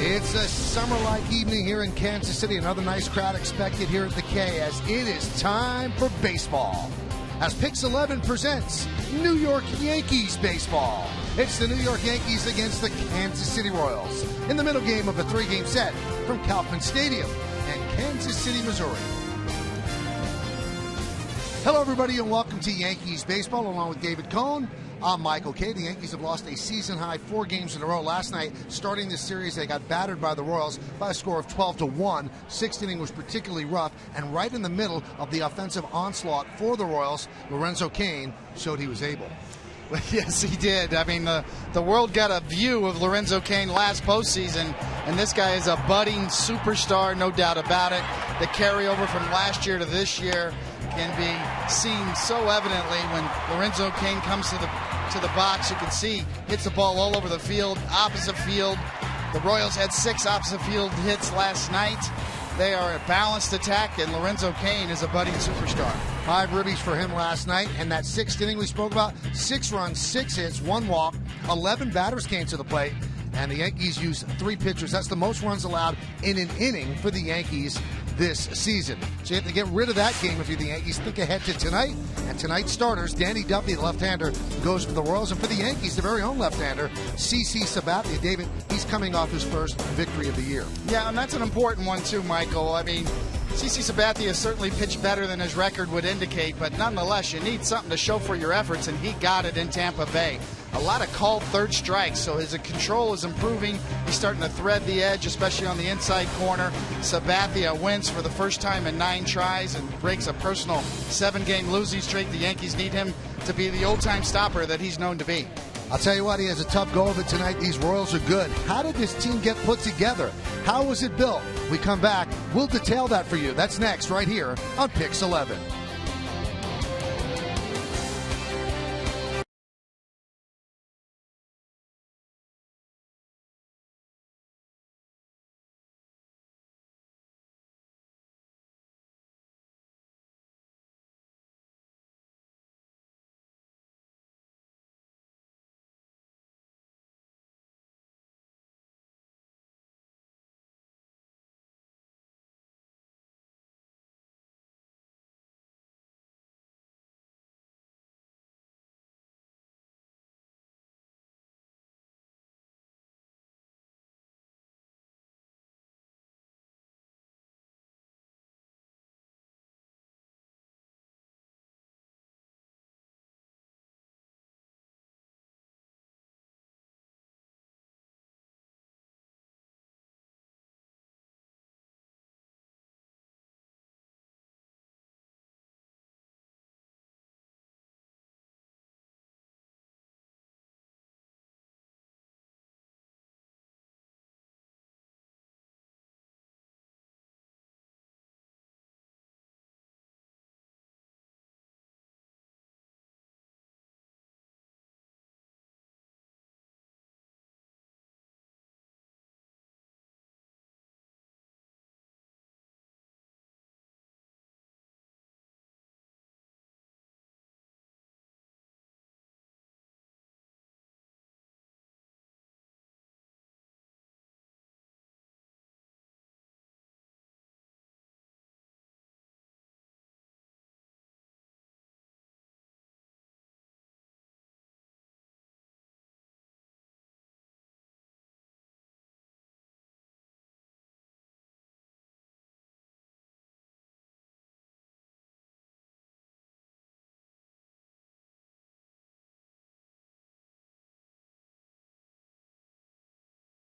It's a summer-like evening here in Kansas City. Another nice crowd expected here at the K as it is time for baseball. As Pix 11 presents New York Yankees baseball. It's the New York Yankees against the Kansas City Royals in the middle game of a three-game set from Kauffman Stadium in Kansas City, Missouri. Hello, everybody, and welcome to Yankees baseball along with David Cohn. I'm Michael Kay. The Yankees have lost a season-high 4 games in a row. Last night, starting this series, they got battered by the Royals by a score of 12-1. Sixth inning was particularly rough, and right in the middle of the offensive onslaught for the Royals, Lorenzo Cain showed he was able. Yes, he did. I mean, the world got a view of Lorenzo Cain last postseason, and this guy is a budding superstar, no doubt about it. The carryover from last year to this year can be seen so evidently when Lorenzo Cain comes to the box. You can see hits the ball all over the field, opposite field. The Royals had 6 opposite field hits last night. They are a balanced attack, and Lorenzo Cain is a budding superstar. 5 ribbies for him last night, and that 6th inning we spoke about, 6 runs, 6 hits, 1 walk, 11 batters came to the plate, and the Yankees used 3 pitchers. That's the most runs allowed in an inning for the Yankees this season. So you have to get rid of that game if you're the Yankees. Think ahead to tonight, and tonight's starters, Danny Duffy, the left-hander, goes for the Royals, and for the Yankees, the very own left-hander, Sabathia. David, he's coming off his first victory of the year. Yeah, and that's an important one too, Michael. I mean, Sabathia has certainly pitched better than his record would indicate, but nonetheless, you need something to show for your efforts, and he got it in Tampa Bay. A lot of called third strikes, so his control is improving. He's starting to thread the edge, especially on the inside corner. Sabathia wins for the first time in 9 tries and breaks a personal 7-game losing streak. The Yankees need him to be the old-time stopper that he's known to be. I'll tell you what, he has a tough go of it tonight. These Royals are good. How did this team get put together? How was it built? We come back, we'll detail that for you. That's next right here on Pix 11.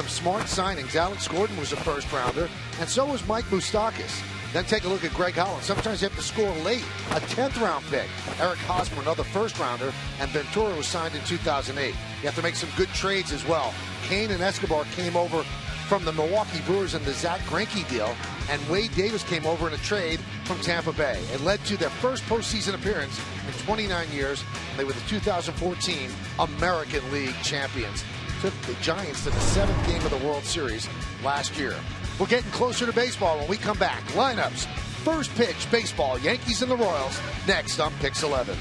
Smart signings. Alex Gordon was a first-rounder, and so was Mike Moustakas. Then take a look at Greg Holland. Sometimes you have to score late. A 10th-round pick. Eric Hosmer, another first-rounder, and Ventura was signed in 2008. You have to make some good trades as well. Kane and Escobar came over from the Milwaukee Brewers in the Zach Greinke deal, and Wade Davis came over in a trade from Tampa Bay. It led to their first postseason appearance in 29 years. They were the 2014 American League champions. Took the Giants to the 7th game of the World Series last year. We're getting closer to baseball when we come back. Lineups, first pitch, baseball, Yankees and the Royals, next on Pix 11.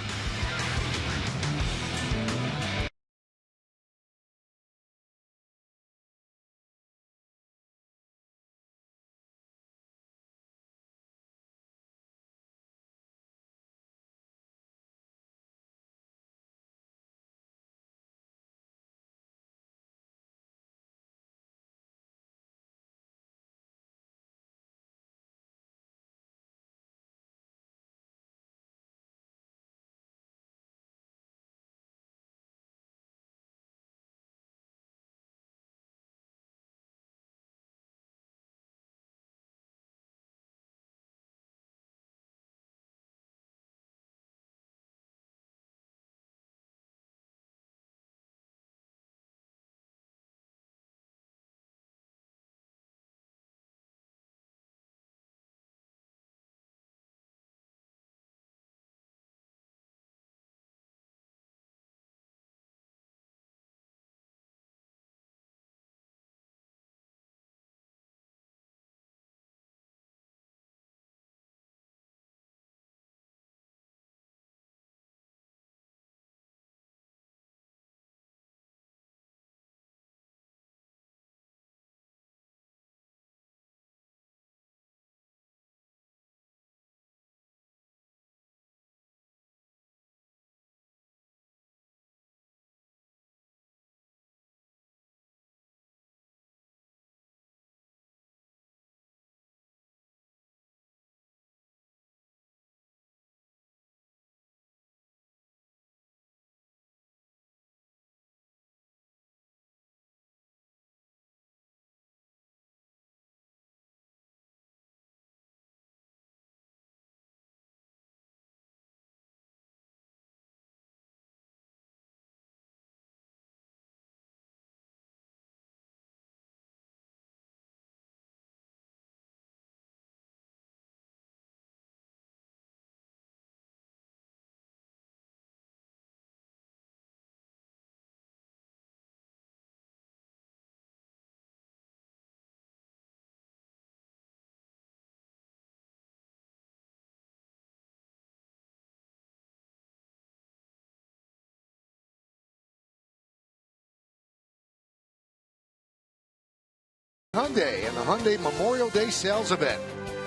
Hyundai and the Hyundai Memorial Day sales event.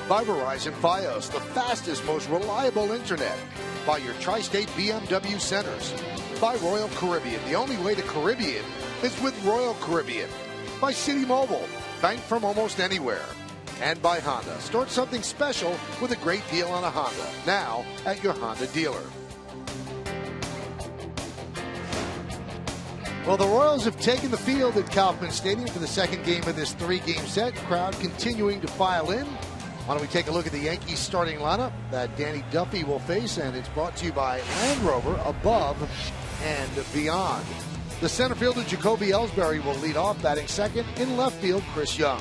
By Verizon Fios, the fastest, most reliable internet. By your Tri-State BMW centers. By Royal Caribbean, the only way to Caribbean is with Royal Caribbean. By City Mobile, bank from almost anywhere. And by Honda. Start something special with a great deal on a Honda. Now at your Honda dealer. Well, the Royals have taken the field at Kauffman Stadium for the second game of this three-game set. Crowd continuing to file in. Why don't we take a look at the Yankees starting lineup that Danny Duffy will face, and it's brought to you by Land Rover, above and beyond. The center fielder, Jacoby Ellsbury, will lead off, batting second. In left field, Chris Young.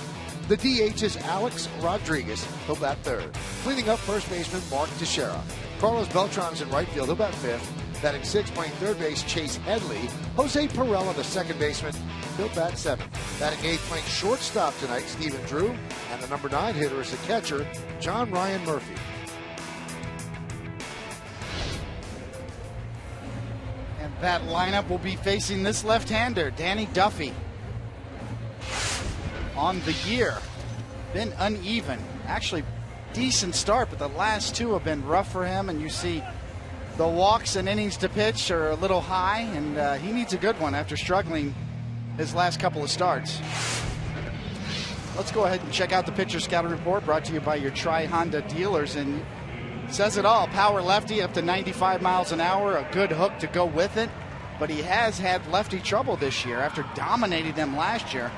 The DH is Alex Rodriguez. He'll bat third. Cleaning up, first baseman Mark Teixeira. Carlos Beltran's in right field. He'll bat fifth. Batting sixth, playing third base, Chase Headley. Jose Pirela, the second baseman. He'll bat seventh. Batting eighth, playing shortstop tonight, Stephen Drew. And the number 9 hitter is the catcher, John Ryan Murphy. And that lineup will be facing this left-hander, Danny Duffy. On the year, been uneven. Actually, decent start, but the last two have been rough for him, and you see the walks and innings to pitch are a little high, and he needs a good one after struggling his last couple of starts. Let's go ahead and check out the pitcher scouting report brought to you by your Tri-Honda dealers, and it says it all. Power lefty up to 95 miles an hour, a good hook to go with it, but he has had lefty trouble this year after dominating them last year.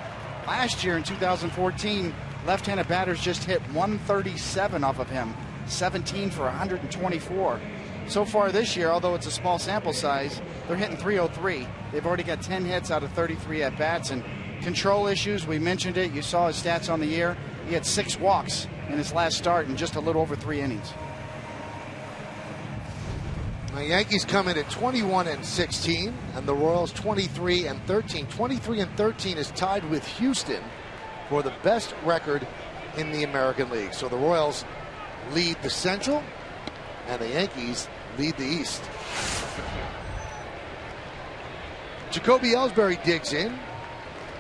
Last year in 2014, left-handed batters just hit 137 off of him, 17 for 124. So far this year, although it's a small sample size, they're hitting 303. They've already got 10 hits out of 33 at-bats, and control issues, we mentioned it. You saw his stats on the year. He had 6 walks in his last start in just a little over 3 innings. The Yankees come in at 21-16, and the Royals 23-13. 23-13 is tied with Houston for the best record in the American League. So the Royals lead the Central, and the Yankees lead the East. Jacoby Ellsbury digs in.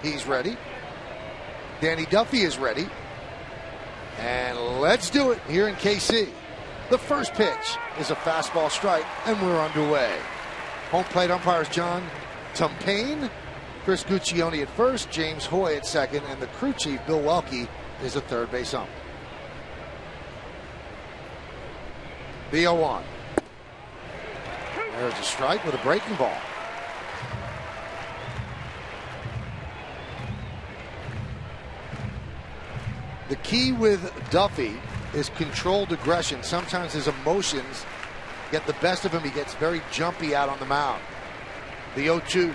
He's ready. Danny Duffy is ready. And let's do it here in KC. The first pitch is a fastball strike, and we're underway. Home plate umpires John Tumpane, Chris Guccione at first, James Hoy at second, and the crew chief, Bill Welke, is the third base ump. The 0-1. There's a strike with a breaking ball. The key with Duffy is controlled aggression. Sometimes his emotions get the best of him. He gets very jumpy out on the mound. The 0-2.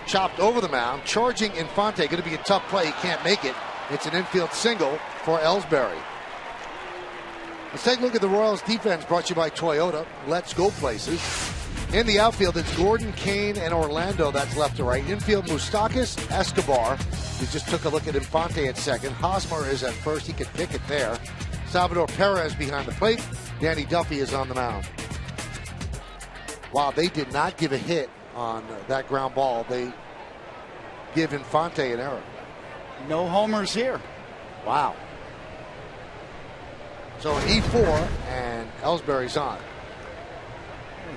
Chopped over the mound. Charging Infante. Going to be a tough play. He can't make it. It's an infield single for Ellsbury. Let's take a look at the Royals defense, brought to you by Toyota. Let's go places. In the outfield, it's Gordon, Kane, and Orlando. That's left to right. Infield, Moustakas, Escobar. We just took a look at Infante at second. Hosmer is at first. He could pick it there. Salvador Perez behind the plate. Danny Duffy is on the mound. Wow, they did not give a hit on that ground ball. They give Infante an error. No homers here. Wow. So an E4, and Ellsbury's on.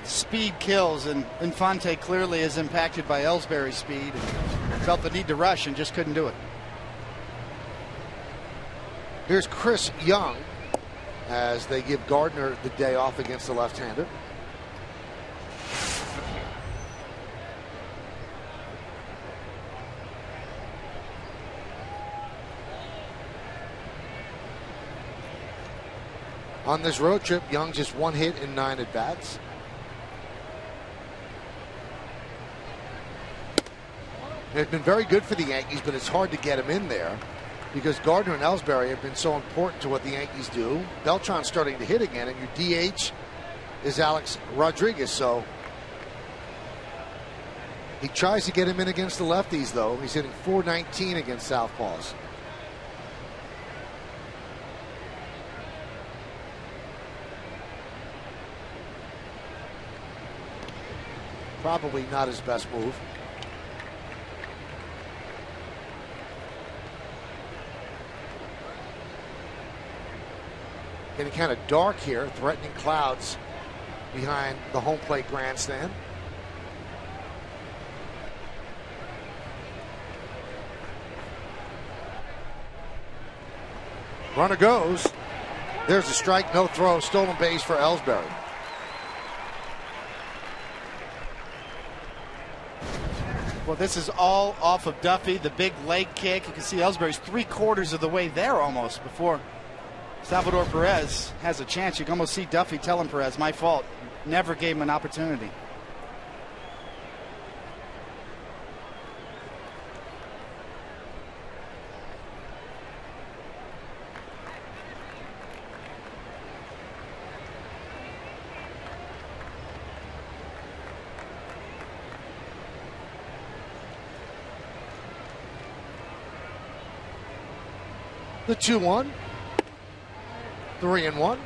Speed kills, and Infante clearly is impacted by Ellsbury's speed and felt the need to rush and just couldn't do it. Here's Chris Young as they give Gardner the day off against the left-hander. On this road trip, Young just 1 hit in 9 at-bats. It's been very good for the Yankees, but it's hard to get him in there because Gardner and Ellsbury have been so important to what the Yankees do. Beltran's starting to hit again, and your DH is Alex Rodriguez, so he tries to get him in against the lefties, though. He's hitting .419 against southpaws. Probably not his best move. Getting kind of dark here, threatening clouds behind the home plate grandstand. Runner goes. There's a strike, no throw, stolen base for Ellsbury. Well, this is all off of Duffy, the big leg kick. You can see Ellsbury's 3/4 of the way there almost before Salvador Perez has a chance. You can almost see Duffy telling Perez, my fault. Never gave him an opportunity. The 2-1. 3-1.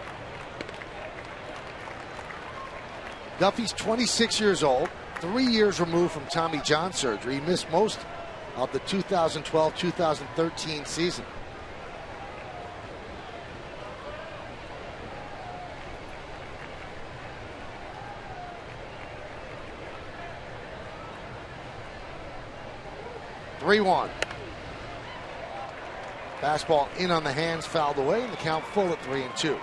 Duffy's 26 years old, 3 years removed from Tommy John surgery. He missed most of the 2012-2013 season. Three-one. Fastball in on the hands, fouled away, and the count full at 3-2.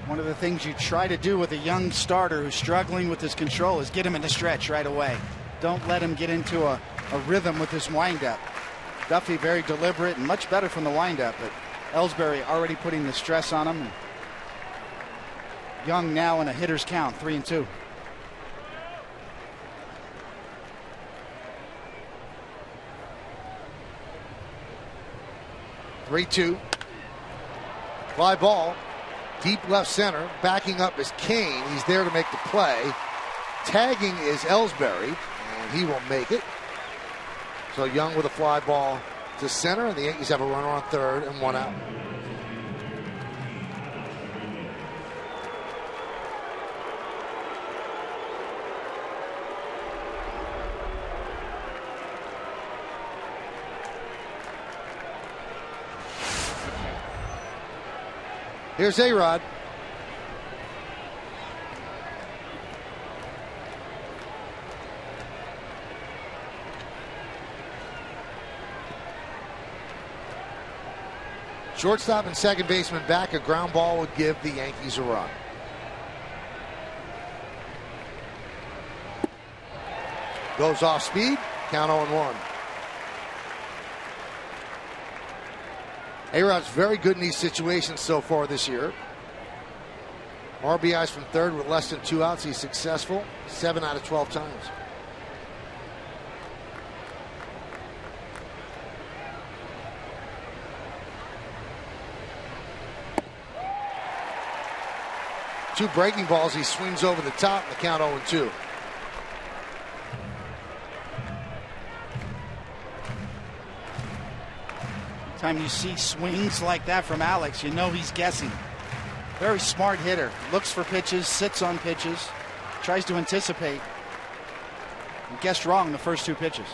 One of the things you try to do with a young starter who's struggling with his control is get him in the stretch right away. Don't let him get into a rhythm with his windup. Duffy very deliberate and much better from the windup, but Ellsbury already putting the stress on him. Young now in a hitter's count, 3-2. Three-two. Fly ball. Deep left center. Backing up is Kane. He's there to make the play. Tagging is Ellsbury, and he will make it. So Young with a fly ball to center, and the Yankees have a runner on third and one out. Here's A-Rod. Shortstop and second baseman back. A ground ball would give the Yankees a run. Goes off speed. Count 0-1. A-Rod's very good in these situations so far this year. RBIs from third with less than 2 outs. He's successful 7 out of 12 times. Two breaking balls. He swings over the top. The count 0-2. Time you see swings like that from Alex, you know he's guessing. Very smart hitter. Looks for pitches, sits on pitches, tries to anticipate. And guessed wrong the first 2 pitches.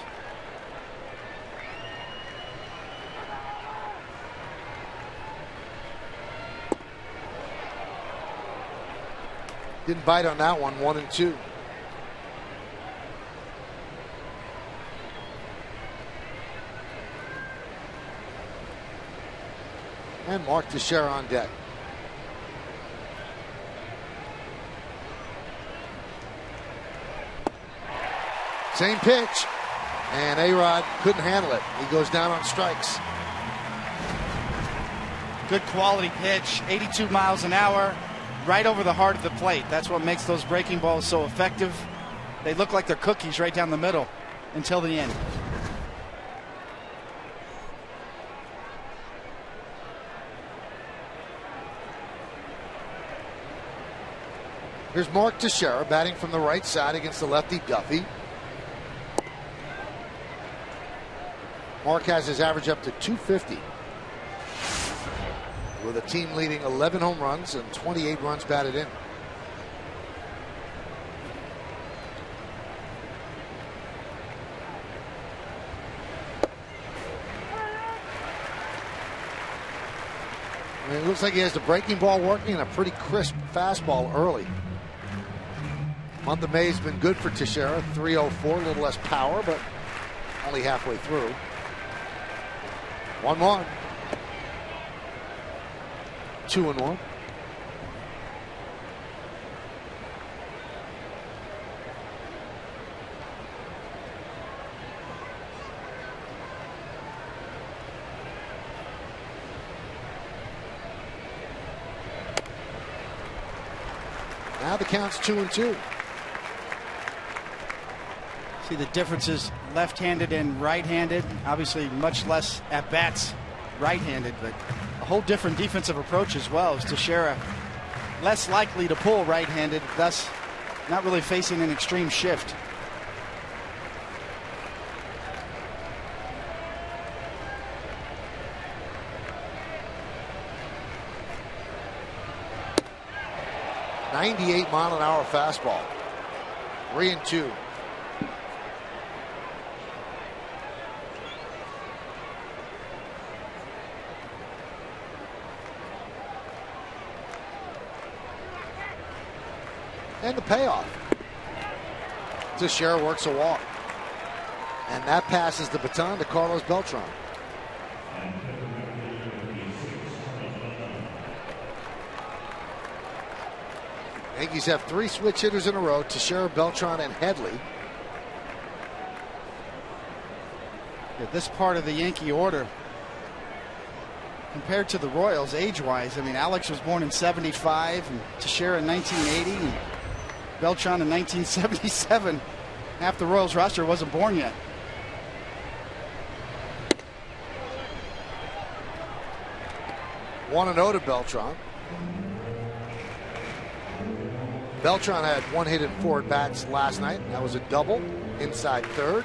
Didn't bite on that one. 1-2. And Mark Teixeira on deck. Same pitch. And A-Rod couldn't handle it. He goes down on strikes. Good quality pitch. 82 miles an hour. Right over the heart of the plate. That's what makes those breaking balls so effective. They look like they're cookies right down the middle until the end. Here's Mark Teixeira batting from the right side against the lefty Duffy. Mark has his average up to 250. With a team leading 11 home runs and 28 runs batted in. I mean, it looks like he has the breaking ball working and a pretty crisp fastball early. Month of May has been good for Teixeira. 304, a little less power, but only halfway through. 1-1. 2-1. Now the count's 2-2. See the differences, left-handed and right-handed. Obviously much less at-bats right-handed, but a whole different defensive approach as well. As Teixeira less likely to pull right-handed, thus not really facing an extreme shift. .98-mile-an-hour fastball. 3-2. And the payoff. Teixeira works a walk. And that passes the baton to Carlos Beltran. Yankees have 3 switch hitters in a row: Teixeira, Beltran, and Headley. Yeah, this part of the Yankee order, compared to the Royals age-wise, I mean, Alex was born in '75, and Teixeira in 1980, and Beltran in 1977. Half the Royals roster wasn't born yet. One and 0 to Beltran. Beltran had 1 hit and 4 at bats last night. That was a double inside third.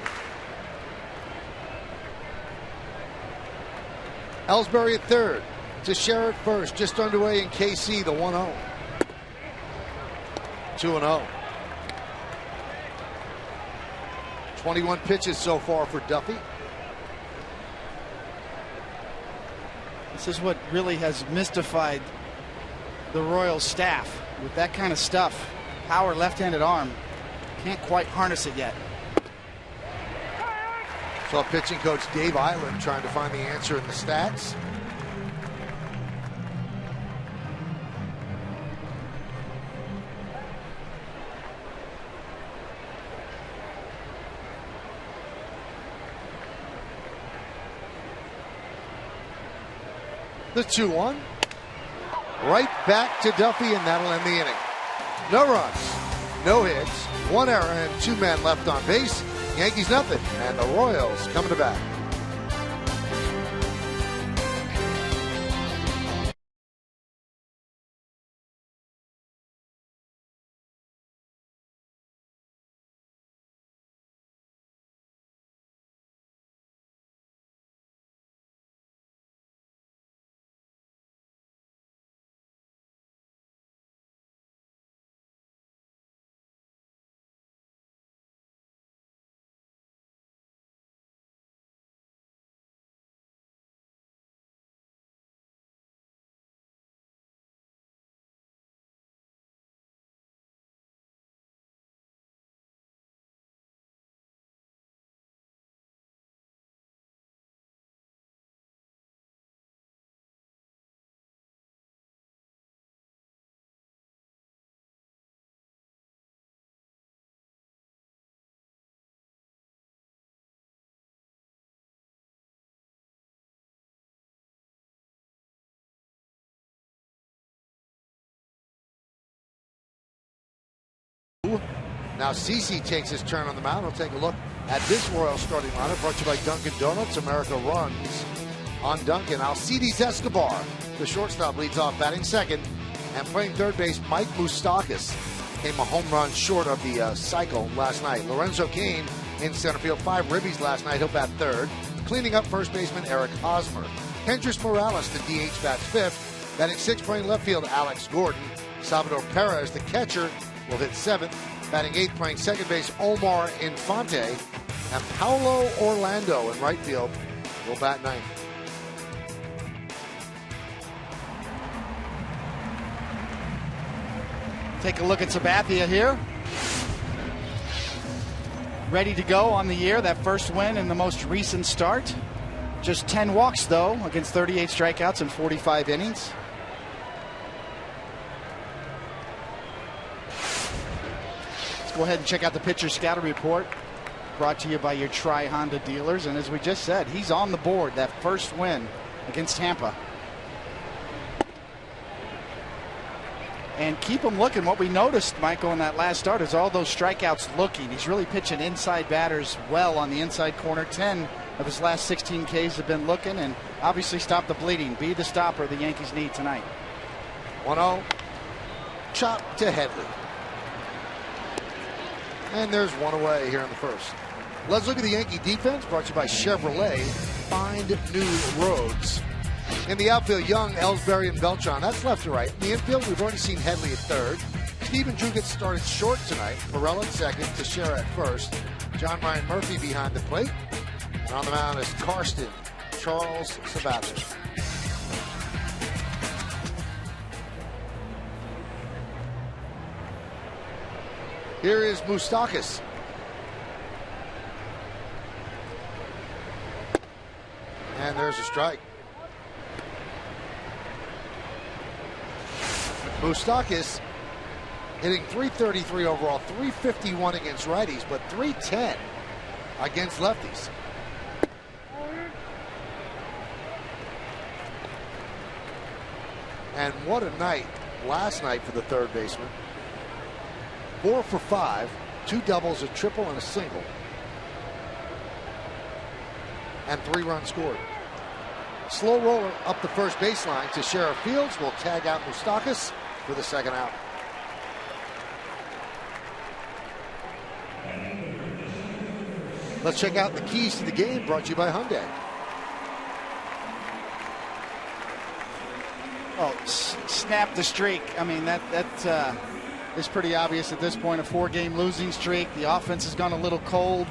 Ellsbury at third. Teixeira at first. Just underway in KC, the 1-0. 2-0. 21 pitches so far for Duffy. This is what really has mystified the Royals staff. With that kind of stuff, power left-handed arm, can't quite harness it yet. Saw pitching coach Dave Island trying to find the answer in the stats. The 2-1. Right back to Duffy, and that'll end the inning. No runs, no hits, 1 error, and 2 men left on base. Yankees nothing, and the Royals coming to bat. Now CC takes his turn on the mound. We'll take a look at this Royals starting lineup, brought to you by Dunkin' Donuts. America runs on Dunkin'. Alcides Escobar, the shortstop, leads off, batting second. And playing third base, Mike Moustakas came a home run short of the cycle last night. Lorenzo Cain in center field, 5 ribbies last night. He'll bat third. Cleaning up first baseman Eric Hosmer. Hendrys Morales, the DH, bats fifth. Batting sixth, playing left field, Alex Gordon. Salvador Perez, the catcher, will hit seventh. Batting eighth, playing second base, Omar Infante. And Paulo Orlando in right field will bat ninth. Take a look at Sabathia here. Ready to go on the year. That first win in the most recent start. Just 10 walks, though, against 38 strikeouts in 45 innings. Let's go ahead and check out the pitcher scouting report, brought to you by your Tri-Honda dealers. And as we just said, he's on the board. That first win against Tampa. And keep him looking. What we noticed, Michael, in that last start is all those strikeouts looking. He's really pitching inside batters well on the inside corner. 10 of his last 16 Ks have been looking, and obviously stop the bleeding. Be the stopper the Yankees need tonight. 1-0. Chop to Headley. And there's one away here in the first. Let's look at the Yankee defense, brought to you by Chevrolet. Find new roads. In the outfield, Young, Ellsbury, and Beltran. That's left to right. In the infield, we've already seen Headley at third. Steven Drew gets started short tonight. Perella at second. Teixeira at first. John Ryan Murphy behind the plate. And on the mound is Karsten Charles Sabathia. Here is Moustakas. And there's a strike. Moustakas hitting .333 overall, .351 against righties, but .310 against lefties. And what a night last night for the third baseman. 4 for 5, 2 doubles, a triple, and a single. And 3 runs scored. Slow roller up the first baseline. Teixeira Fields will tag out Moustakas for the second out. Let's check out the keys to the game, brought to you by Hyundai. Oh, snap the streak. I mean, that is pretty obvious at this point. A 4-game losing streak. The offense has gone a little cold.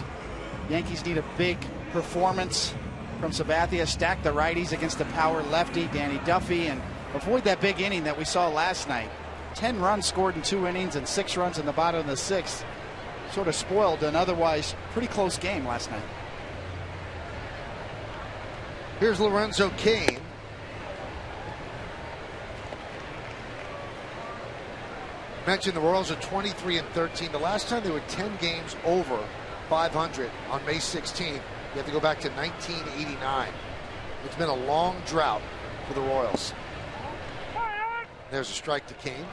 Yankees need a big performance from Sabathia. Stack the righties against the power lefty, Danny Duffy, and avoid that big inning that we saw last night. 10 runs scored in 2 innings and 6 runs in the bottom of the 6th. Sort of spoiled an otherwise pretty close game last night. Here's Lorenzo Cain. Mentioned the Royals are 23-13. The last time they were 10 games over 500 on May 16th, you have to go back to 1989. It's been a long drought for the Royals. There's a strike to Cain.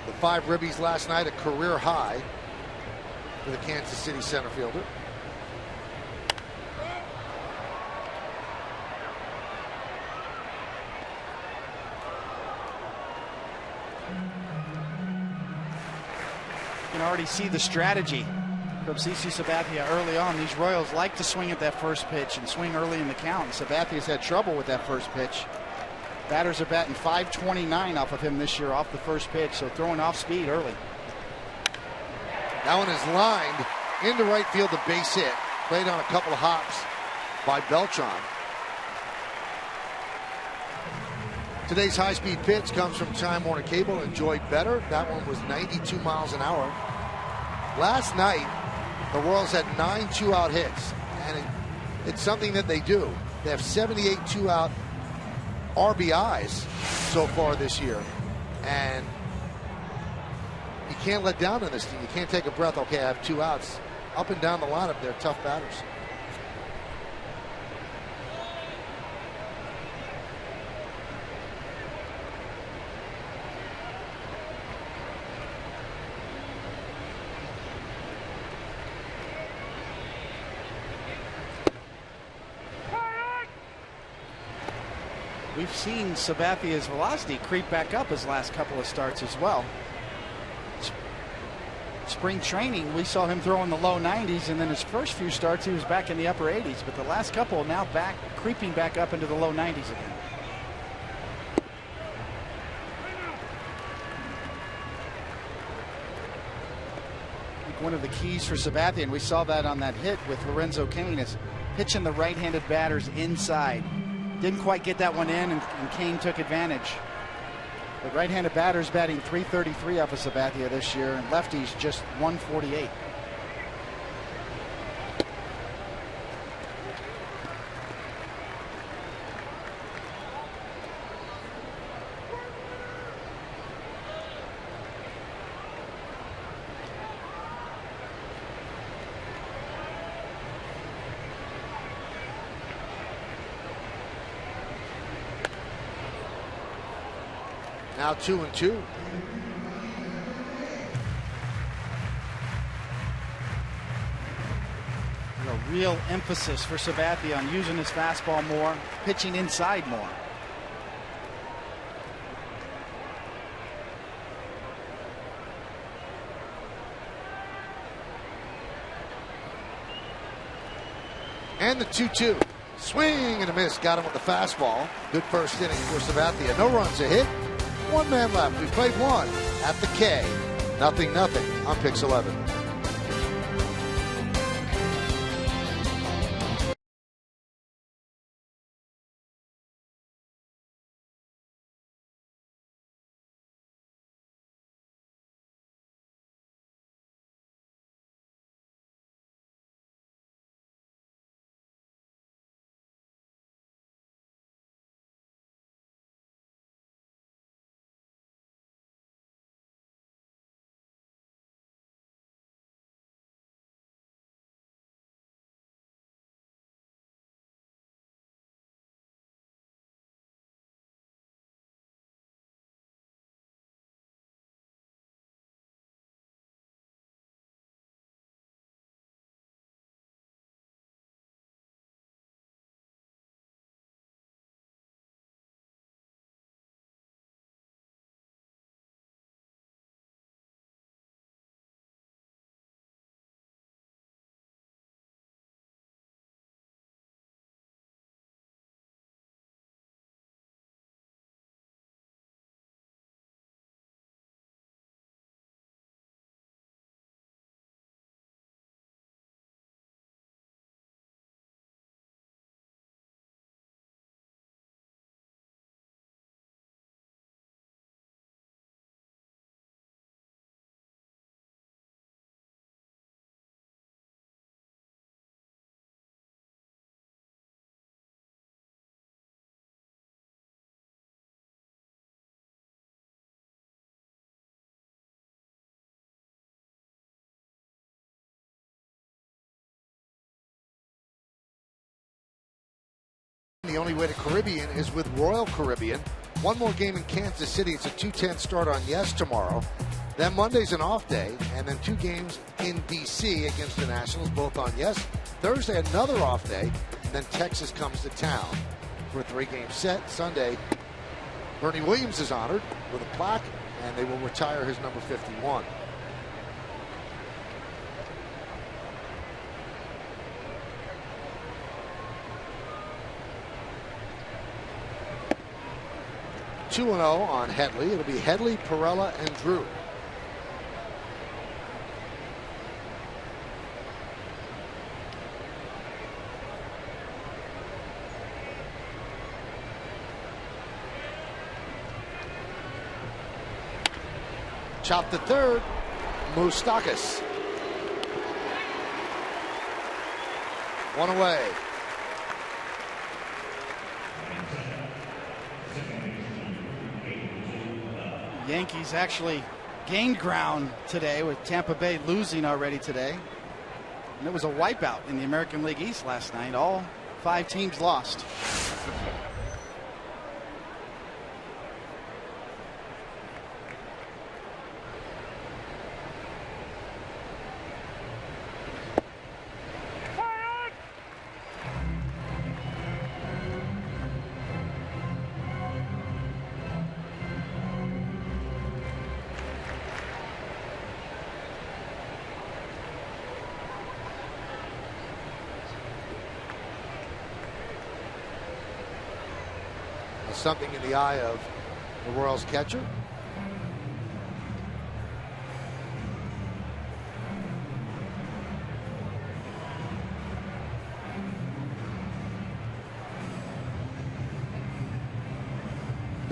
The 5 ribbies last night, a career high for the Kansas City center fielder. You can already see the strategy from CC Sabathia early on. These Royals like to swing at that first pitch and swing early in the count. Sabathia's had trouble with that first pitch. Batters are batting .529 off of him this year off the first pitch, so throwing off speed early. That one is lined into right field, the base hit. Played on a couple of hops by Beltran. Today's high-speed pitch comes from Time Warner Cable. Enjoy better. That one was 92 miles an hour. Last night, the Royals had 9 two-out hits, and it's something that they do. They have 78 two-out RBIs so far this year, and you can't let down in this team. You can't take a breath. Okay, I have 2 outs. Up and down the lineup, they're tough batters. We've seen Sabathia's velocity creep back up his last couple of starts as well. Spring training, we saw him throw in the low 90s, and then his first few starts, he was back in the upper 80s. But the last couple now back, creeping back up into the low 90s again. I think one of the keys for Sabathia, and we saw that on that hit with Lorenzo Cain, is pitching the right-handed batters inside. Didn't quite get that one in, and Kane took advantage. But right-handed batters batting .333 off of Sabathia this year, and lefties just .148. Now 2-2. A real emphasis for Sabathia on using his fastball more, pitching inside more. And the 2-2. Swing and a miss. Got him with the fastball. Good first inning for Sabathia. No runs, a hit. One man left. We played one at the K. 0-0 on Pix 11. The only way to Caribbean is with Royal Caribbean. One more game in Kansas City. It's a 2:10 start on Yes tomorrow. Then Monday's an off day, and then 2 games in D.C. against the Nationals, both on Yes. Thursday, another off day, and then Texas comes to town for a 3-game set. Sunday, Bernie Williams is honored with a plaque, and they will retire his number 51. (2-0) on Headley. It'll be Headley, Perella, and Drew. Chop to third, Moustakis. 1 away. Yankees actually gained ground today with Tampa Bay losing already today. And it was a wipeout in the American League East last night. All 5 teams lost. Something in the eye of the Royals catcher.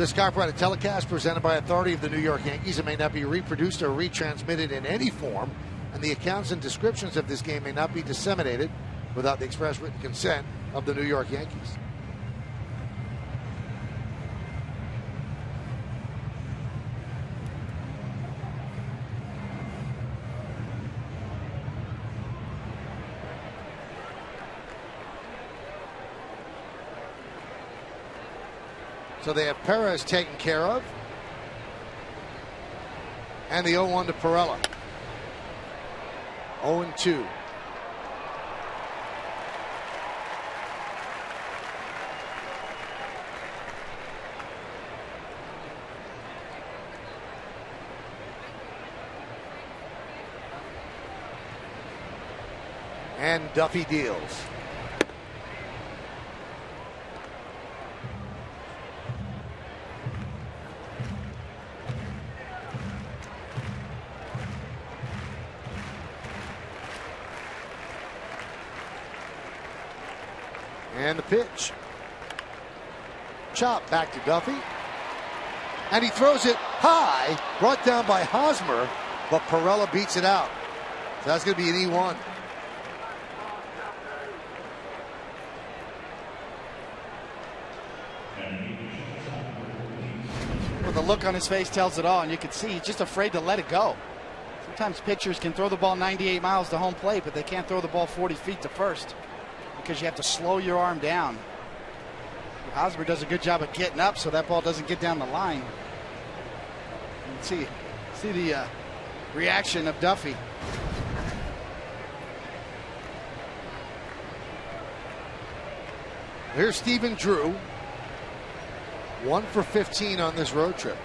This copyrighted telecast presented by authority of the New York Yankees. It may not be reproduced or retransmitted in any form, and the accounts and descriptions of this game may not be disseminated without the express written consent of the New York Yankees. So they have Perez taken care of. And the 0-1 to Pirela. 0-2. And Duffy deals. And the pitch. Chop back to Duffy. And he throws it high, brought down by Hosmer, but Pirela beats it out. So that's going to be an E1. Well, the look on his face tells it all, and you can see he's just afraid to let it go. Sometimes pitchers can throw the ball 98 miles to home plate, but they can't throw the ball 40 feet to first, because you have to slow your arm down. Hosmer does a good job of getting up so that ball doesn't get down the line. You can see the reaction of Duffy. Here's Stephen Drew. 1 for 15 on this road trip.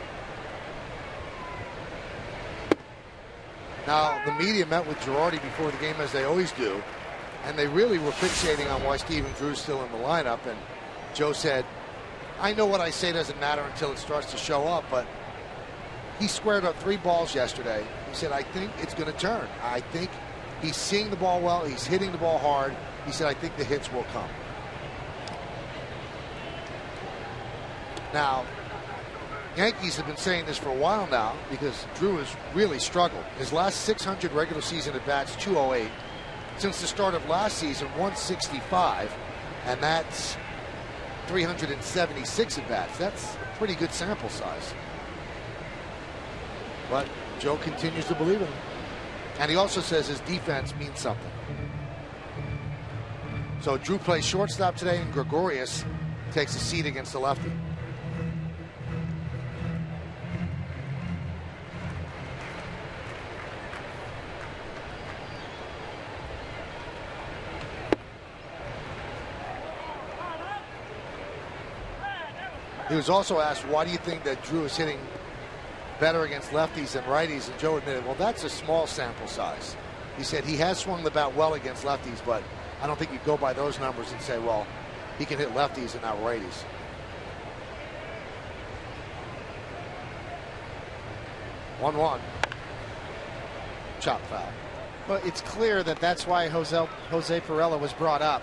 Now, the media met with Girardi before the game, as they always do, and they really were fixating on why Stephen Drew's still in the lineup. And Joe said, I know what I say doesn't matter until it starts to show up, but he squared up 3 balls yesterday. He said, I think it's going to turn. I think he's seeing the ball well. He's hitting the ball hard. He said, I think the hits will come. Now, Yankees have been saying this for a while now because Drew has really struggled. His last 600 regular season at-bats, 208. Since the start of last season, 165. And that's 376 at-bats. That's a pretty good sample size. But Joe continues to believe in him. And he also says his defense means something. So Drew plays shortstop today, and Gregorius takes a seat against the lefty. He was also asked, why do you think that Drew is hitting better against lefties than righties? And Joe admitted, well, that's a small sample size. He said he has swung the bat well against lefties, but I don't think you go by those numbers and say, well, he can hit lefties and not righties. One. Chop foul. Well, it's clear that that's why Jose Pirela was brought up.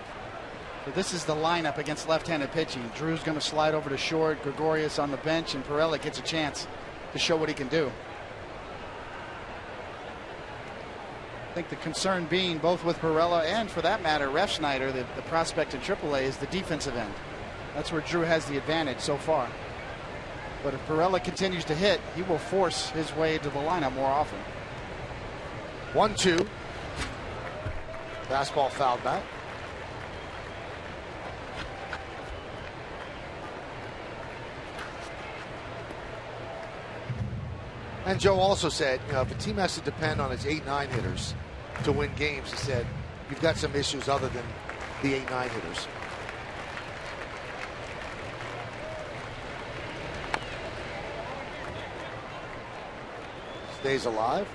So this is the lineup against left-handed pitching. Drew's going to slide over to short, Gregorius on the bench, and Pirela gets a chance to show what he can do. I think the concern being, both with Pirela and, for that matter, Refsnyder, the prospect in AAA, is the defensive end. That's where Drew has the advantage so far. But if Pirela continues to hit, he will force his way into the lineup more often. 1-2. Fastball fouled back. And Joe also said, you know, if a team has to depend on its 8-9 hitters to win games, he said, you've got some issues other than the 8-9 hitters. Stays alive.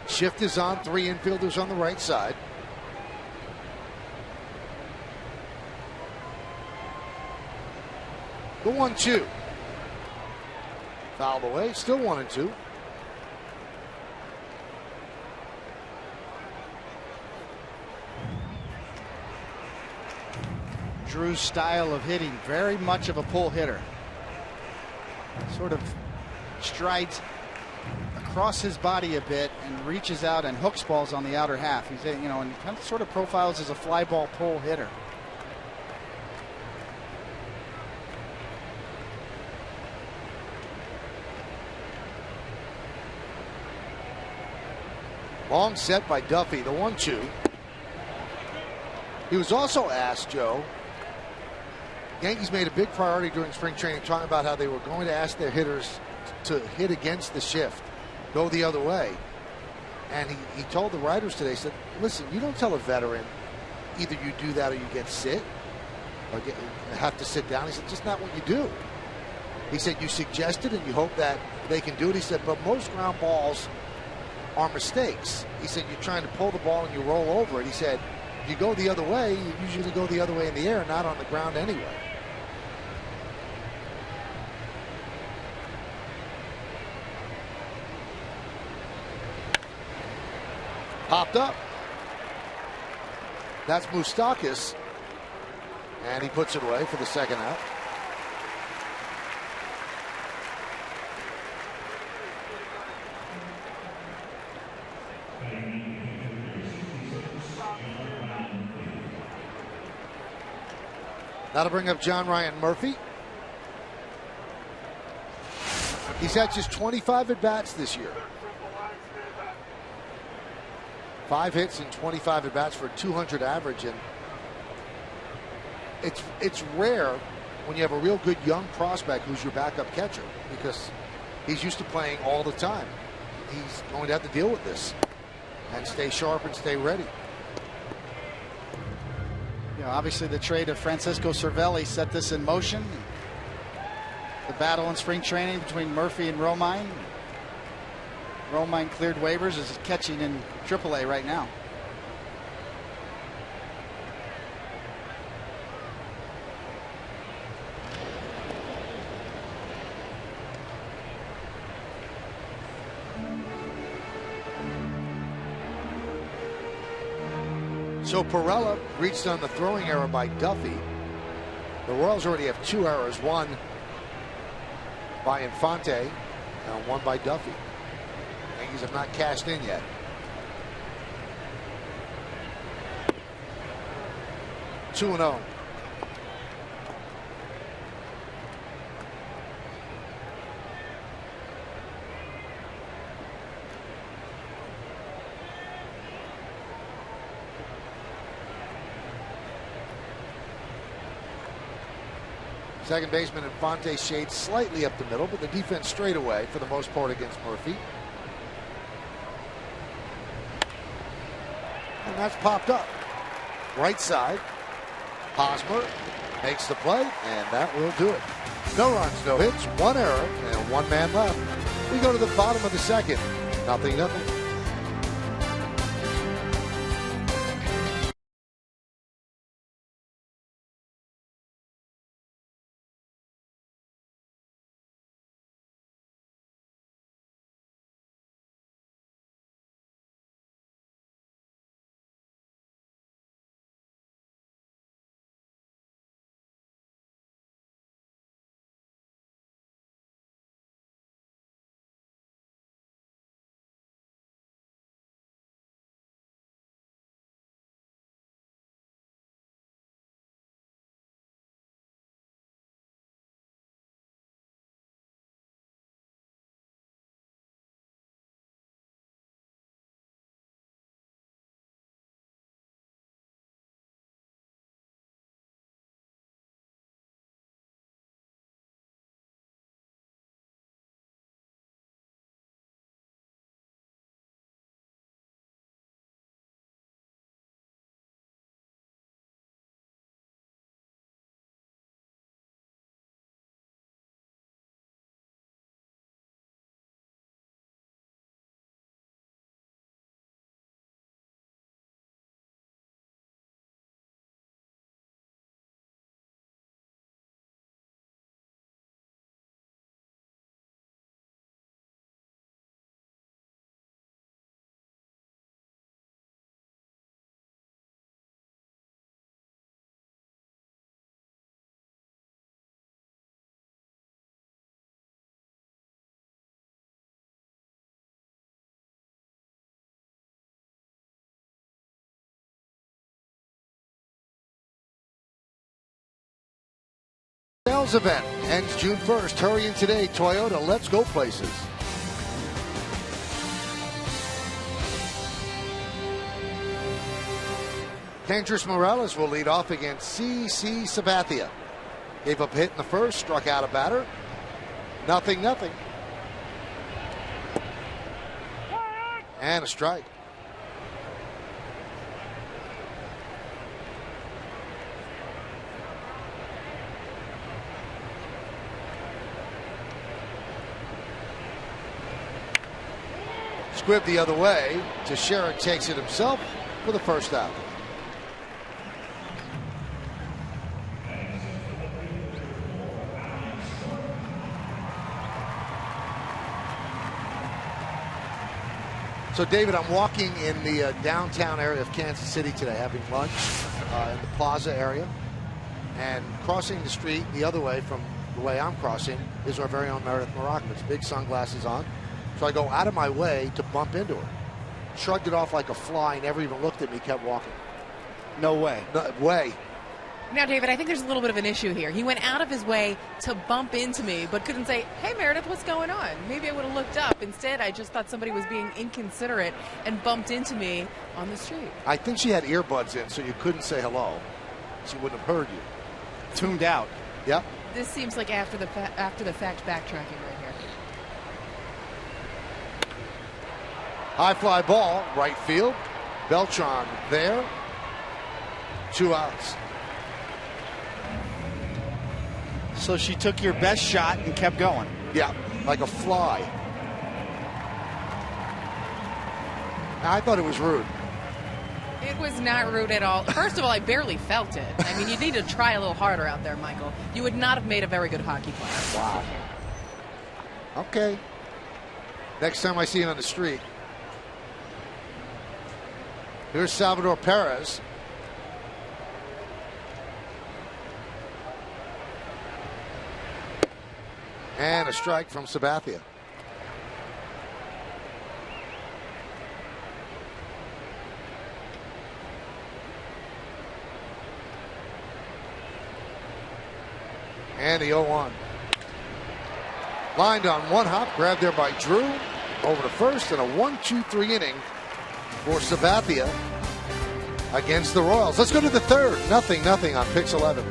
Shift is on, 3 infielders on the right side. The 1-2. Fouled away. Still 1-2. Drew's style of hitting, very much of a pull hitter. Sort of strides across his body a bit and reaches out and hooks balls on the outer half. He's, and kind of sort of profiles as a fly ball pull hitter. Long set by Duffy, the 1-2. He was also asked, Joe, Yankees made a big priority during spring training talking about how they were going to ask their hitters to hit against the shift, go the other way. And he told the writers today, said, listen, you don't tell a veteran either you do that or you get sit or have to sit down. He said, just not what you do. He said, you suggest it and you hope that they can do it. He said, but most ground balls are mistakes. He said, you're trying to pull the ball and you roll over it. He said, if you go the other way, you usually go the other way in the air, not on the ground anyway. Popped up. That's Moustakas. And he puts it away for the second out. That'll bring up John Ryan Murphy. He's had just 25 at-bats this year. 5 hits and 25 at-bats for a 200 average. And it's rare when you have a real good young prospect who's your backup catcher because he's used to playing all the time. He's going to have to deal with this and stay sharp and stay ready. Obviously the trade of Francisco Cervelli set this in motion. The battle in spring training between Murphy and Romine. Romine cleared waivers, is catching in AAA right now. So Perella reached on the throwing error by Duffy. The Royals already have 2 errors, one by Infante and one by Duffy. Yankees have not cashed in yet. Two and 0. Second baseman Infante shades slightly up the middle, but the defense straight away for the most part against Murphy. And that's popped up. Right side. Hosmer makes the play, and that will do it. No runs, no hits, 1 error, and 1 man left. We go to the bottom of the second. 0-0. Sales event ends June 1st. Hurry in today. Toyota, let's go places. Kendrys Morales will lead off against C.C. Sabathia. Gave up a hit in the first, struck out a batter. 0-0. And a strike. Squibb the other way. Teixeira takes it himself for the first out. So, David, I'm walking in the downtown area of Kansas City today, having lunch in the plaza area. And crossing the street the other way from the way I'm crossing is our very own Meredith Marakovich, big sunglasses on. So I go out of my way to bump into her. Shrugged it off like a fly, never even looked at me, kept walking. No way. No way. Now, David, I think there's a little bit of an issue here. He went out of his way to bump into me, but couldn't say, hey, Meredith, what's going on? Maybe I would have looked up. Instead, I just thought somebody was being inconsiderate and bumped into me on the street. I think she had earbuds in, so you couldn't say hello. She wouldn't have heard you. Tuned out. Yep. This seems like after the fact backtracking right here. High fly ball, right field. Beltran there. 2 outs. So she took your best shot and kept going. Yeah, like a fly. I thought it was rude. It was not rude at all. First of all, I barely felt it. I mean, you need to try a little harder out there, Michael. You would not have made a very good hockey player. Wow. Okay. Next time I see it on the street. Here's Salvador Perez. And a strike from Sabathia. And the 0-1. Lined on one hop, grabbed there by Drew. Over to first, and a 1-2-3 inning for Sabathia against the Royals. Let's go to the third. 0-0 on Pix 11.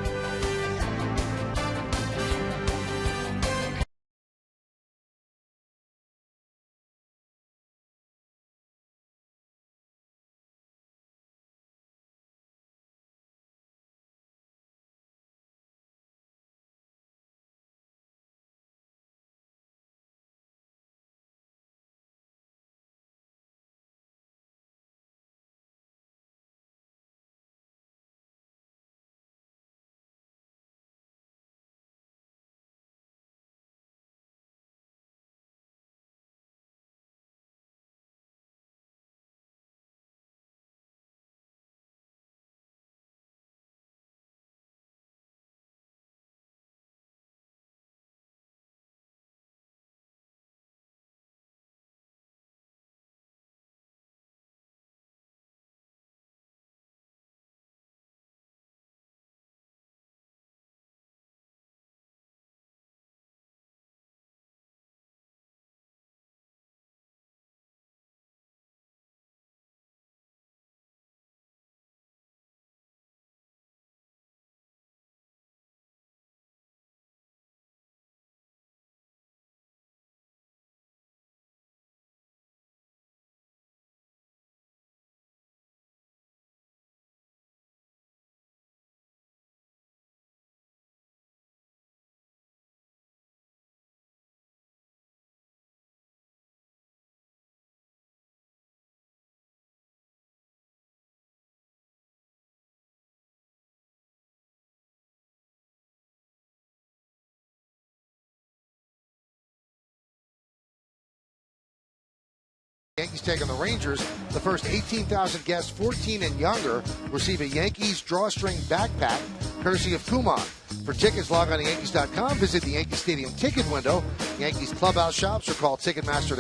Yankees take on the Rangers. The first 18,000 guests 14 and younger receive a Yankees drawstring backpack courtesy of Kumon. For tickets, log on to Yankees.com. Visit the Yankee Stadium ticket window. Yankees clubhouse shops, or call Ticketmaster at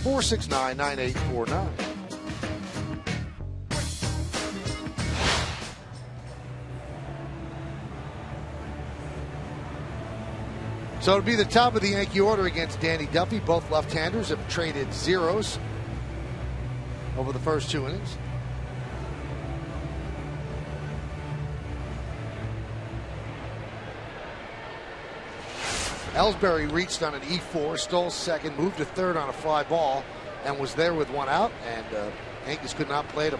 877-469-9849. So it'll be the top of the Yankee order against Danny Duffy. Both left-handers have traded zeros over the first 2 innings. Ellsbury reached on an E4, stole second, moved to third on a fly ball, and was there with one out, and Yankees could not play him.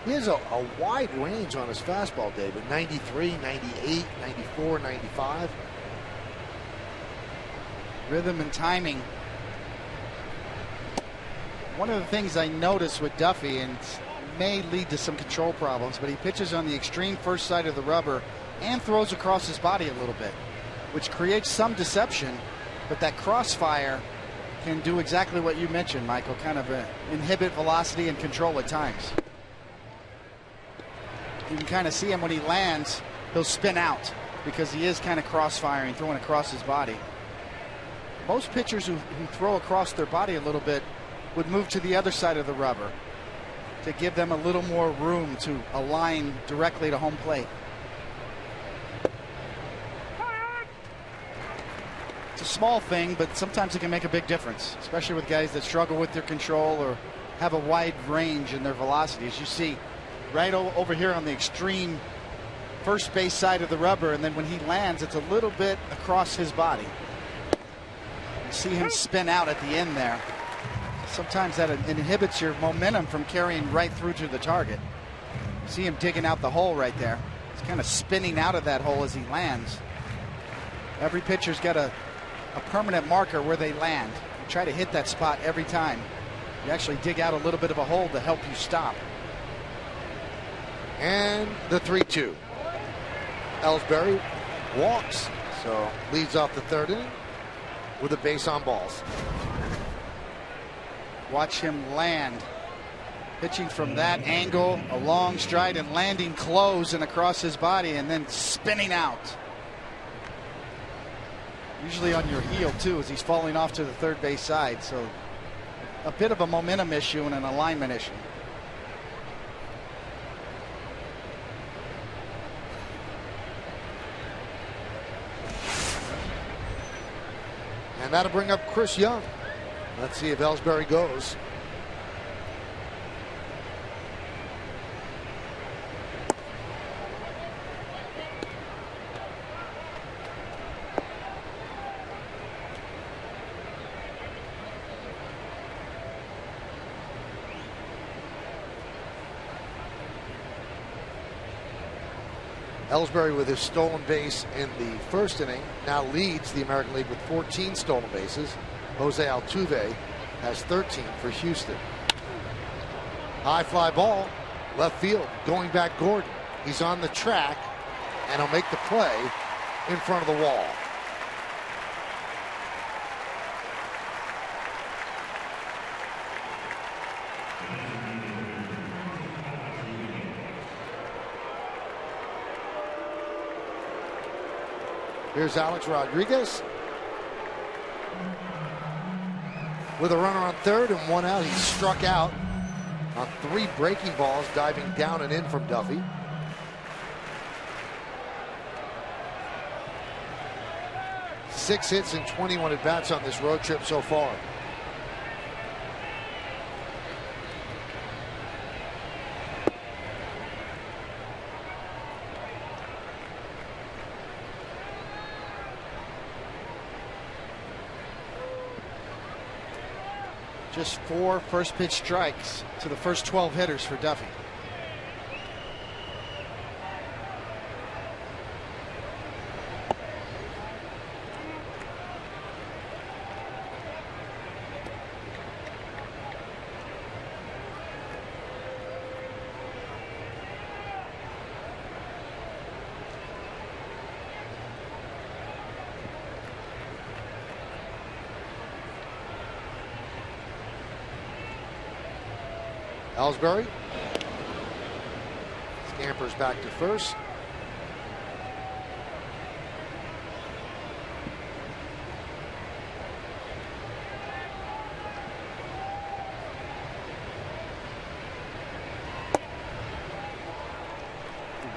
He has a wide range on his fastball, David. 93, 98, 94, 95. Rhythm and timing. One of the things I noticed with Duffy, and may lead to some control problems, but he pitches on the extreme first side of the rubber and throws across his body a little bit, which creates some deception, but that crossfire can do exactly what you mentioned, Michael, kind of inhibit velocity and control at times. You can kind of see him when he lands, he'll spin out because he is kind of crossfiring, throwing across his body. Most pitchers who throw across their body a little bit would move to the other side of the rubber to give them a little more room to align directly to home plate. It's a small thing, but sometimes it can make a big difference, especially with guys that struggle with their control or have a wide range in their velocity. As you see right over here on the extreme first base side of the rubber, and then when he lands, it's a little bit across his body. You see him spin out at the end there. Sometimes that inhibits your momentum from carrying right through to the target. See him digging out the hole right there. He's kind of spinning out of that hole as he lands. Every pitcher's got a permanent marker where they land. You try to hit that spot every time. You actually dig out a little bit of a hole to help you stop. And the 3-2. Ellsbury walks, so leads off the third inning with a base on balls. Watch him land. Pitching from that angle, a long stride, and landing close and across his body, and then spinning out. Usually on your heel, too, as he's falling off to the third base side. So a bit of a momentum issue and an alignment issue. And that'll bring up Chris Young. Let's see if Ellsbury goes. Ellsbury, with his stolen base in the first inning, now leads the American League with 14 stolen bases. Jose Altuve has 13 for Houston. High fly ball, left field, going back Gordon. He's on the track, and he'll make the play in front of the wall. Here's Alex Rodriguez with a runner on third and one out. He struck out on 3 breaking balls, diving down and in from Duffy. Six hits and 21 at-bats on this road trip so far. Just 4 first pitch strikes to the first 12 hitters for Duffy. Ellsbury scampers back to first.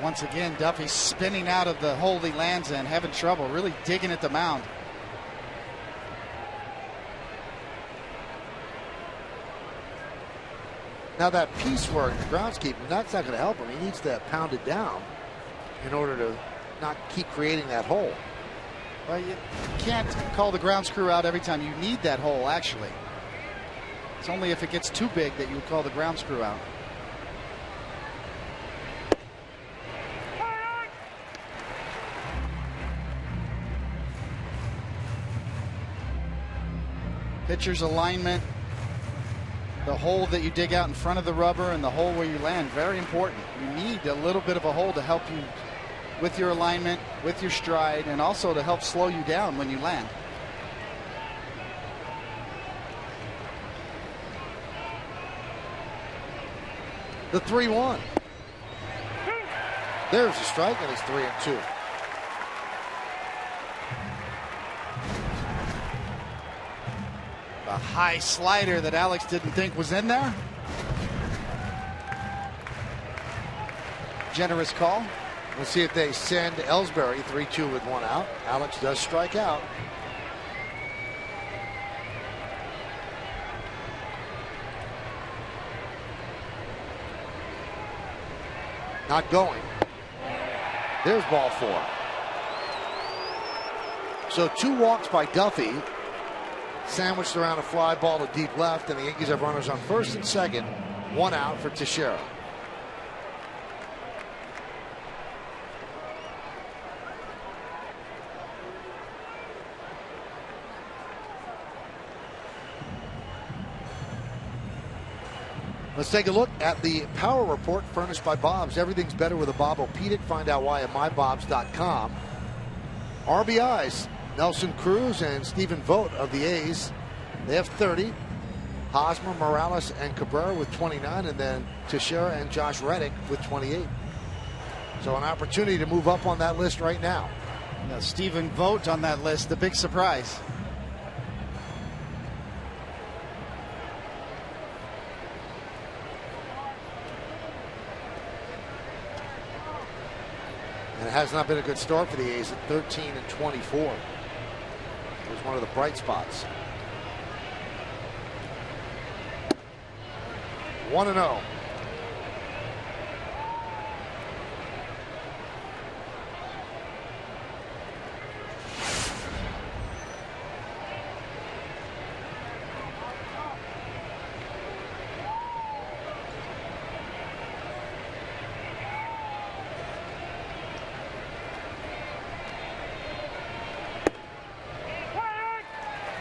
Once again, Duffy spinning out of the hole he lands in, having trouble, really digging at the mound. Now that piecework, groundskeeping, that's not going to help him. He needs to pound it down in order to not keep creating that hole. Well, you can't call the ground screw out every time. You need that hole, actually. It's only if it gets too big that you would call the ground screw out. Pitcher's alignment, the hole that you dig out in front of the rubber and the hole where you land, very important. You need a little bit of a hole to help you with your alignment, with your stride, and also to help slow you down when you land. The 3-1. There's a strike, and he's 3-2. A high slider that Alex didn't think was in there. Generous call. Let's see if they send Ellsbury 3-2 with one out. Alex does strike out. Not going. There's ball 4. So 2 walks by Duffy, sandwiched around a fly ball to deep left, and the Yankees have runners on first and second. 1 out for Teixeira. Let's take a look at the power report furnished by Bob's. Everything's better with a Bob O'Pedic. Find out why at mybobs.com. RBIs, Nelson Cruz and Stephen Vogt of the A's. They have 30. Hosmer, Morales, and Cabrera with 29. And then Teixeira and Josh Reddick with 28. So an opportunity to move up on that list right now. Now Stephen Vogt on that list, the big surprise. And it has not been a good start for the A's at 13-24. It was one of the bright spots. 1-0.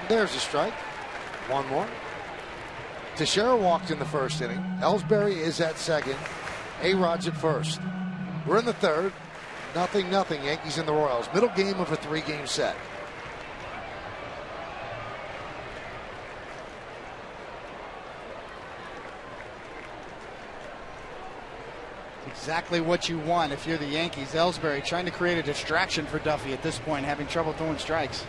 There's a strike. 1 more. Teixeira walked in the first inning. Ellsbury is at second. A-Rod's at first. We're in the third. 0-0. Yankees and the Royals. Middle game of a 3-game set. Exactly what you want if you're the Yankees. Ellsbury trying to create a distraction for Duffy at this point, having trouble throwing strikes.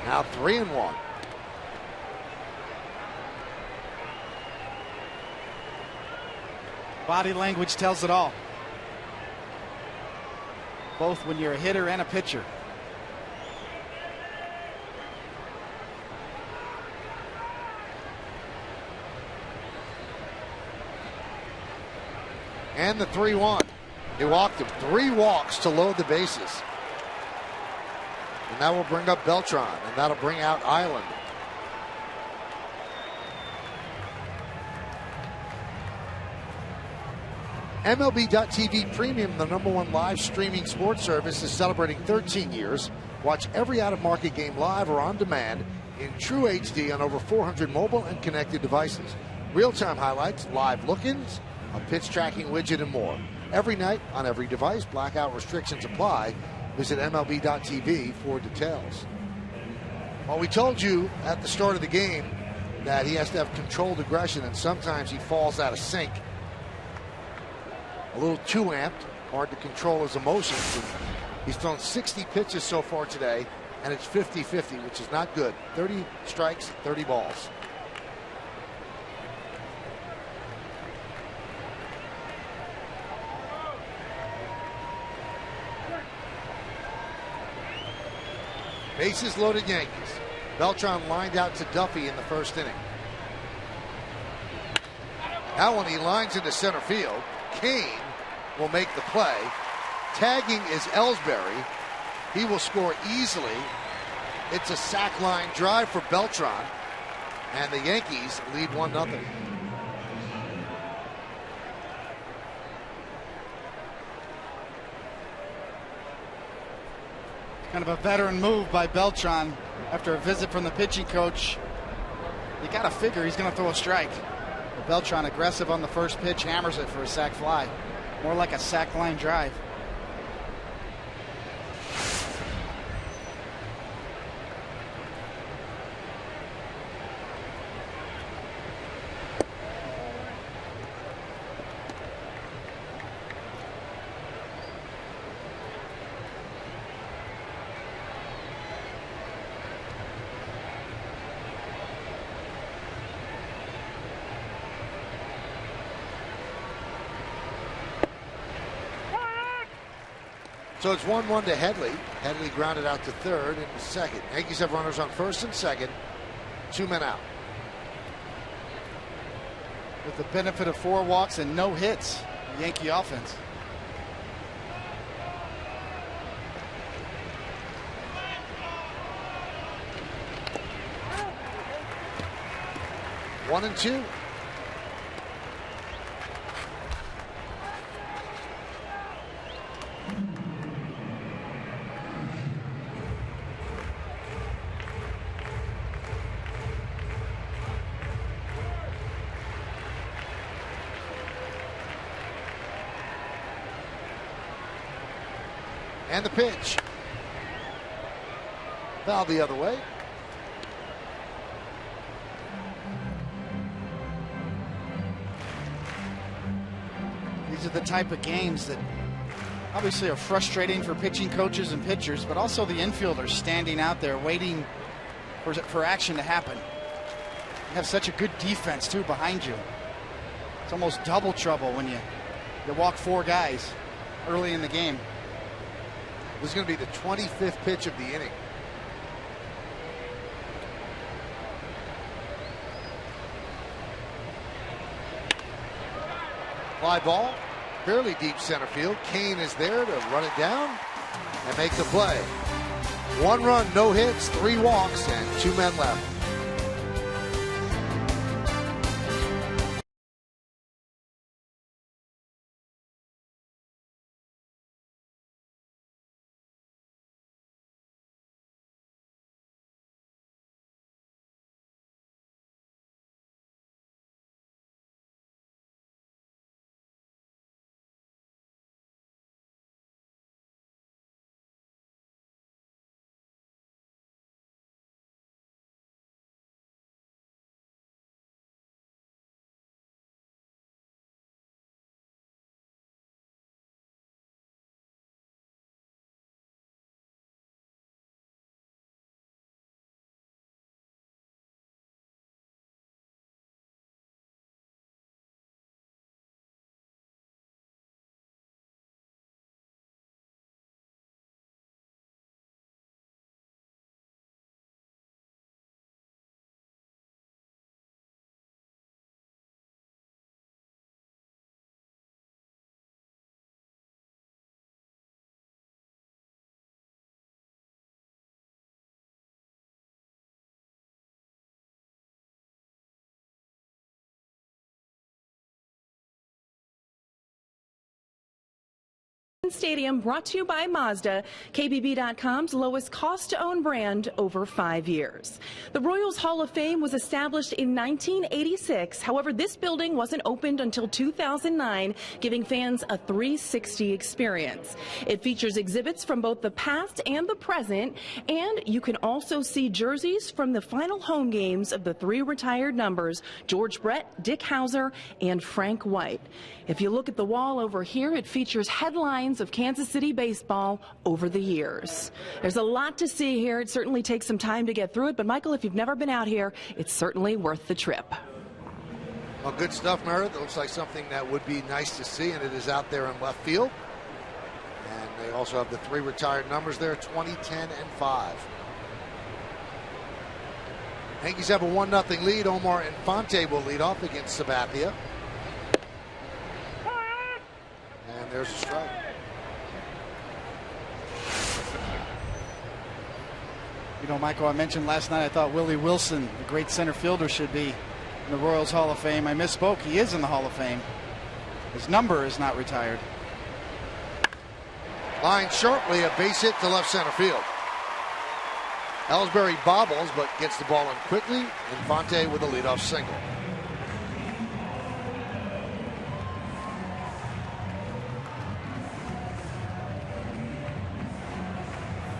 Now 3-1. Body language tells it all. Both when you're a hitter and a pitcher. And the 3-1. He walked him. 3 walks to load the bases. And that will bring up Beltran, and that'll bring out Island. MLB.TV Premium, the #1 live streaming sports service, is celebrating 13 years. Watch every out-of-market game live or on demand in true HD on over 400 mobile and connected devices. Real-time highlights, live look-ins, a pitch tracking widget, and more. Every night on every device. Blackout restrictions apply. Visit MLB.TV for details. Well, we told you at the start of the game that he has to have controlled aggression, and sometimes he falls out of sync. A little too amped, hard to control his emotions. He's thrown 60 pitches so far today, and it's 50-50, which is not good. 30 strikes, 30 balls. Bases loaded Yankees. Beltran lined out to Duffy in the first inning. Now when he lines into center field, Kane will make the play. Tagging is Ellsbury. He will score easily. It's a sac line drive for Beltran, and the Yankees lead 1-0. Kind of a veteran move by Beltran after a visit from the pitching coach. You got to figure he's going to throw a strike. But Beltran, aggressive on the first pitch, hammers it for a sac fly. More like a sac line drive. So it's 1-1 to Headley. Headley grounded out to third and second. Yankees have runners on first and second. 2 men out. With the benefit of 4 walks and no hits, Yankee offense. One and two. And the pitch. Foul the other way. These are the type of games that obviously are frustrating for pitching coaches and pitchers, but also the infielders standing out there waiting for action to happen. You have such a good defense, too, behind you. It's almost double trouble when you walk 4 guys early in the game. This is going to be the 25th pitch of the inning. Fly ball, fairly deep center field. Kane is there to run it down and make the play. 1 run, no hits, 3 walks, and 2 men left. Stadium, brought to you by Mazda, KBB.com's lowest cost to own brand over 5 years. The Royals Hall of Fame was established in 1986. However, this building wasn't opened until 2009, giving fans a 360 experience. It features exhibits from both the past and the present, and you can also see jerseys from the final home games of the 3 retired numbers, George Brett, Dick Howser, and Frank White. If you look at the wall over here, it features headlines of Kansas City baseball over the years. There's a lot to see here. It certainly takes some time to get through it, but Michael, if you've never been out here, it's certainly worth the trip. Well, good stuff, Meredith. It looks like something that would be nice to see, and it is out there in left field. And they also have the 3 retired numbers there, 20, 10, and 5. Yankees have a 1-0 lead. Omar Infante will lead off against Sabathia. And there's a strike. You know, Michael, I mentioned last night I thought Willie Wilson, the great center fielder, should be in the Royals Hall of Fame. I misspoke. He is in the Hall of Fame. His number is not retired. Line sharply, a base hit to left center field. Ellsbury bobbles, but gets the ball in quickly. Infante with a leadoff single.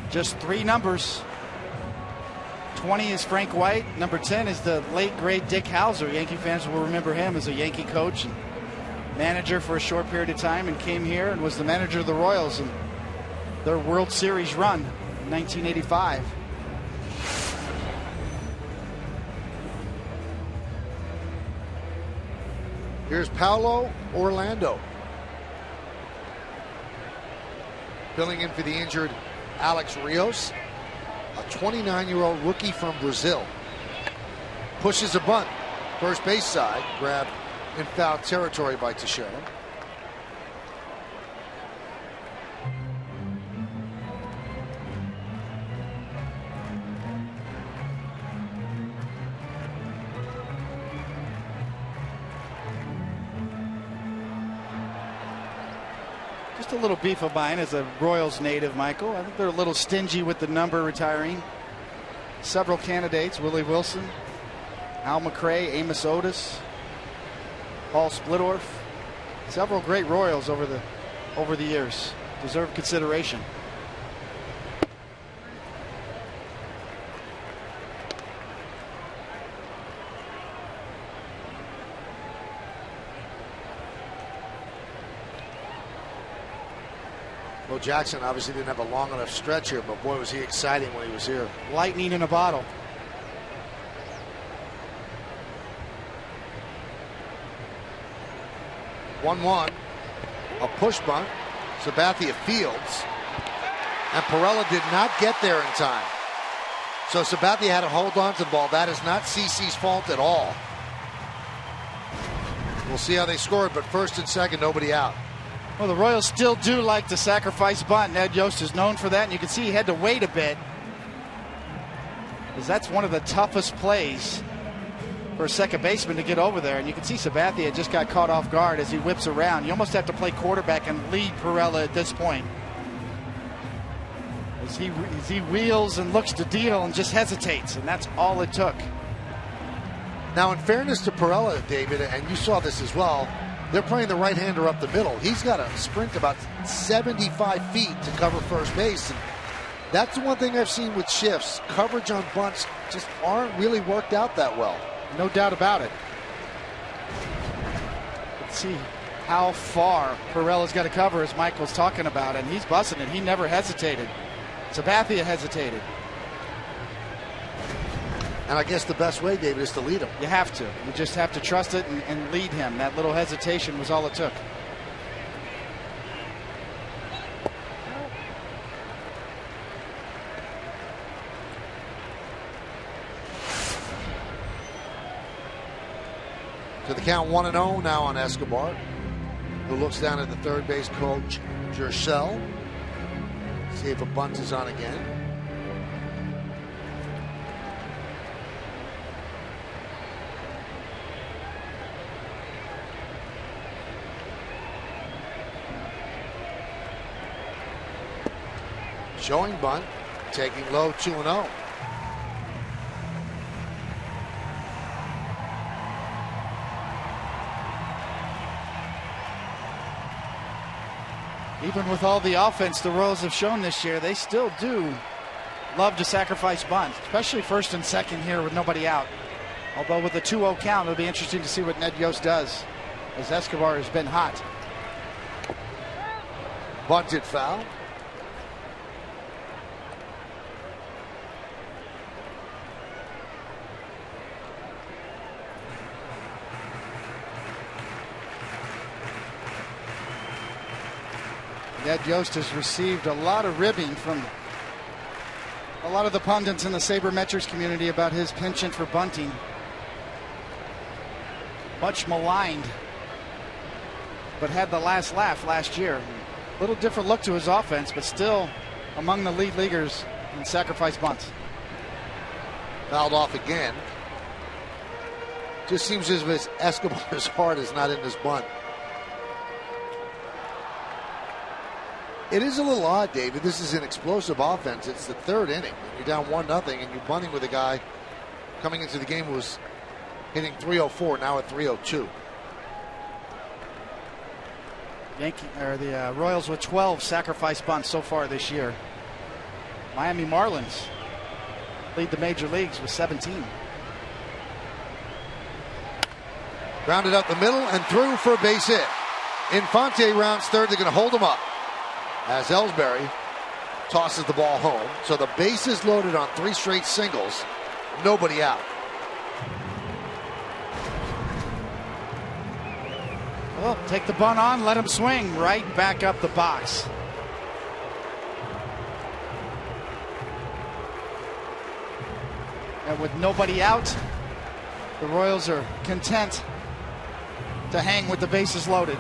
Just 3 numbers. 20 is Frank White. Number 10 is the late, great Dick Howser. Yankee fans will remember him as a Yankee coach and manager for a short period of time, and came here and was the manager of the Royals in their World Series run in 1985. Here's Paulo Orlando. Filling in for the injured Alex Rios, a 29-year-old rookie from Brazil. Pushes a bunt. First base side, grabbed in foul territory by Teixeira. Just a little beef of mine as a Royals native, Michael. I think they're a little stingy with the number retiring. Several candidates: Willie Wilson, Al McRae, Amos Otis, Paul Splittorff. Several great Royals over the years. Deserve consideration. Bo Jackson obviously didn't have a long enough stretch here, but boy, was he exciting when he was here. Lightning in a bottle. One, a push bunt. Sabathia fields, and Pirela did not get there in time. So Sabathia had to hold on to the ball. That is not CC's fault at all. We'll see how they scored, but first and second, nobody out. Well, the Royals still do like to sacrifice bunt, and Ed Yost is known for that, and you can see he had to wait a bit, because that's one of the toughest plays for a second baseman to get over there. And you can see Sabathia just got caught off guard as he whips around. You almost have to play quarterback and lead Pirela at this point, as he wheels and looks to deal and just hesitates, and that's all it took. Now, in fairness to Pirela, David, and you saw this as well, they're playing the right-hander up the middle. He's got to sprint about 75 feet to cover first base. And that's the one thing I've seen with shifts. Coverage on bunts just aren't really worked out that well. No doubt about it. Let's see how far Pirela's got to cover, as Michael's talking about, and he's busting it. He never hesitated. Sabathia hesitated. And I guess the best way, David, is to lead him. You have to. You just have to trust it and lead him. That little hesitation was all it took. To the count 1-0 now on Escobar, who looks down at the third base coach, Jercel. See if a bunt is on again. Showing bunt, taking low, 2-0. Even with all the offense the Royals have shown this year, they still do love to sacrifice bunts, especially first and second here with nobody out. Although with the 2-0 count, it'll be interesting to see what Ned Yost does, as Escobar has been hot. Bunted foul. Ned Yost has received a lot of ribbing from a lot of the pundits in the sabermetrics community about his penchant for bunting. Much maligned, but had the last laugh last year. A little different look to his offense, but still among the lead leaguers in sacrifice bunts. Fouled off again. Just seems as if Escobar's heart is not in this bunt. It is a little odd, David. This is an explosive offense. It's the third inning. You're down 1-0, and you're bunting with a guy coming into the game who was hitting .304, now at .302. The Royals with 12 sacrifice bunts so far this year. Miami Marlins lead the major leagues with 17. Grounded up the middle and through for a base hit. Infante rounds third. They're going to hold him up as Ellsbury tosses the ball home. So the base is loaded on 3 straight singles. Nobody out. Well, take the bunt on, let him swing right back up the box. And with nobody out, the Royals are content to hang with the bases loaded.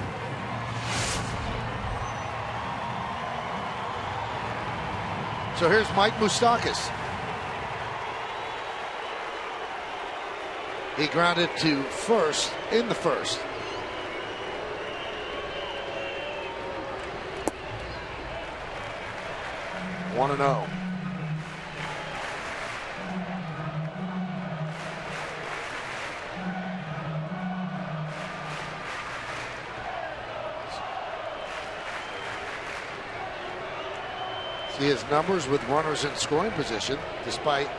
So here's Mike Moustakas. He grounded to first in the first. One and 0. See his numbers with runners in scoring position, despite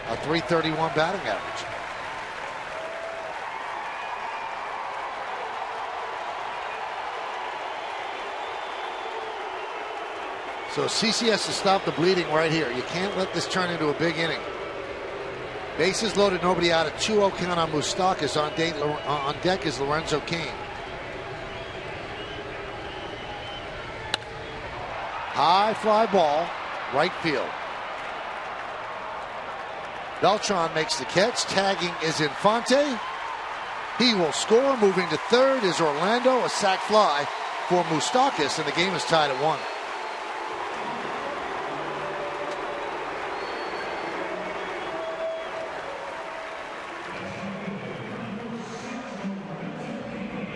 a .331 batting average. So CC has to stop the bleeding right here. You can't let this turn into a big inning. Bases loaded, nobody out. A 2-0 count on Moustakas. On deck is Lorenzo Cain. High fly ball, right field. Beltran makes the catch. Tagging is Infante. He will score. Moving to third is Orlando. A sac fly for Moustakas, and the game is tied at 1.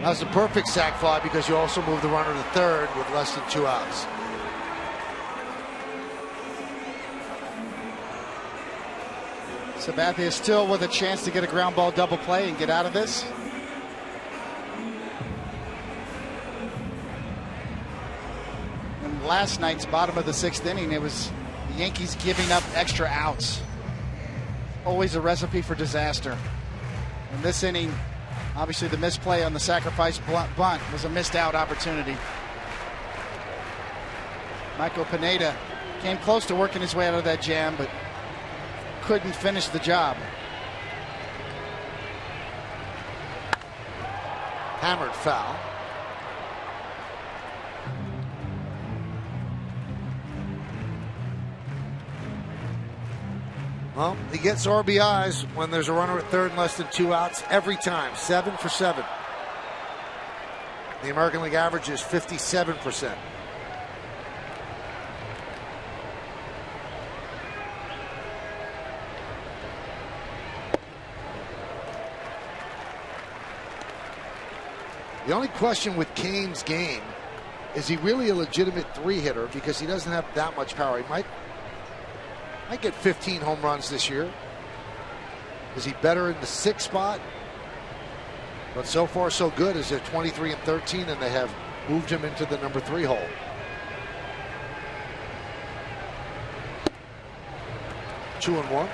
That's a perfect sac fly because you also move the runner to third with less than 2 outs. Sabathia still with a chance to get a ground ball double play and get out of this. In last night's bottom of the 6th inning, it was the Yankees giving up extra outs. Always a recipe for disaster. In this inning, obviously the misplay on the sacrifice bunt was a missed out opportunity. Michael Pineda came close to working his way out of that jam, but couldn't finish the job. Hammered foul. Well, he gets RBIs when there's a runner at third and less than 2 outs every time. 7 for 7. The American League average is 57%. The only question with Cain's game Is he really a legitimate 3-hitter? Because he doesn't have that much power. He might get 15 home runs this year. Is he better in the 6th spot? But so far so good as they're 23-13 and they have moved him into the number 3 hole. Two and one.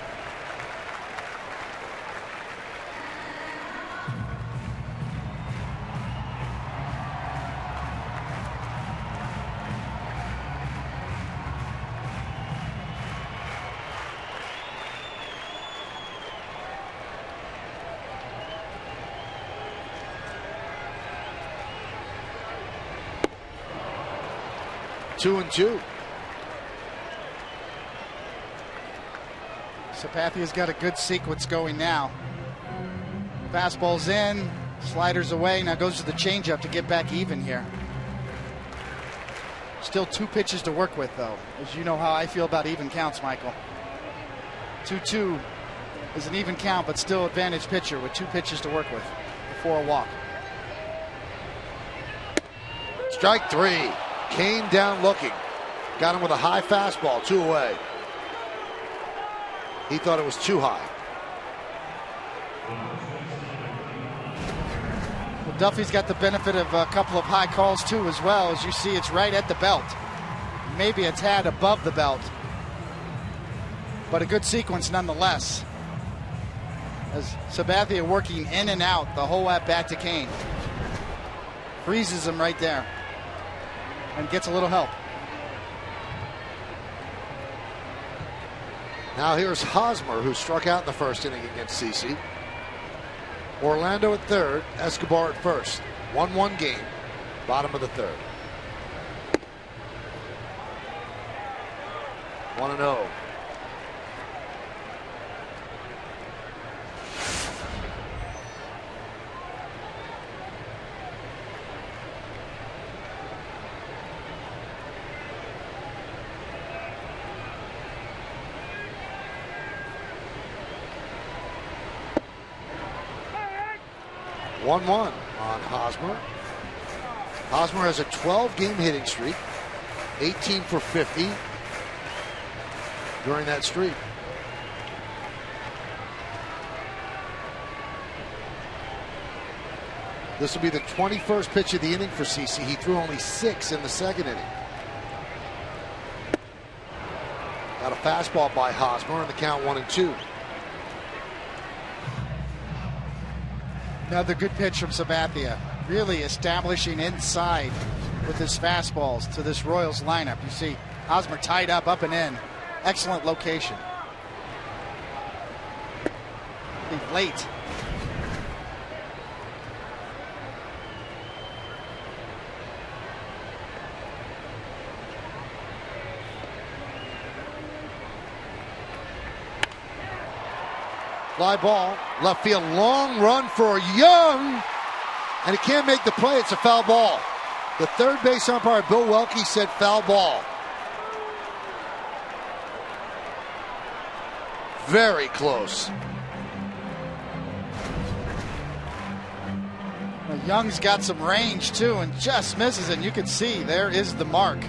Two and two. Sabathia's got a good sequence going now. Fastball's in, sliders away. Now goes to the changeup to get back even here. Still 2 pitches to work with, though. As you know how I feel about even counts, Michael. 2-2 is an even count, but still advantage pitcher with 2 pitches to work with before a walk. Strike 3. Came down looking. Got him with a high fastball, 2 away. He thought it was too high. Well, Duffy's got the benefit of a couple of high calls too as well. As you see, it's right at the belt. Maybe a tad above the belt. But a good sequence nonetheless. As Sabathia working in and out the whole at-bat to Kane. Freezes him right there. And gets a little help. Now here's Hosmer, who struck out in the 1st inning against CC. Orlando at 3rd, Escobar at 1st. 1-1 game, bottom of the 3rd. 1-0. On Hosmer. Hosmer has a 12-game hitting streak, 18 for 50 during that streak. This will be the 21st pitch of the inning for CC. He threw only 6 in the 2nd inning. Got a fastball by Hosmer, and the count 1-2. Another good pitch from Sabathia. Really establishing inside with his fastballs to this Royals lineup. You see Hosmer tied up and in. Excellent location. Late. Fly ball, left field, long run for Young, and he can't make the play. It's a foul ball. The 3rd base umpire, Bill Welke, said foul ball. Very close. Well, Young's got some range too and just misses it. You can see there is the mark.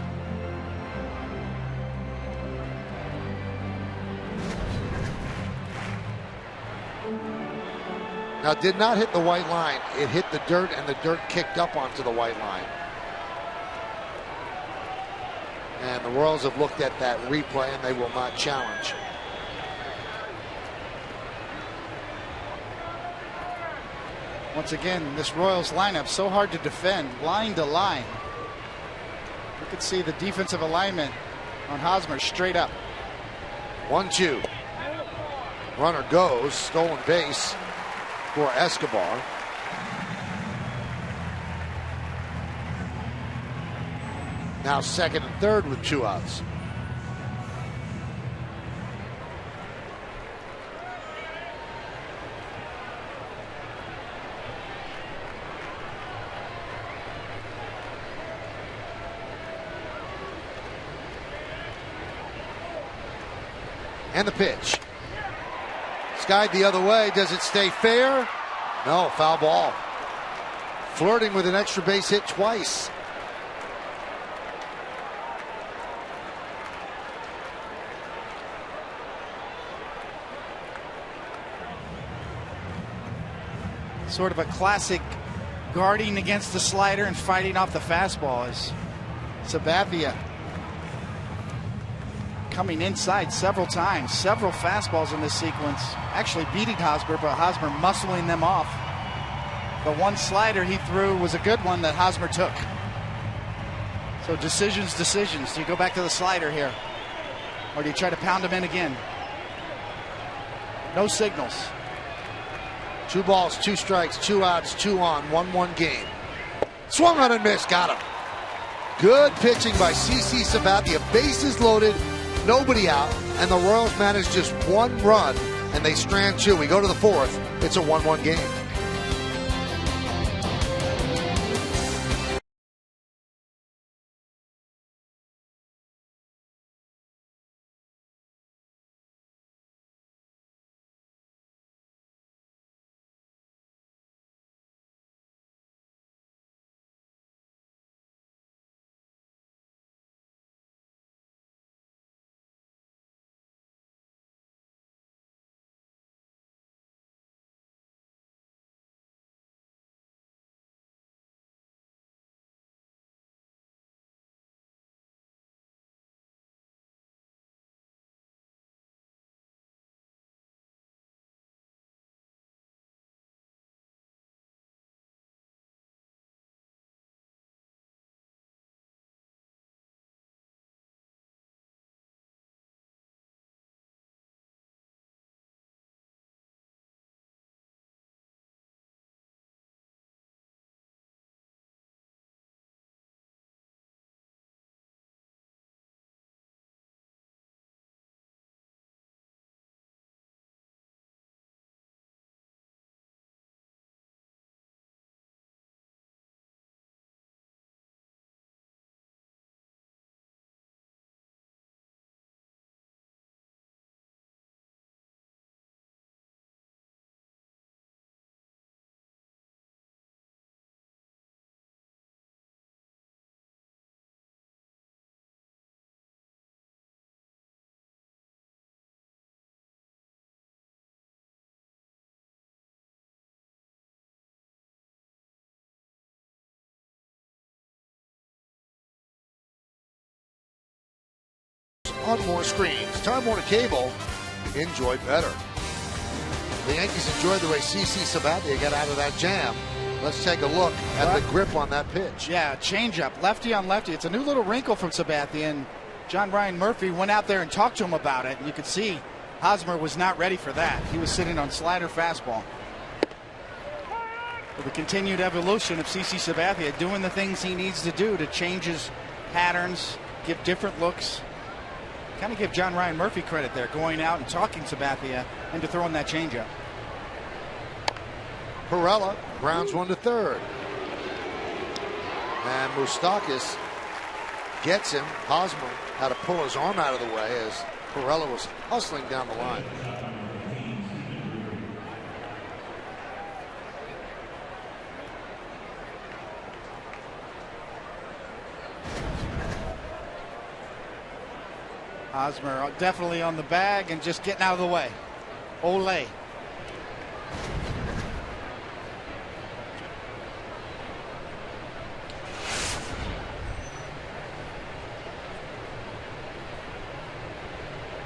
Now, did not hit the white line. It hit the dirt, and the dirt kicked up onto the white line. And the Royals have looked at that replay, and they will not challenge. Once again, this Royals lineup so hard to defend, line to line. You can see the defensive alignment on Hosmer straight up. 1-2. Runner goes, stolen base for Escobar. Now 2nd and 3rd with 2 outs. And the pitch. Skied the other way. Does it stay fair? No, foul ball. Flirting with an extra base hit twice. Sort of a classic guarding against the slider and fighting off the fastball is Sabathia. Coming inside several times, several fastballs in this sequence, actually beating Hosmer, but Hosmer muscling them off. The one slider he threw was a good one that Hosmer took. So decisions. Do you go back to the slider here? Or do you try to pound him in again? No signals. 2 balls, 2 strikes, 2 outs, 2 on, 1-1 game. Swung on and missed, got him. Good pitching by CC Sabathia. Bases loaded, nobody out, and the Royals managed just 1 run, and they strand 2. We go to the 4th. It's a 1-1 game. On more screens. Time Warner Cable, enjoy better. The Yankees enjoyed the way CC Sabathia got out of that jam. Let's take a look at the grip on that pitch. Yeah, changeup, lefty on lefty. It's a new little wrinkle from Sabathia, and John Ryan Murphy went out there and talked to him about it, and you could see Hosmer was not ready for that. He was sitting on slider fastball. With the continued evolution of CC Sabathia, doing the things he needs to do to change his patterns, give different looks. Kind of give John Ryan Murphy credit there, going out and talking Sabathia into throwing that changeup. Perella grounds 1 to third. And Moustakas gets him. Hosmer had to pull his arm out of the way as Perella was hustling down the line. Hosmer definitely on the bag and just getting out of the way. Ole.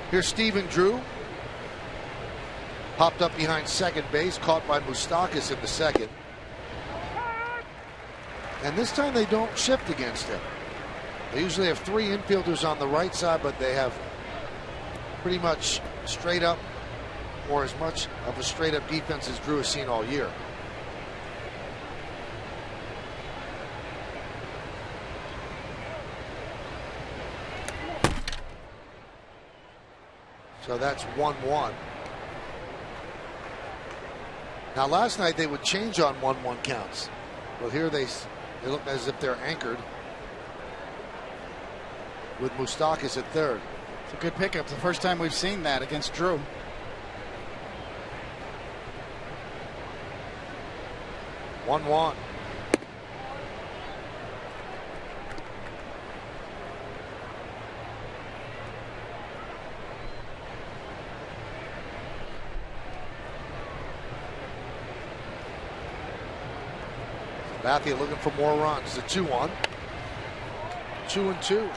Here's Stephen Drew. Popped up behind second base, caught by Moustakas in the second. And this time they don't shift against him. They usually have 3 infielders on the right side, but they have pretty much straight up, or as much of a straight up defense as Drew has seen all year. So that's 1-1. Now last night they would change on 1-1 counts. Well, here they look as if they're anchored with Moustakas at third. It's a good pickup. It's the first time we've seen that against Drew. One. Sabathia looking for more runs. The 2-1. 2-2.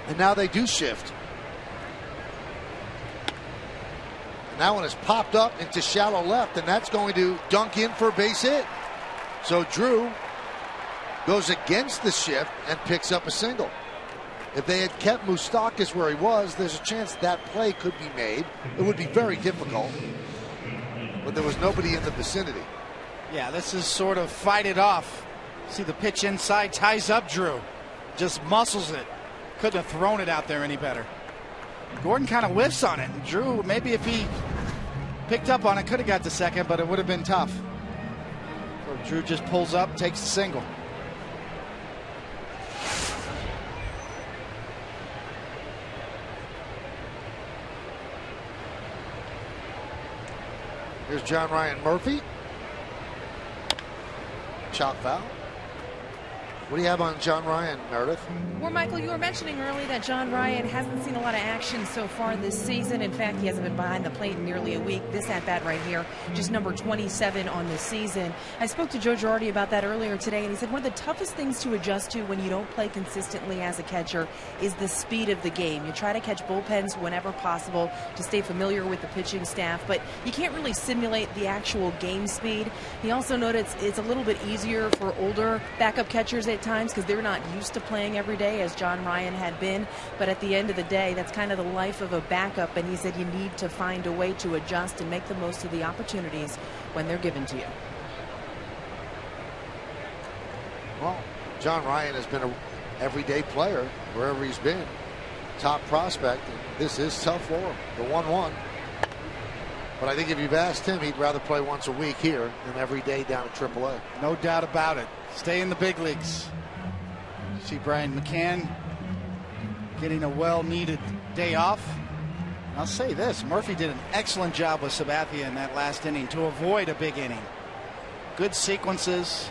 And now they do shift. And that one is popped up into shallow left, and that's going to dunk in for a base hit. So Drew goes against the shift and picks up a single. If they had kept Moustakas where he was, there's a chance that play could be made. It would be very difficult, but there was nobody in the vicinity. Yeah, this is sort of fight it off. See the pitch inside, ties up Drew. Just muscles it. Couldn't have thrown it out there any better. Gordon kind of whiffs on it. Drew, maybe if he picked up on it, could have got to second, but it would have been tough. So Drew just pulls up, takes the single. Here's John Ryan Murphy. Chop foul. What do you have on John Ryan, Meredith? Well, Michael, you were mentioning earlier that John Ryan hasn't seen a lot of action so far this season. In fact, he hasn't been behind the plate in nearly a week. This at-bat right here, just number 27 on the season. I spoke to Joe Girardi about that earlier today, and he said one of the toughest things to adjust to when you don't play consistently as a catcher is the speed of the game. You try to catch bullpens whenever possible to stay familiar with the pitching staff, but you can't really simulate the actual game speed. He also noted it's a little bit easier for older backup catchers at times because they're not used to playing every day as John Ryan had been, but at the end of the day, that's kind of the life of a backup, and he said you need to find a way to adjust and make the most of the opportunities when they're given to you. Well, John Ryan has been an everyday player wherever he's been. Top prospect. This is tough for him. The 1-1. But I think if you've asked him, he'd rather play once a week here than every day down at AAA. No doubt about it. Stay in the big leagues. See Brian McCann getting a well-needed day off. I'll say this, Murphy did an excellent job with Sabathia in that last inning to avoid a big inning. Good sequences.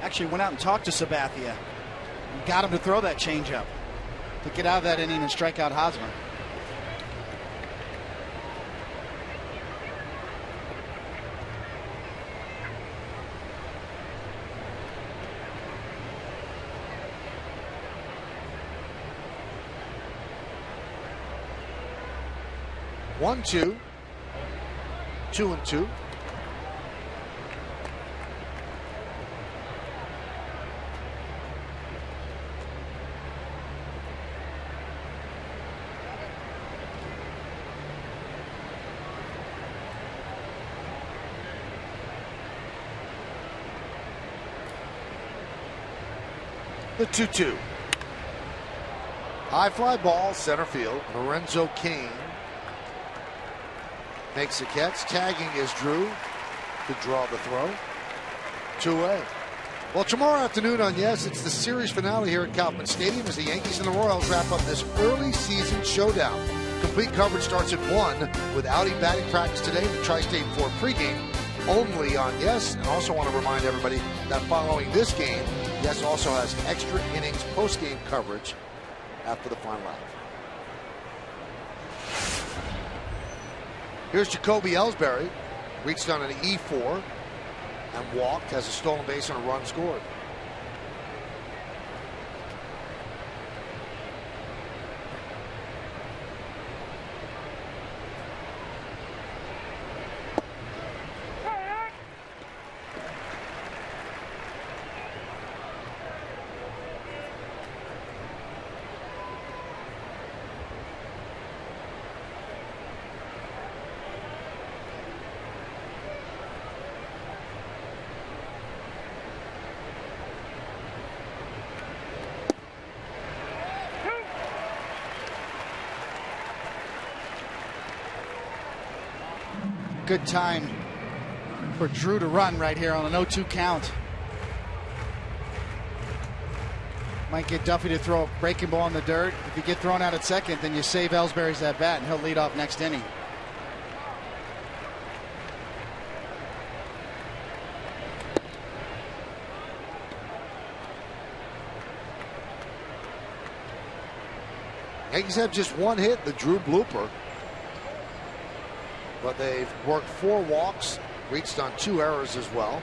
Actually went out and talked to Sabathia and got him to throw that changeup to get out of that inning and strike out Hosmer. One, 2, 2-2. The 2-2. High fly ball, center field. Lorenzo Cain makes the catch. Tagging is Drew to draw the throw. 2-away. Well, tomorrow afternoon on Yes, it's the series finale here at Kauffman Stadium as the Yankees and the Royals wrap up this early season showdown. Complete coverage starts at 1 with outing batting practice today. The Tri-State 4 pregame only on Yes. And also want to remind everybody that following this game, Yes also has extra innings post-game coverage after the final out. Here's Jacoby Ellsbury, reached on an E4 and walked, has a stolen base and a run scored. Good time for Drew to run right here on an 0-2 count. Might get Duffy to throw a breaking ball in the dirt. If you get thrown out at second, then you save Ellsbury's at bat, and he'll lead off next inning. Yankees have just one hit, the Drew blooper. But they've worked 4 walks, reached on 2 errors as well.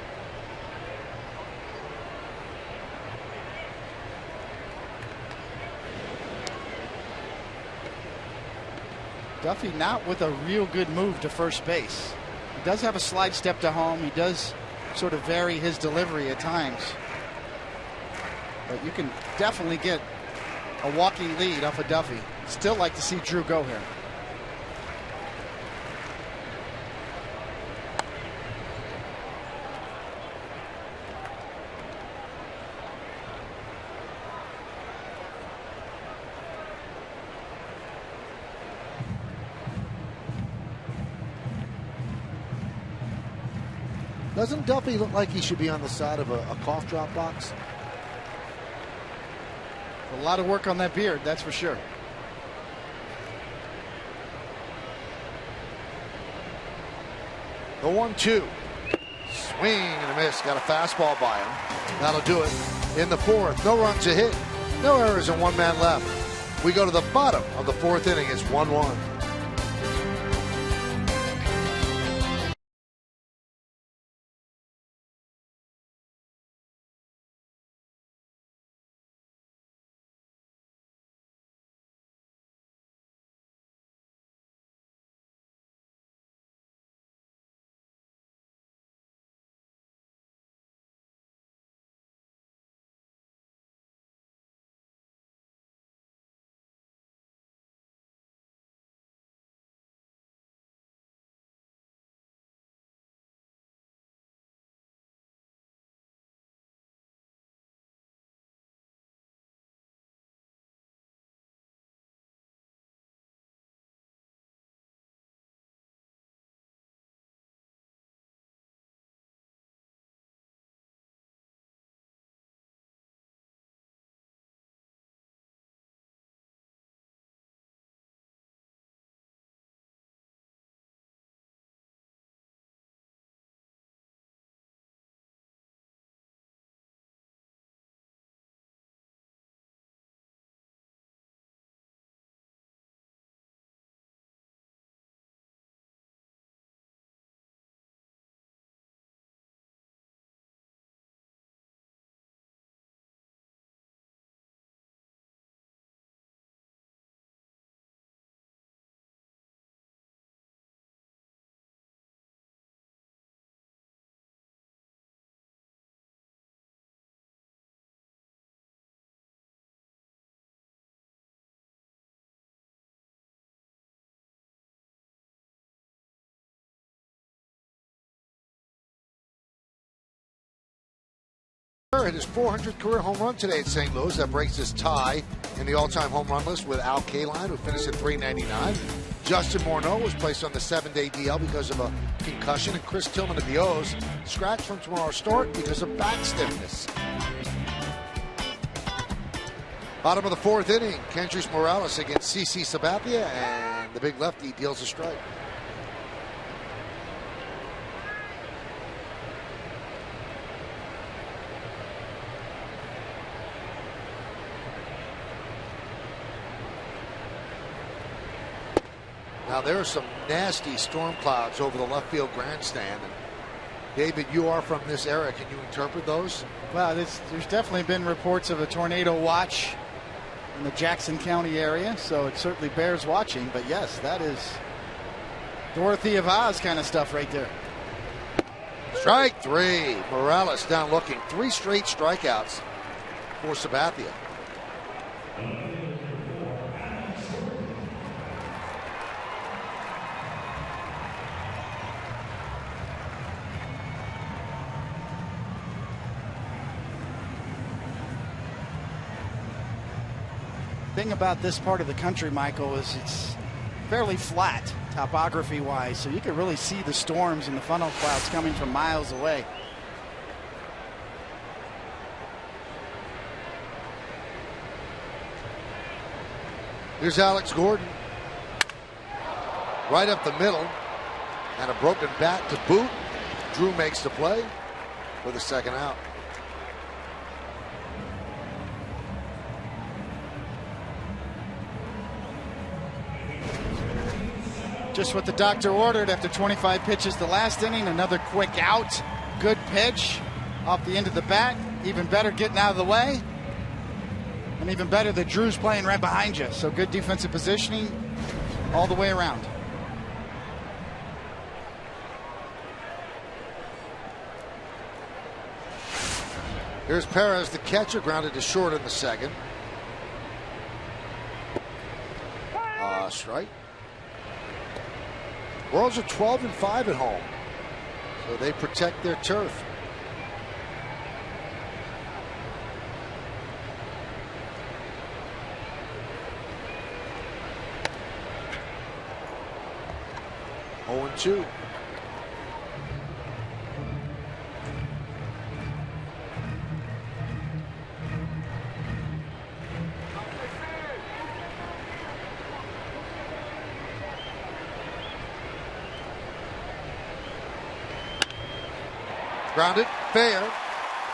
Duffy not with a real good move to first base. He does have a slide step to home. He does sort of vary his delivery at times. But you can definitely get a walking lead off of Duffy. Still like to see Drew go here. Doesn't Duffy look like he should be on the side of a cough drop box? A lot of work on that beard, that's for sure. The 1-2. Swing and a miss. Got a fastball by him. That'll do it. In the 4th, no runs a hit. No errors and 1 man left. We go to the bottom of the 4th inning. It's 1-1. Hit his 400th career home run today at St. Louis. That breaks his tie in the all-time home run list with Al Kaline, who finished at 399. Justin Morneau was placed on the 7-day DL because of a concussion, and Chris Tillman of the O's scratched from tomorrow's start because of back stiffness. Bottom of the 4th inning, Kendrys Morales against CC Sabathia, and the big lefty deals a strike. Now there are some nasty storm clouds over the left field grandstand. And David, you are from this era. Can you interpret those? Well, there's definitely been reports of a tornado watch in the Jackson County area, so it certainly bears watching. But yes, that is Dorothy of Oz kind of stuff right there. Strike 3. Morales down looking. 3 straight strikeouts for Sabathia. Thing about this part of the country, Michael, is it's fairly flat topography wise, so you can really see the storms and the funnel clouds coming from miles away. Here's Alex Gordon. Right up the middle. And a broken bat to boot. Drew makes the play for the second out. Just what the doctor ordered after 25 pitches the last inning. Another quick out. Good pitch off the end of the bat. Even better getting out of the way. And even better that Drew's playing right behind you. So good defensive positioning all the way around. Here's Perez, the catcher, grounded to short in the second. Strike. Royals are 12-5 at home, so they protect their turf. Oh, 0-2. Grounded, fair,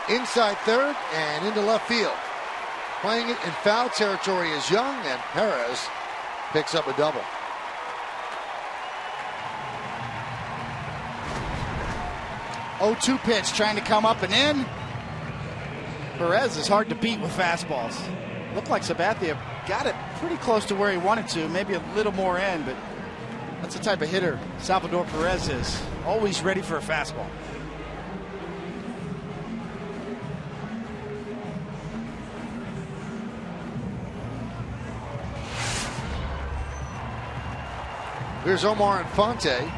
inside third, and into left field. Playing it in foul territory is Young, and Perez picks up a double. Oh, 2 pitch trying to come up and in. Perez is hard to beat with fastballs. Looked like Sabathia got it pretty close to where he wanted to, maybe a little more in, but that's the type of hitter Salvador Perez is. Always ready for a fastball. Here's Omar Infante.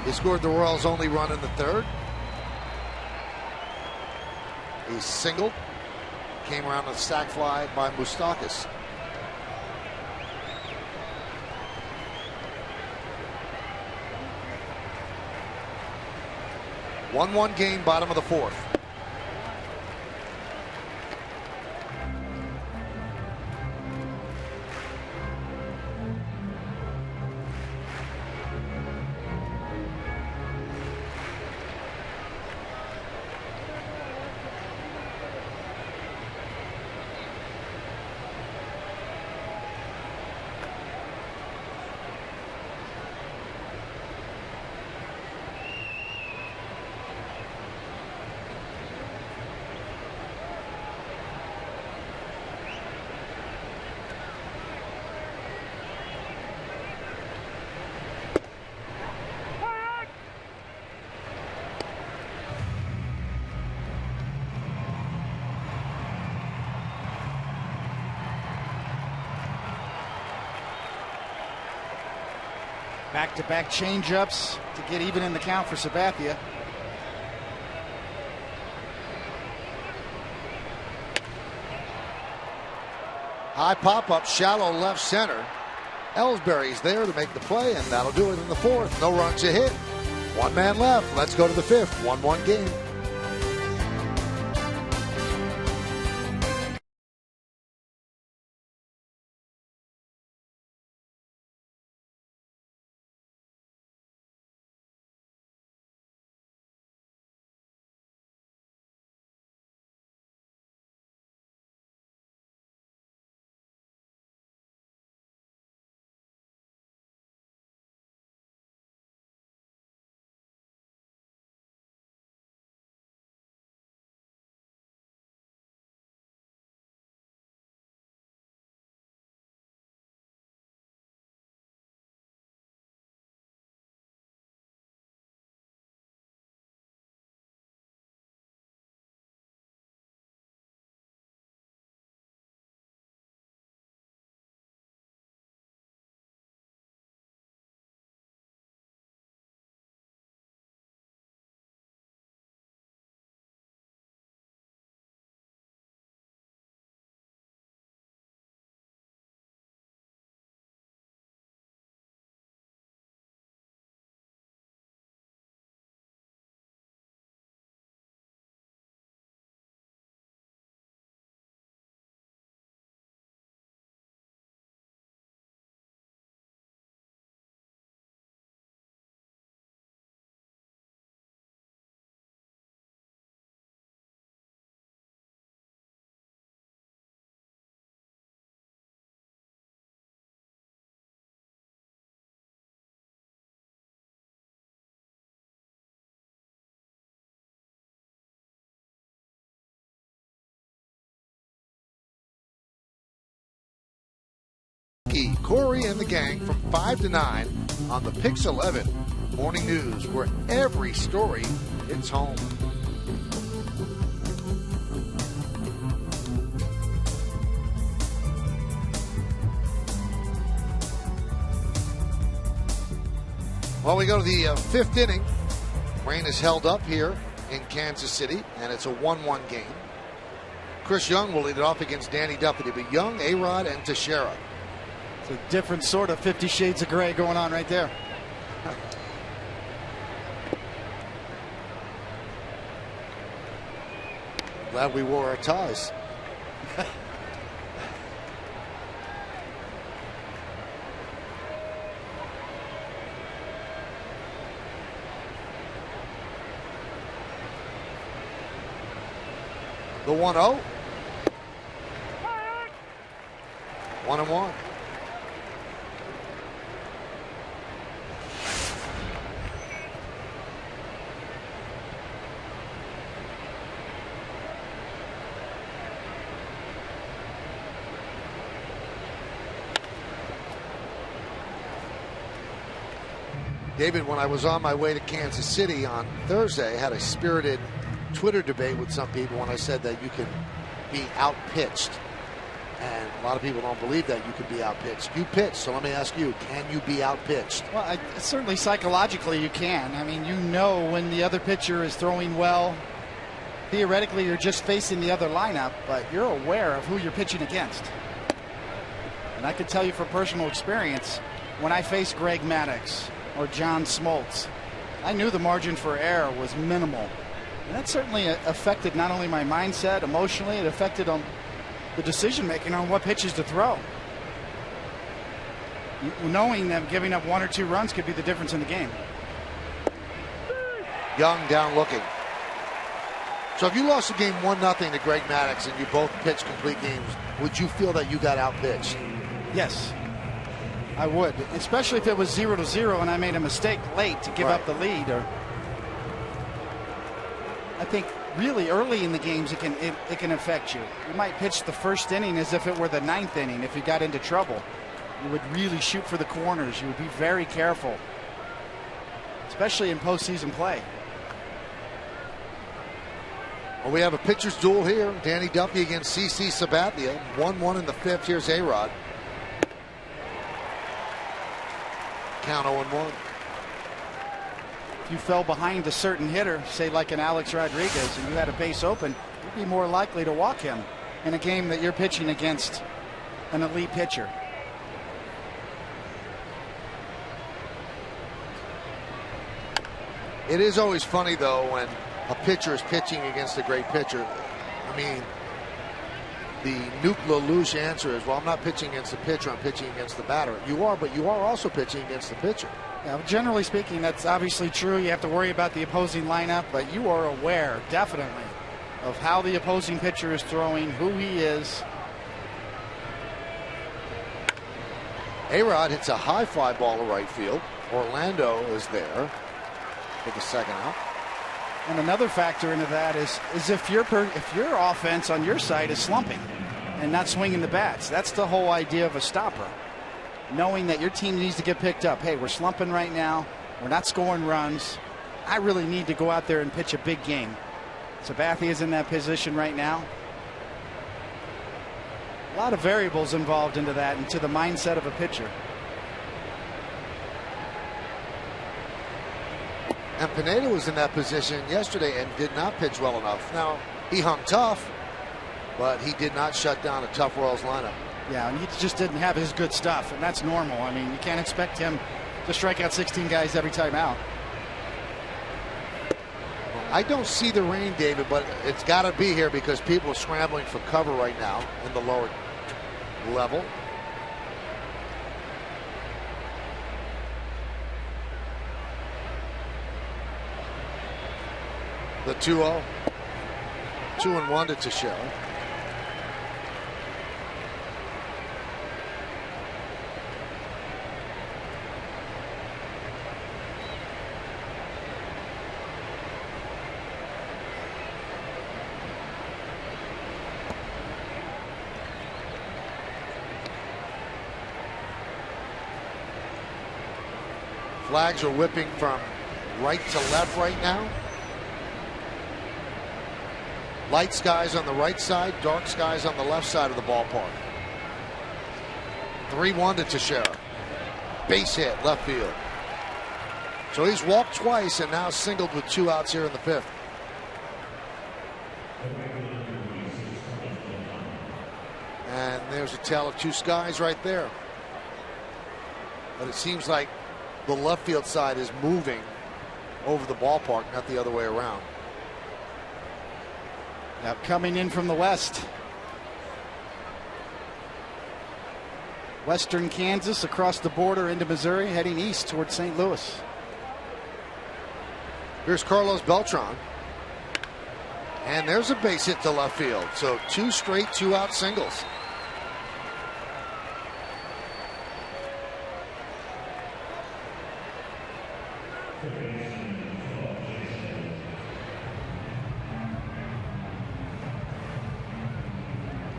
He scored the Royals' only run in the third. He singled. Came around with a sac fly by Moustakas. One game, bottom of the fourth. Back-to-back change-ups to get even in the count for Sabathia. High pop-up, shallow left center. Ellsbury's there to make the play, and that'll do it in the fourth. No runs a hit. One man left. Let's go to the fifth. 1-1 game. Milwaukee. Corey and the gang from 5 to 9 on the Pix 11 Morning News, where every story hits home. Well, we go to the fifth inning. Rain is held up here in Kansas City, and it's a 1-1 game. Chris Young will lead it off against Danny Duffy. But Young, A-Rod, and Teixeira. It's a different sort of 50 Shades of Gray going on right there. Glad we wore our ties. The 1-0. 1-1. David, when I was on my way to Kansas City on Thursday, I had a spirited Twitter debate with some people when I said that you can be outpitched. And a lot of people don't believe that you can be outpitched. You pitch, so let me ask you, can you be outpitched? Well, certainly psychologically you can. I mean, you know when the other pitcher is throwing well. Theoretically, you're just facing the other lineup, but you're aware of who you're pitching against. And I can tell you from personal experience, when I faced Greg Maddux or John Smoltz, I knew the margin for error was minimal. And that certainly affected not only my mindset emotionally, it affected the decision making on what pitches to throw. Knowing that giving up 1 or 2 runs could be the difference in the game. Young down looking. So if you lost the game 1-0 to Greg Maddux and you both pitched complete games, would you feel that you got outpitched? Yes, I would, especially if it was 0-0 and I made a mistake late to give up the lead. Or I think really early in the games it can affect you. You might pitch the first inning as if it were the 9th inning. If you got into trouble, you would really shoot for the corners. You would be very careful, especially in postseason play. Well, we have a pitcher's duel here. Danny Duffy against CC Sabathia. 1-1 in the 5th. Here's A-Rod. Count 0-1. If you fell behind a certain hitter, say like an Alex Rodriguez, and you had a base open, you'd be more likely to walk him in a game that you're pitching against an elite pitcher. It is always funny, though, when a pitcher is pitching against a great pitcher. I mean, the nuclear loose answer is, well, I'm not pitching against the pitcher, I'm pitching against the batter. You are, but you are also pitching against the pitcher. Yeah, generally speaking, that's obviously true. You have to worry about the opposing lineup, but you are aware, definitely, of how the opposing pitcher is throwing, who he is. A-Rod hits a high fly ball to right field. Orlando is there for the second out. And another factor into that is if your offense on your side is slumping and not swinging the bats. That's the whole idea of a stopper. Knowing that your team needs to get picked up. Hey, we're slumping right now. We're not scoring runs. I really need to go out there and pitch a big game. Sabathia is in that position right now. A lot of variables involved into that, into the mindset of a pitcher. And Pineda was in that position yesterday and did not pitch well enough. Now, he hung tough, but he did not shut down a tough Royals lineup. Yeah, and he just didn't have his good stuff, and that's normal. I mean, you can't expect him to strike out 16 guys every time out. I don't see the rain, David, but it's got to be here because people are scrambling for cover right now in the lower level. The 2-0. 2-1 to Teixeira. Flags are whipping from right to left right now. Light skies on the right side, dark skies on the left side of the ballpark. 3-1 to Teixeira. Base hit, left field. So he's walked twice and now singled with 2 outs here in the 5th. And there's a tale of 2 skies right there. But it seems like the left field side is moving over the ballpark, not the other way around. Now coming in from the west. Western Kansas across the border into Missouri, heading east towards St. Louis. Here's Carlos Beltran. And there's a base hit to left field. So 2 straight 2-out singles.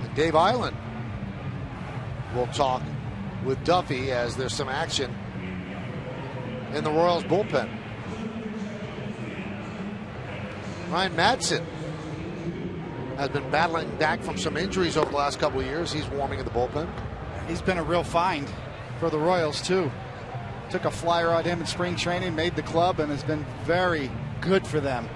And Dave Island will talk with Duffy as there's some action in the Royals bullpen. Ryan Madsen has been battling back from some injuries over the last couple of years. He's warming in the bullpen. He's been a real find for the Royals too. Took a flyer on him in spring training, made the club, and has been very good for them.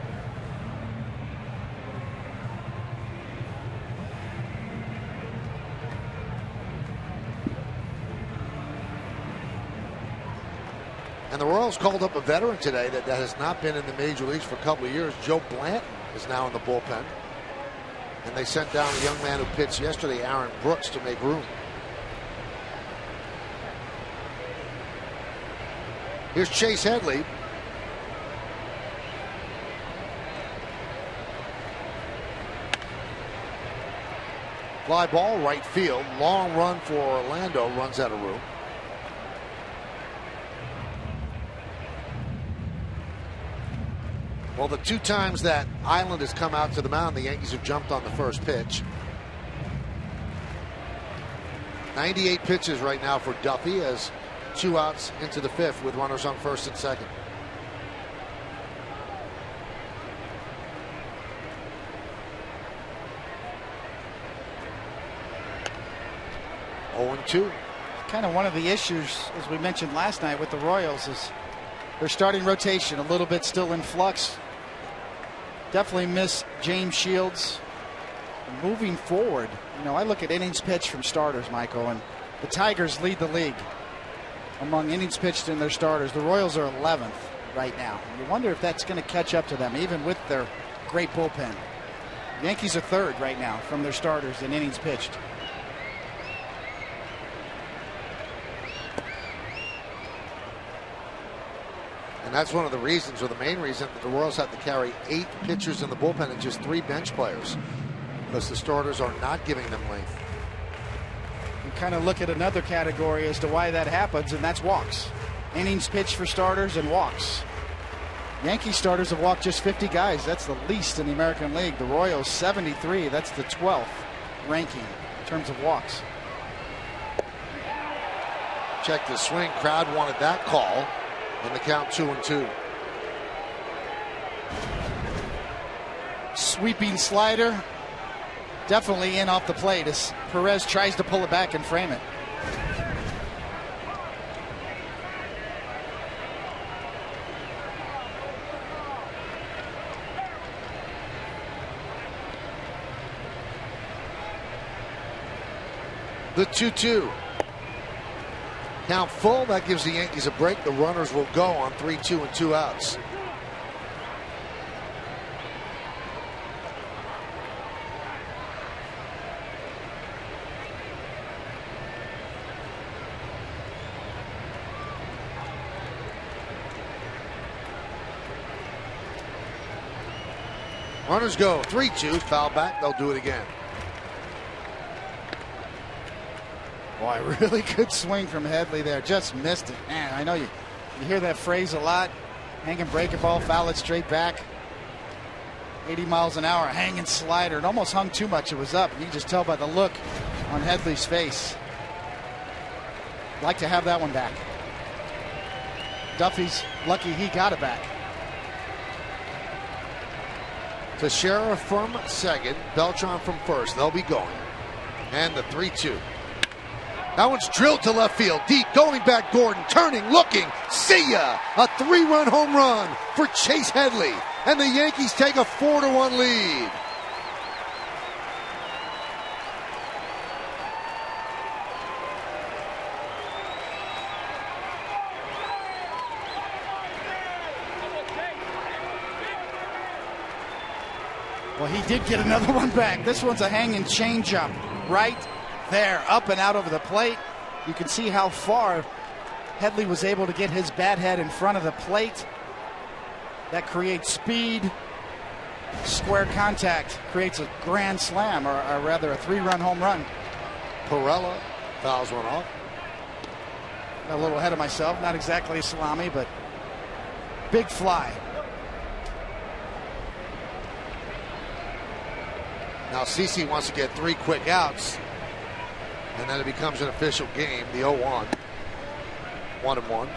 And the Royals called up a veteran today that has not been in the major leagues for a couple of years. Joe Blanton is now in the bullpen. And they sent down a young man who pitched yesterday, Aaron Brooks, to make room. Here's Chase Headley. Fly ball, right field. Long run for Orlando, runs out of room. Well, the 2 times that Island has come out to the mound, the Yankees have jumped on the first pitch. 98 pitches right now for Duffy as 2 outs into the 5th with runners on first and second. Oh, 0-2. Kind of one of the issues, as we mentioned last night with the Royals, is their starting rotation a little bit still in flux. Definitely miss James Shields. Moving forward, you know, I look at innings pitched from starters, Michael, and the Tigers lead the league among innings pitched in their starters. The Royals are 11th right now. You wonder if that's going to catch up to them, even with their great bullpen. The Yankees are 3rd right now from their starters in innings pitched. And that's one of the reasons, or the main reason, that the Royals have to carry 8 pitchers in the bullpen and just 3 bench players, because the starters are not giving them length. You kind of look at another category as to why that happens, and that's walks. Innings pitched for starters and walks. Yankee starters have walked just 50 guys. That's the least in the American League. The Royals 73. That's the 12th ranking in terms of walks. Check the swing. Crowd wanted that call. And the count 2-2. Sweeping slider. Definitely in off the plate as Perez tries to pull it back and frame it. The 2-2. Count full. That gives the Yankees a break. The runners will go on 3-2 and 2 outs. Runners go 3-2. Foul back. They'll do it again. Boy, really good swing from Headley there. Just missed it. Man, I know you hear that phrase a lot. Hang and break a ball, foul it straight back. 80 miles an hour, hanging slider. It almost hung too much. It was up. You can just tell by the look on Headley's face. Like to have that one back. Duffy's lucky he got it back. Teixeira from second, Beltran from first. They'll be going. And the 3-2. That one's drilled to left field. Deep, going back Gordon, turning, looking. See ya! A 3-run home run for Chase Headley. And the Yankees take a 4-1 lead. Well, he did get another one back. This one's a hanging changeup right there, up and out over the plate. You can see how far Headley was able to get his bat head in front of the plate. That creates speed. Square contact creates a grand slam, or rather a 3-run home run. Perella fouls one off. Got a little ahead of myself. Not exactly a salami, but big fly. Now CeCe wants to get 3 quick outs, and then it becomes an official game. The 0-1, 1-1.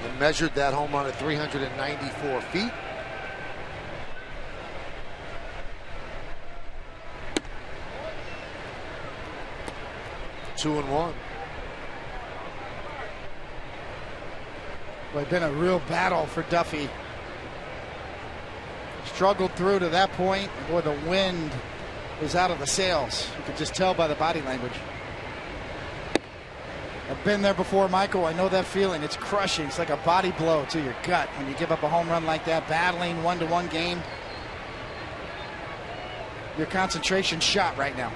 And measured that home run at 394 feet. Two and one. Well, it's been a real battle for Duffy. Struggled through to that point. Boy, the wind was out of the sails. You could just tell by the body language. I've been there before, Michael. I know that feeling. It's crushing. It's like a body blow to your gut when you give up a home run like that, battling 1-1 game. Your concentration shot right now.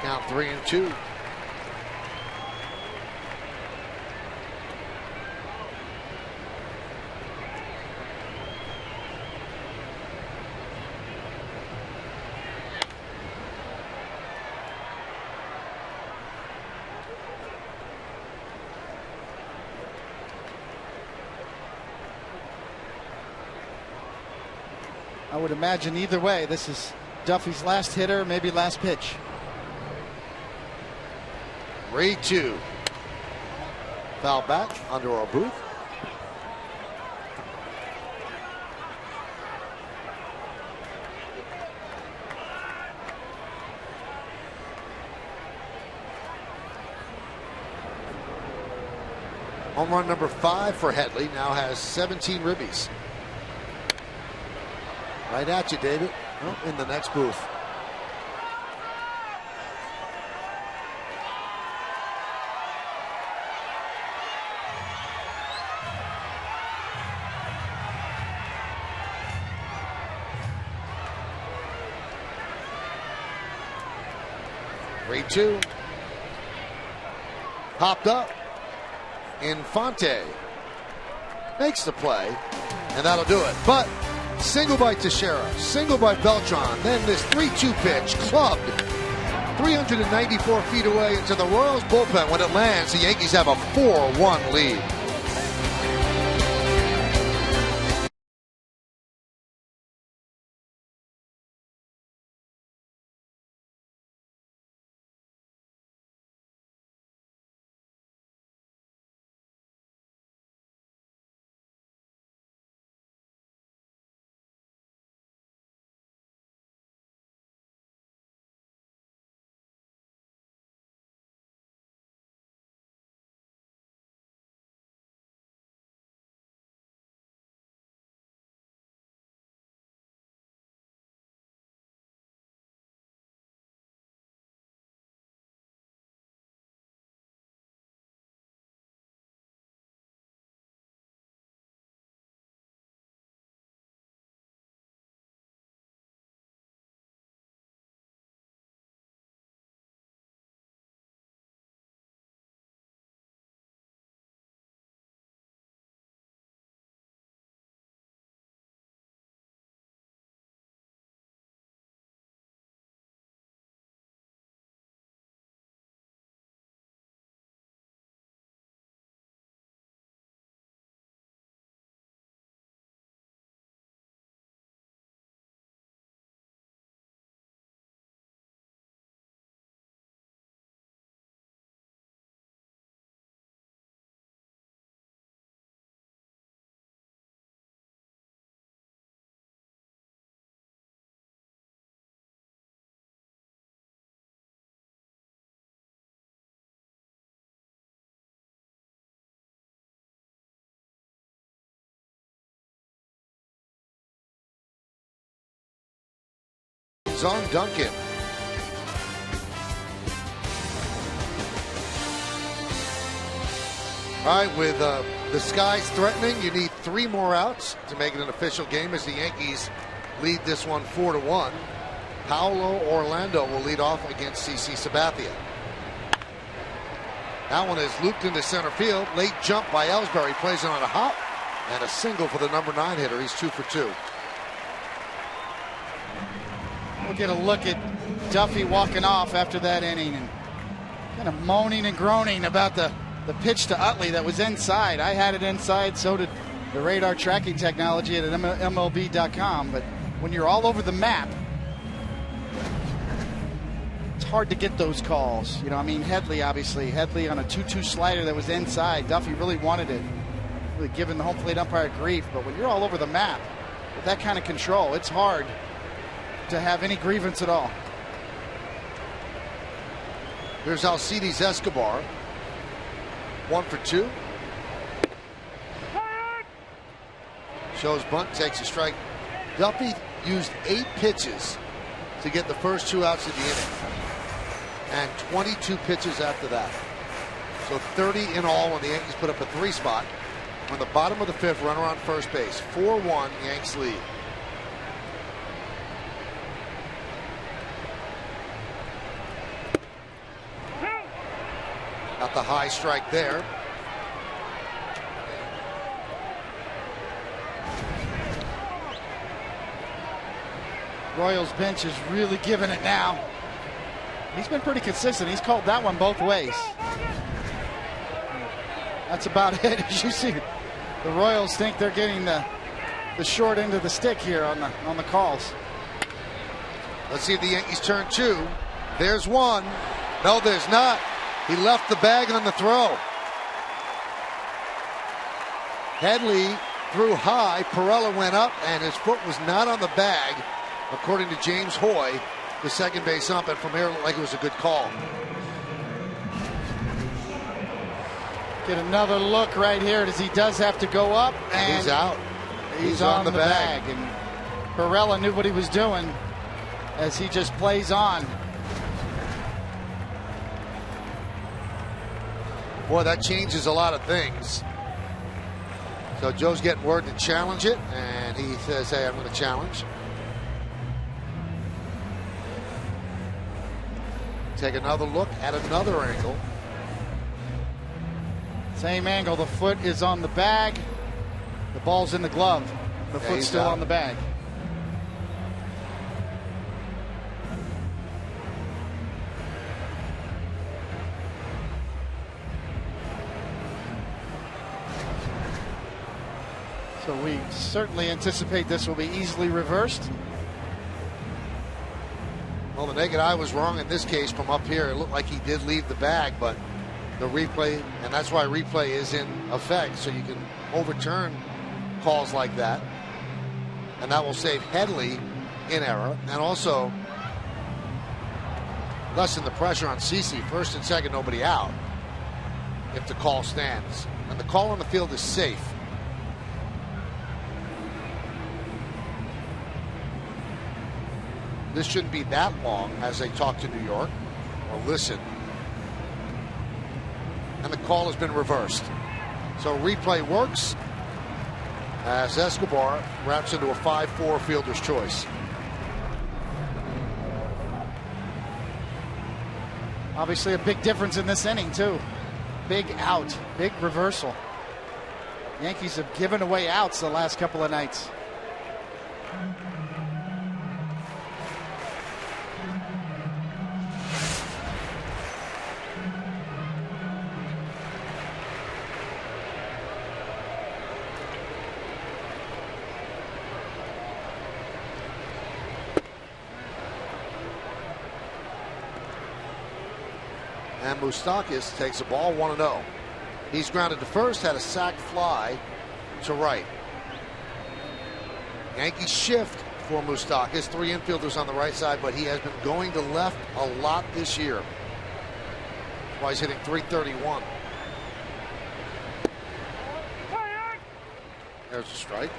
Count 3-2. I would imagine either way, this is Duffy's last hitter, maybe last pitch. 3-2. Foul back under our booth. Home run number 5 for Headley. Now has 17 ribbies. Right at you, David. Oh, in the next booth. Three-two. Popped up. Infante makes the play, and that'll do it. But single by Teixeira, single by Beltran, then this 3-2 pitch clubbed 394 feet away into the Royals bullpen. When it lands, the Yankees have a 4-1 lead. Marlins' own Duncan. All right, with the skies threatening, you need 3 more outs to make it an official game as the Yankees lead this one 4-1. Paolo Orlando will lead off against CC Sabathia. That one is looped into center field. Late jump by Ellsbury, plays it on a hop, and a single for the number 9 hitter. He's 2 for 2. We'll get a look at Duffy walking off after that inning and kind of moaning and groaning about the pitch to Utley that was inside. I had it inside, so did the radar tracking technology at MLB.com. But when you're all over the map, it's hard to get those calls. You know, I mean, Headley on a 2-2 slider that was inside. Duffy really wanted it, really giving the home plate umpire grief. But when you're all over the map with that kind of control, it's hard to have any grievance at all. Here's Alcides Escobar. 1 for 2. Shows bunt, takes a strike. Duffy used 8 pitches to get the first 2 outs of the inning, and 22 pitches after that. So 30 in all when the Yankees put up a 3 spot. On the bottom of the 5th, runner on first base. 4-1, Yanks lead. Got the high strike there. Royals bench is really giving it now. He's been pretty consistent. He's called that one both ways. That's about it. As you see, the Royals think they're getting the short end of the stick here on the calls. Let's see if the Yankees turn 2. There's one. No, there's not. He left the bag on the throw. Headley threw high. Perella went up, and his foot was not on the bag, according to James Hoy, the second base ump. And from here, it looked like it was a good call. Get another look right here as he does have to go up. And he's out. He's on the bag. And Perella knew what he was doing as he just plays on. Boy, that changes a lot of things. So Joe's getting word to challenge it, and he says, hey, I'm going to challenge. Take another look at another angle. Same angle. The foot is on the bag. The ball's in the glove. The foot's still on the bag. So we certainly anticipate this will be easily reversed. Well, the naked eye was wrong in this case. From up here, it looked like he did leave the bag, but the replay, and that's why replay is in effect, so you can overturn calls like that, and that will save Headley in error, and also lessen the pressure on CC. First and second, nobody out if the call stands, and the call on the field is safe. This shouldn't be that long as they talk to New York or listen. And the call has been reversed. So replay works as Escobar wraps into a 5-4 fielder's choice. Obviously a big difference in this inning too. Big out, big reversal. Yankees have given away outs the last couple of nights. And Moustakas takes the ball 1-0. He's grounded to first, had a sac fly to right. Yankees shift for Moustakas. 3 infielders on the right side, but he has been going to left a lot this year. That's why he's hitting .331. There's a strike.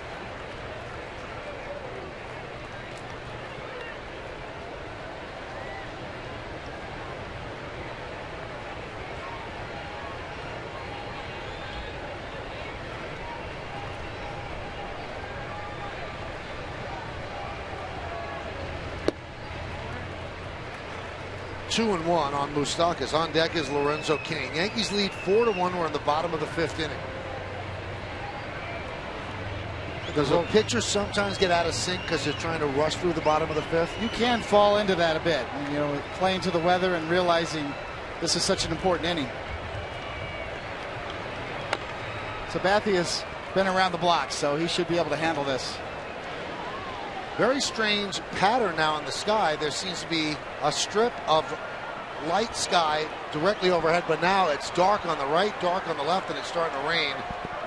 2-1 on Moustakas. On deck is Lorenzo Cain. Yankees lead 4-1. We're in the bottom of the 5th inning. Does a pitcher sometimes get out of sync because they're trying to rush through the bottom of the 5th? You can fall into that a bit. You know, playing to the weather and realizing this is such an important inning. Sabathia's been around the block, so he should be able to handle this. Very strange pattern now in the sky. There seems to be a strip of light sky directly overhead, but now it's dark on the right, dark on the left, and it's starting to rain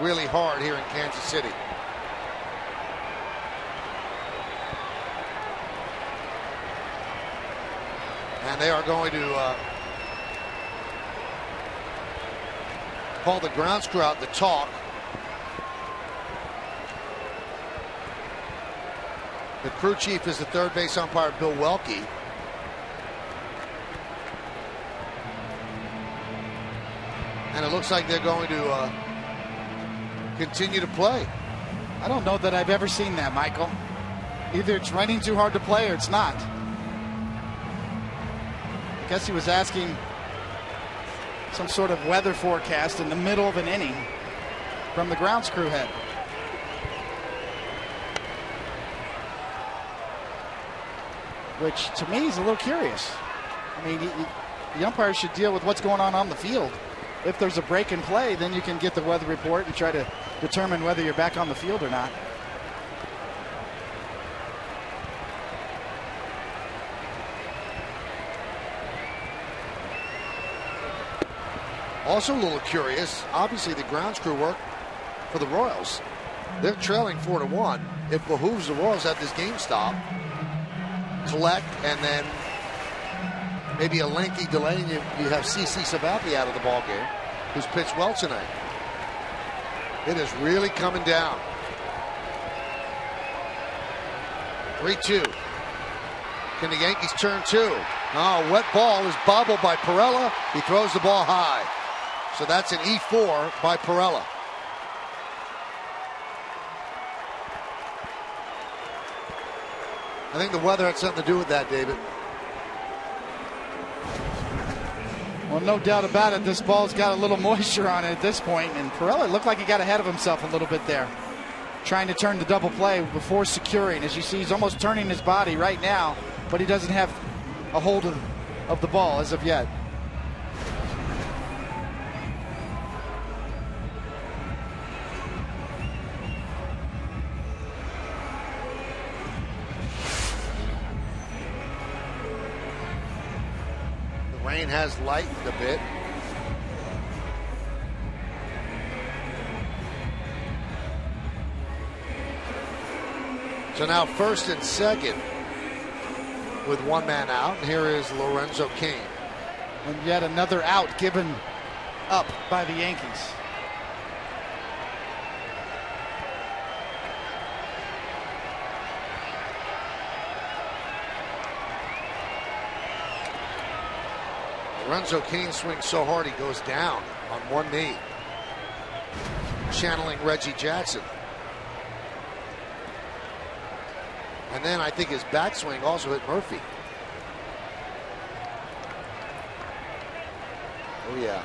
really hard here in Kansas City. And they are going to call the grounds crew out to talk. The crew chief is the third base umpire, Bill Welke. And it looks like they're going to continue to play. I don't know that I've ever seen that, Michael. Either it's raining too hard to play or it's not. I guess he was asking some sort of weather forecast in the middle of an inning from the grounds crew head. Which to me is a little curious. I mean, the umpires should deal with what's going on the field. If there's a break in play, then you can get the weather report and try to determine whether you're back on the field or not. Also a little curious, obviously the grounds crew work for the Royals. They're trailing 4-1. It behooves the Royals at this game stop, collect, and then maybe a lengthy delay, and you have CC Sabathia out of the ball game, who's pitched well tonight. It is really coming down. 3-2. Can the Yankees turn 2? Oh, wet ball is bobbled by Pirela. He throws the ball high. So that's an E4 by Pirela. I think the weather had something to do with that, David. Well, no doubt about it. This ball's got a little moisture on it at this point, and Pirela looked like he got ahead of himself a little bit there, trying to turn the double play before securing. As you see, he's almost turning his body right now, but he doesn't have a hold of the ball as of yet. Rain has lightened a bit. So now first and second with one man out. And here is Lorenzo Cain. And yet another out given up by the Yankees. Lorenzo Cain swings so hard he goes down on one knee, channeling Reggie Jackson. And then I think his backswing also hit Murphy. Oh yeah.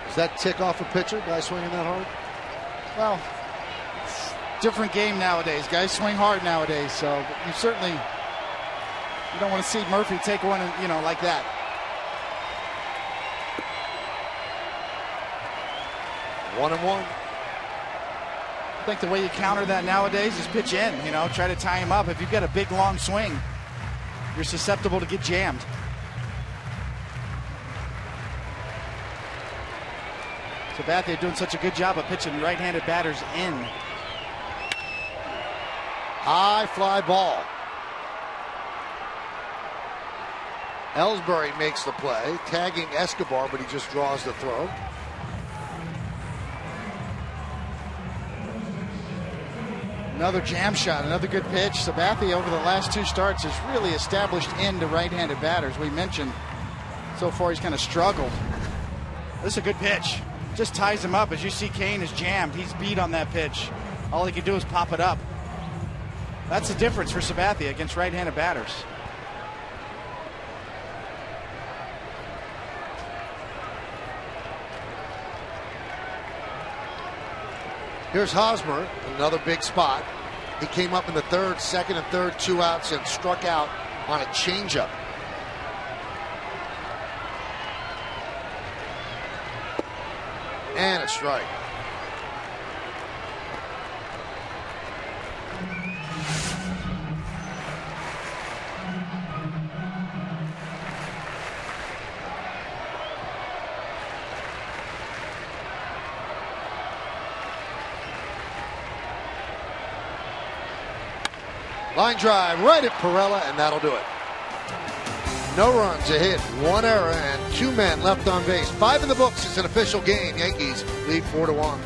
Does that tick off a pitcher, guy swinging that hard? Well, different game nowadays. Guys swing hard nowadays, so you certainly you don't want to see Murphy take one, you know, like that. One and one. I think the way you counter that nowadays is pitch in, you know, try to tie him up. If you've got a big long swing, you're susceptible to get jammed. Sabathia doing such a good job of pitching right-handed batters in. High fly ball. Ellsbury makes the play, tagging Escobar, but he just draws the throw. Another jam shot, another good pitch. Sabathia over the last two starts has really established into right-handed batters. We mentioned so far he's kind of struggled. This is a good pitch. Just ties him up. As you see, Cain is jammed. He's beat on that pitch. All he can do is pop it up. That's the difference for Sabathia against right-handed batters. Here's Hosmer, another big spot. He came up in the third, second and third, 2 outs, and struck out on a changeup. And a strike. Line drive right at Pirela, and that'll do it. No runs, a hit, 1 error, and 2 men left on base. 5 in the books. It's an official game. Yankees lead 4-1.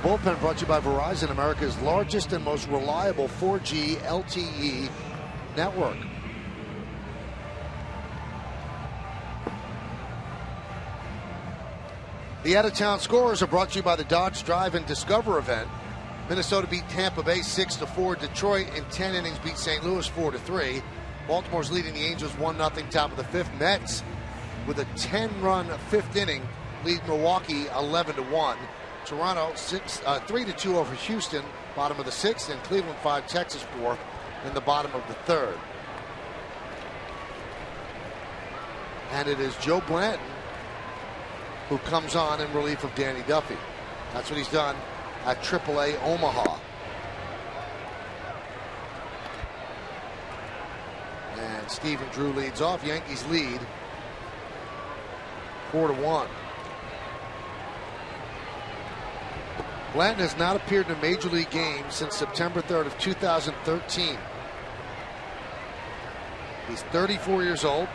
Bullpen brought to you by Verizon, America's largest and most reliable 4G LTE network. The out-of-town scores are brought to you by the Dodge Drive and Discover event. Minnesota beat Tampa Bay 6-4. Detroit in 10 innings beat St. Louis 4-3. Baltimore's leading the Angels 1-0 top of the fifth. Mets with a 10-run fifth inning lead Milwaukee 11-1. Toronto 3-2 over Houston, bottom of the sixth, and Cleveland 5, Texas 4 in the bottom of the third. And it is Joe Blanton who comes on in relief of Danny Duffy. That's what he's done at AAA Omaha. And Stephen Drew leads off. Yankees lead 4-1. Blanton has not appeared in a major league game since September 3rd of 2013. He's 34 years old.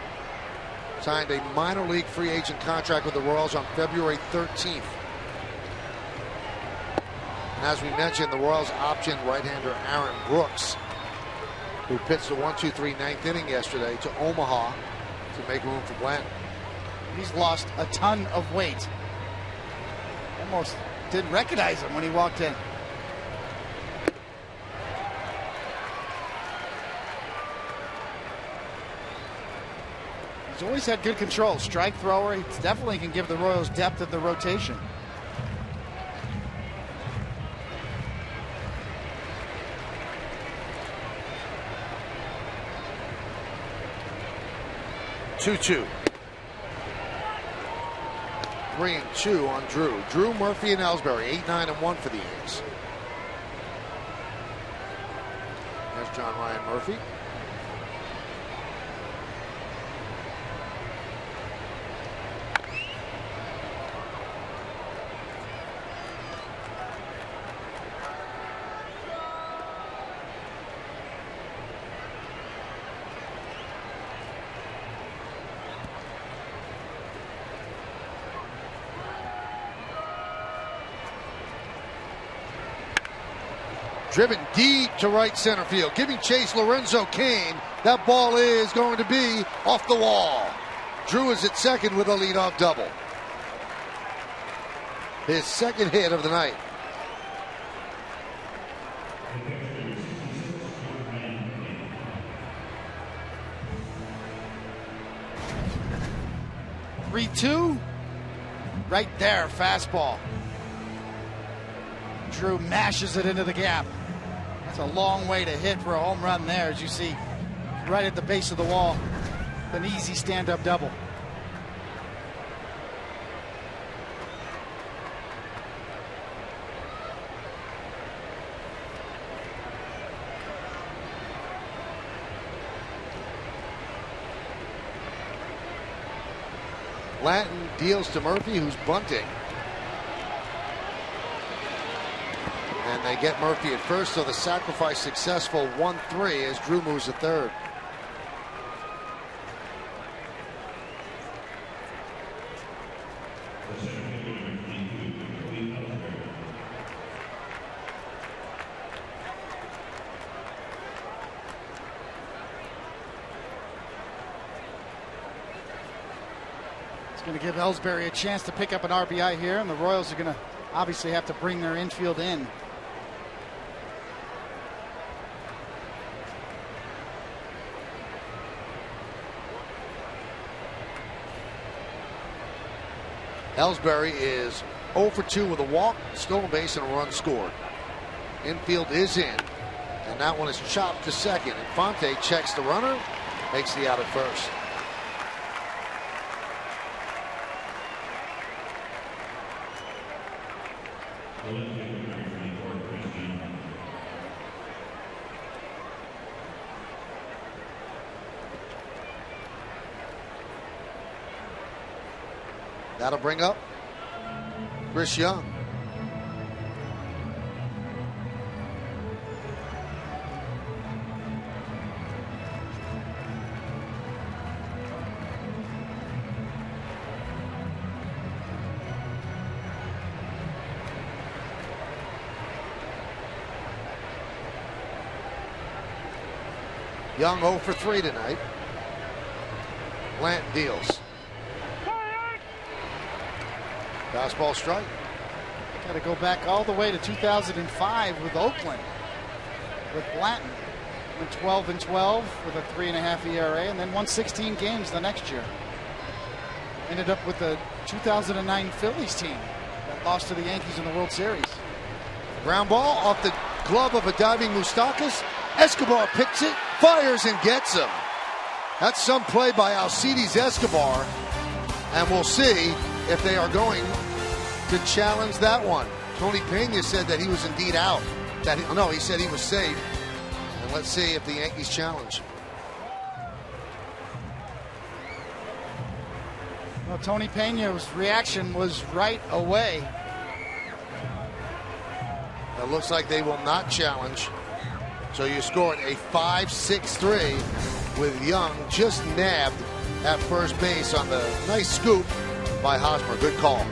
Signed a minor league free agent contract with the Royals on February 13th. And as we mentioned, the Royals optioned right-hander Aaron Brooks, who pitched the 1-2-3 ninth inning yesterday, to Omaha to make room for Blanton. He's lost a ton of weight. Almost didn't recognize him when he walked in. He's always had good control. Strike thrower. He definitely can give the Royals depth of the rotation. Two. 3-2 on Drew. Drew, Murphy, and Ellsbury, 8-9-1 for the Yankees. There's John Ryan Murphy. Driven deep to right center field, giving chase Lorenzo Cain. That ball is going to be off the wall. Drew is at second with a leadoff double. His second hit of the night. Three-two, right there, fastball. Drew mashes it into the gap. That's a long way to hit for a home run there, as you see, right at the base of the wall. An easy stand-up double. Lanton deals to Murphy, who's bunting. And they get Murphy at first, so the sacrifice successful. 1-3 as Drew moves to third. It's going to give Ellsbury a chance to pick up an RBI here, and the Royals are going to obviously have to bring their infield in. Ellsbury is 0 for 2 with a walk, stolen base, and a run scored. Infield is in, and that one is chopped to second. Infante checks the runner, makes the out at first. That'll bring up Chris Young. Young 0 for 3 tonight. Lanton deals. Fastball strike. Got to go back all the way to 2005 with Oakland, with Blanton. Went 12-12 with a 3.5 ERA, and then won 16 games the next year. Ended up with the 2009 Phillies team that lost to the Yankees in the World Series. Ground ball off the glove of a diving Moustakas. Escobar picks it, fires, and gets him. That's some play by Alcides Escobar, and we'll see if they are going to challenge that one. Tony Pena said that he was indeed out. He said he was safe. And let's see if the Yankees challenge. Well, Tony Pena's reaction was right away. It looks like they will not challenge. So you scored a 5-6-3 with Young just nabbed at first base on the nice scoop by Hosmer. Good call.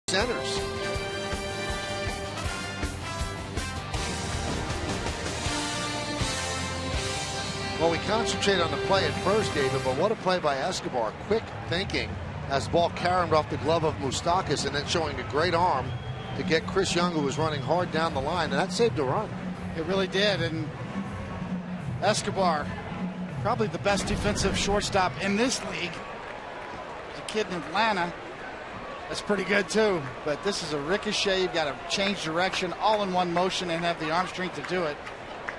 centers. Well, we concentrate on the play at first, David, but what a play by Escobar. Quick thinking as the ball carried off the glove of Moustakas and then showing a great arm to get Chris Young, who was running hard down the line, and that saved a run. It really did, and Escobar, probably the best defensive shortstop in this league. He's a kid in Atlanta. That's pretty good, too. But this is a ricochet. You've got to change direction all in one motion and have the arm strength to do it.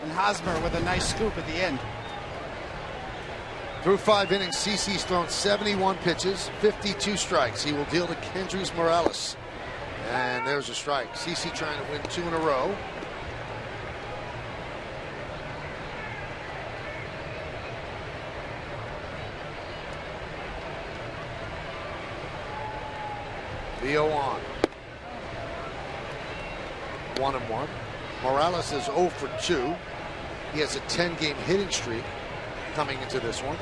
And Hosmer with a nice scoop at the end. Through 5 innings, CC's thrown 71 pitches, 52 strikes. He will deal to Kendrys Morales. And there's a strike. CC trying to win 2 in a row. Leo on. 1-1. Morales is 0 for 2. He has a 10-game hitting streak coming into this one.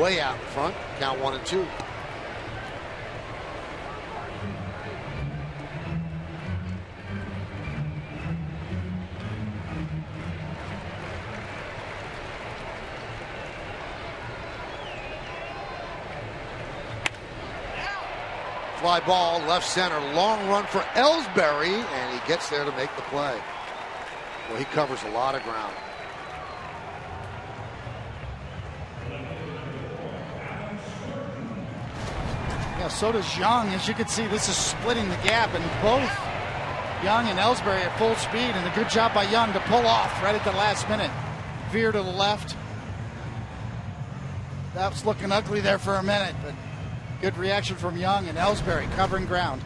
Way out in front. Count 1-2. Fly ball, left center, long run for Ellsbury, and he gets there to make the play. Well, he covers a lot of ground. Yeah, so does Young. As you can see, this is splitting the gap, and both Young and Ellsbury at full speed, and a good job by Young to pull off right at the last minute. Veer to the left. That was looking ugly there for a minute, but good reaction from Young, and Ellsbury covering ground.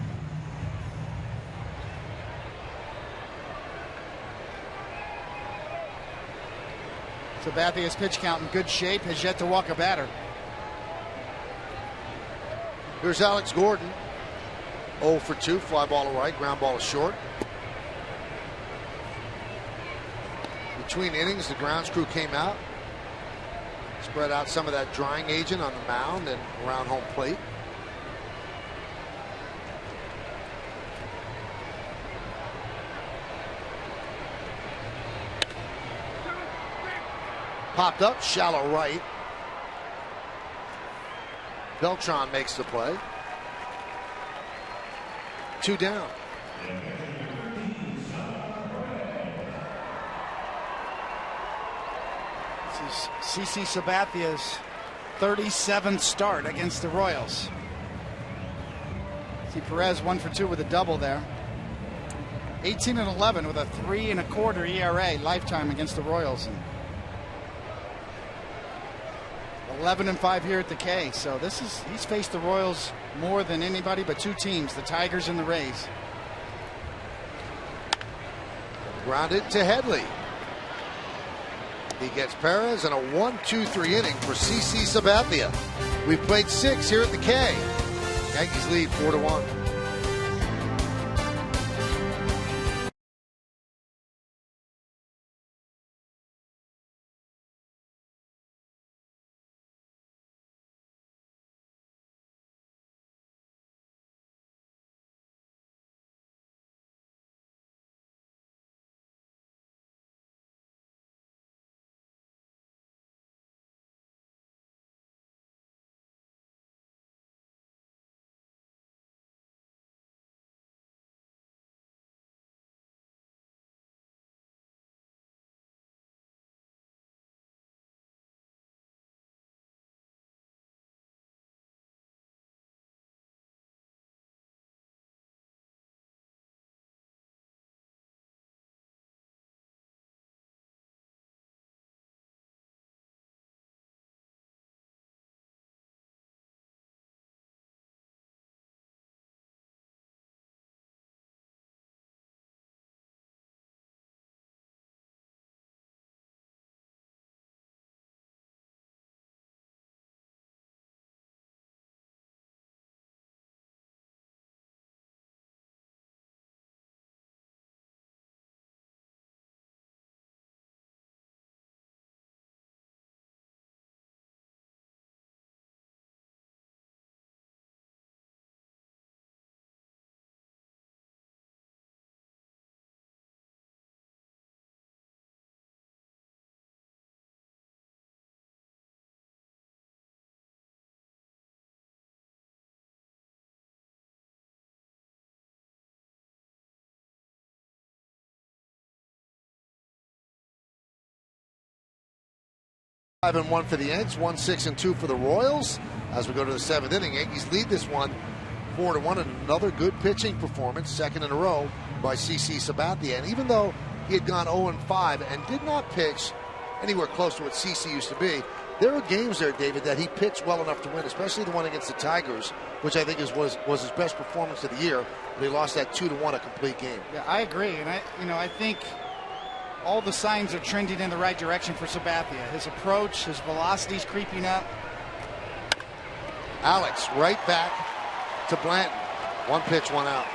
Sabathia's pitch count in good shape, has yet to walk a batter. Here's Alex Gordon. 0 for 2, fly ball to right, ground ball to short. Between innings, the grounds crew came out. Spread out some of that drying agent on the mound and around home plate. Popped up, shallow right. Beltran makes the play. 2 down. This is CC Sabathia's 37th start against the Royals. See Perez 1 for 2 with a double there. 18-11 with a 3.25 ERA lifetime against the Royals. And 11-5 here at the K. So he's faced the Royals more than anybody but 2 teams, the Tigers and the Rays. Grounded to Headley. He gets Perez and a 1-2-3 inning for CC Sabathia. We've played 6 here at the K. Yankees lead 4-1. 5-1 for the Yanks, 1-6-2 for the Royals. As we go to the 7th inning, Yankees lead this one 4-1, and another good pitching performance, second in a row by CC Sabathia. And even though he had gone 0-5 and did not pitch anywhere close to what CC used to be, there were games there, David, that he pitched well enough to win, especially the one against the Tigers, which I think was his best performance of the year. But he lost that 2-1, a complete game. Yeah, I agree, and I think all the signs are trending in the right direction for Sabathia. His approach, his velocity's creeping up. Alex right back to Blanton. One pitch, one out.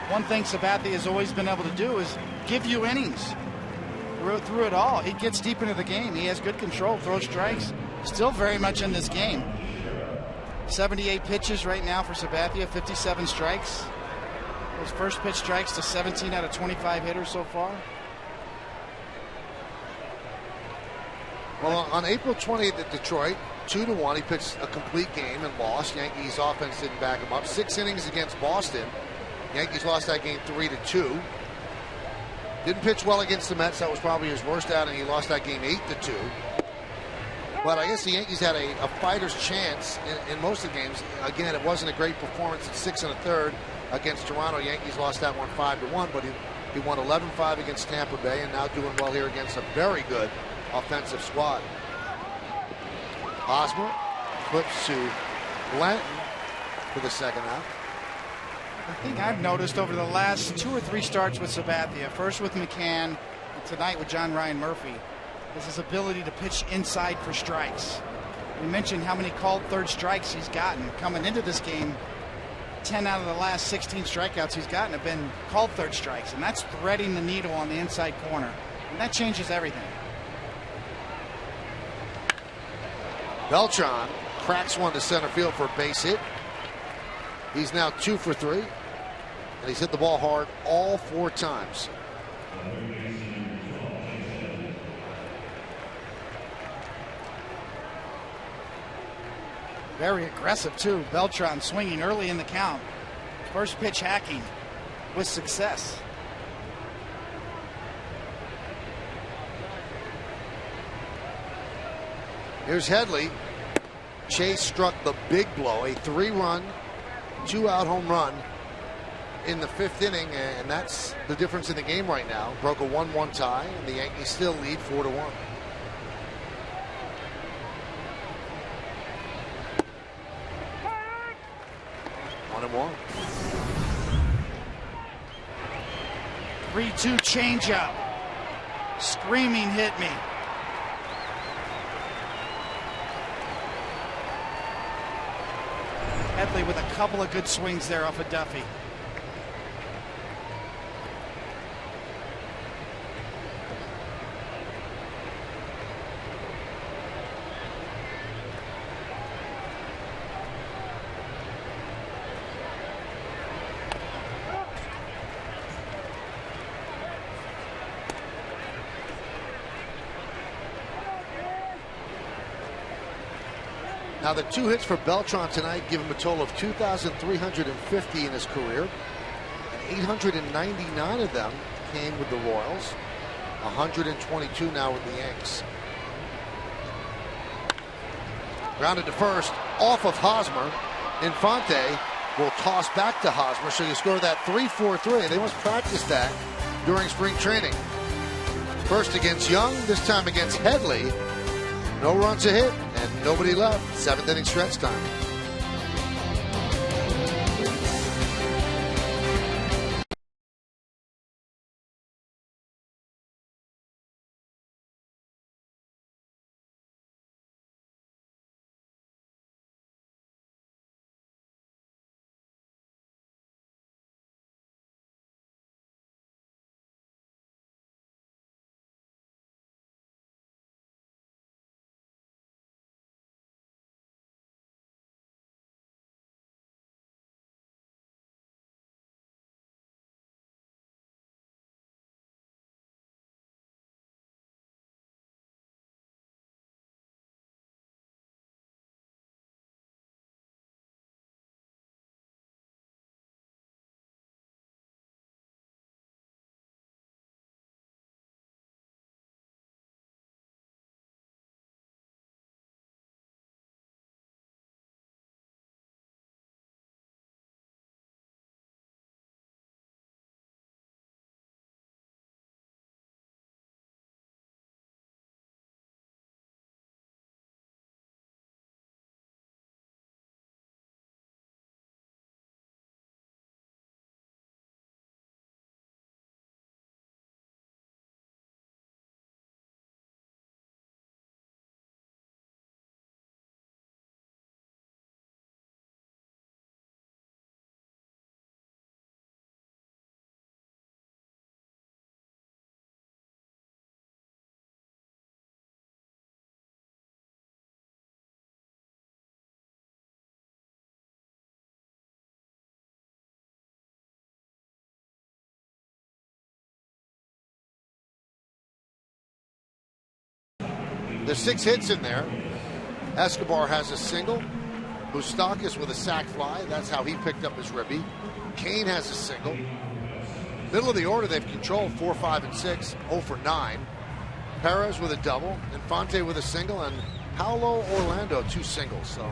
One thing Sabathia has always been able to do is give you innings through it all. He gets deep into the game. He has good control, throws strikes. Still very much in this game. 78 pitches right now for Sabathia, 57 strikes. Those first pitch strikes to 17 out of 25 hitters so far. Well, on April 20th at Detroit, 2-1, he pitched a complete game and lost. Yankees offense didn't back him up. 6 innings against Boston. Yankees lost that game 3-2. Didn't pitch well against the Mets. That was probably his worst outing. He lost that game 8-2. But I guess the Yankees had a fighter's chance in most of the games. Again, it wasn't a great performance at 6 1/3 against Toronto. Yankees lost that one 5-1, but he won 11-5 against Tampa Bay, and now doing well here against a very good offensive squad. Hosmer flips to Blanton for the second out. The thing I've noticed over the last 2 or 3 starts with Sabathia, first with McCann, and tonight with John Ryan Murphy, is his ability to pitch inside for strikes. We mentioned how many called third strikes he's gotten. Coming into this game, 10 out of the last 16 strikeouts he's gotten have been called third strikes, and that's threading the needle on the inside corner, and that changes everything. Beltran cracks one to center field for a base hit. He's now 2 for 3, and he's hit the ball hard all 4 times. Very aggressive, too. Beltran swinging early in the count. First pitch hacking with success. Here's Headley. Chase struck the big blow, a 3-run, 2-out home run in the 5th inning, and that's the difference in the game right now. Broke a 1-1 tie, and the Yankees still lead 4-1. One and one. 3-2 changeup. Screaming hit me. Headley with a couple of good swings there off of Duffy. Now, the 2 hits for Beltran tonight give him a total of 2,350 in his career, and 899 of them came with the Royals, 122 now with the Yanks. Grounded to first, off of Hosmer. Infante will toss back to Hosmer, so you score that 3-4-3. They must practice that during spring training. First against Young, this time against Headley. No runs a hit and nobody left. 7th inning stretch time. There's 6 hits in there. Escobar has a single. Moustakas with a sac fly. That's how he picked up his ribby. Kane has a single. Middle of the order, they've controlled 4, 5, and 6. 0 for 9. Perez with a double. Infante with a single. And Paulo Orlando, 2 singles. So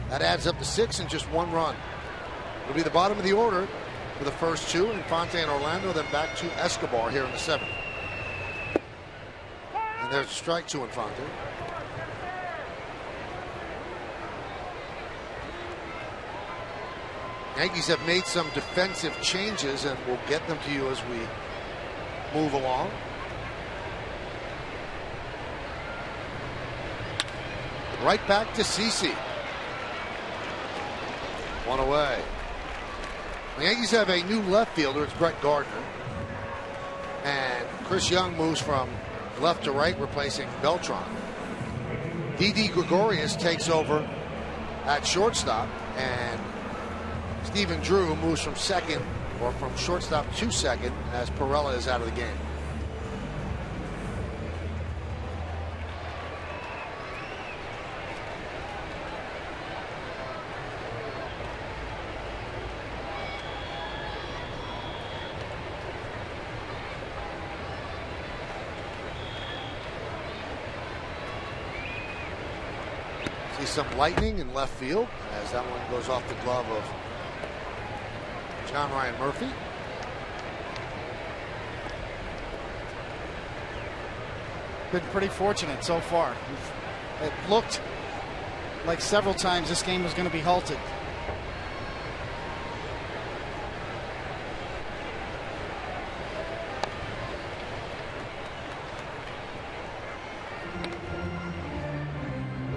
that adds up to 6 and just 1 run. It'll be the bottom of the order for the first 2. Infante and Orlando, then back to Escobar here in the 7th. And there's a strike to Infante. Yankees have made some defensive changes, and we'll get them to you as we move along. Right back to CC. 1 away. The Yankees have a new left fielder. It's Brett Gardner. And Chris Young moves from left to right, replacing Beltran. Didi Gregorius takes over at shortstop, and Stephen Drew moves from second, or from shortstop to second, as Perella is out of the game. See some lightning in left field as that one goes off the glove of John Ryan Murphy. Been pretty fortunate so far. It looked like several times this game was going to be halted.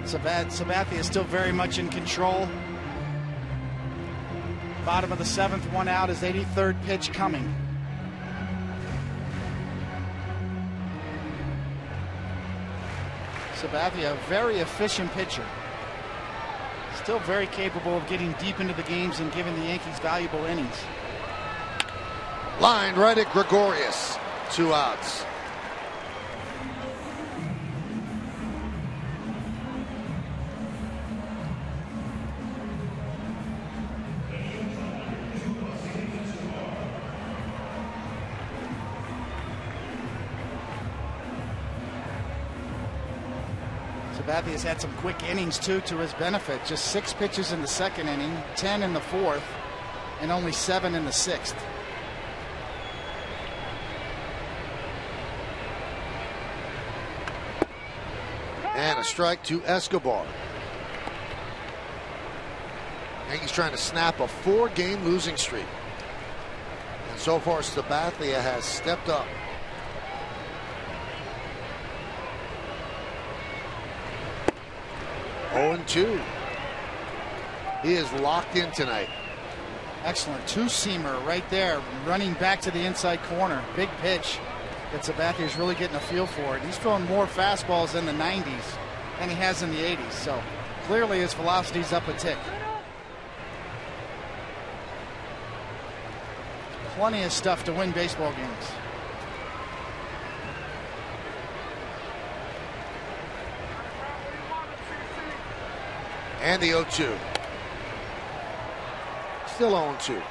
Sabathia is still very much in control. Bottom of the 7th, 1 out, his 83rd pitch coming. Sabathia, a very efficient pitcher. Still very capable of getting deep into the games and giving the Yankees valuable innings. Lined right at Gregorius. 2 outs. Sabathia's had some quick innings, too, to his benefit. Just 6 pitches in the 2nd inning, 10 in the 4th, and only 7 in the 6th. And a strike to Escobar. Yankees trying to snap a 4-game losing streak. And so far, Sabathia has stepped up. Oh, 2. He is locked in tonight. Excellent 2-seamer right there, running back to the inside corner. Big pitch that Sabathia is really getting a feel for it. He's throwing more fastballs in the 90s than he has in the 80s, so clearly his velocity's up a tick. Plenty of stuff to win baseball games. And the 0-2. Still 0-2.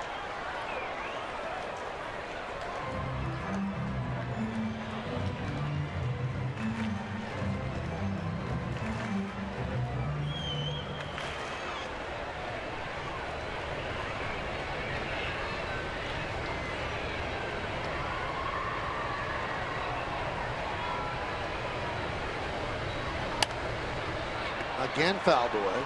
Again fouled away.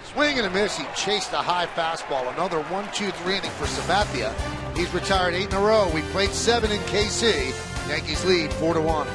Swing and a miss. He chased a high fastball. Another 1-2-3 inning for Sabathia. He's retired 8 in a row. We played 7 in KC. Yankees lead 4-1.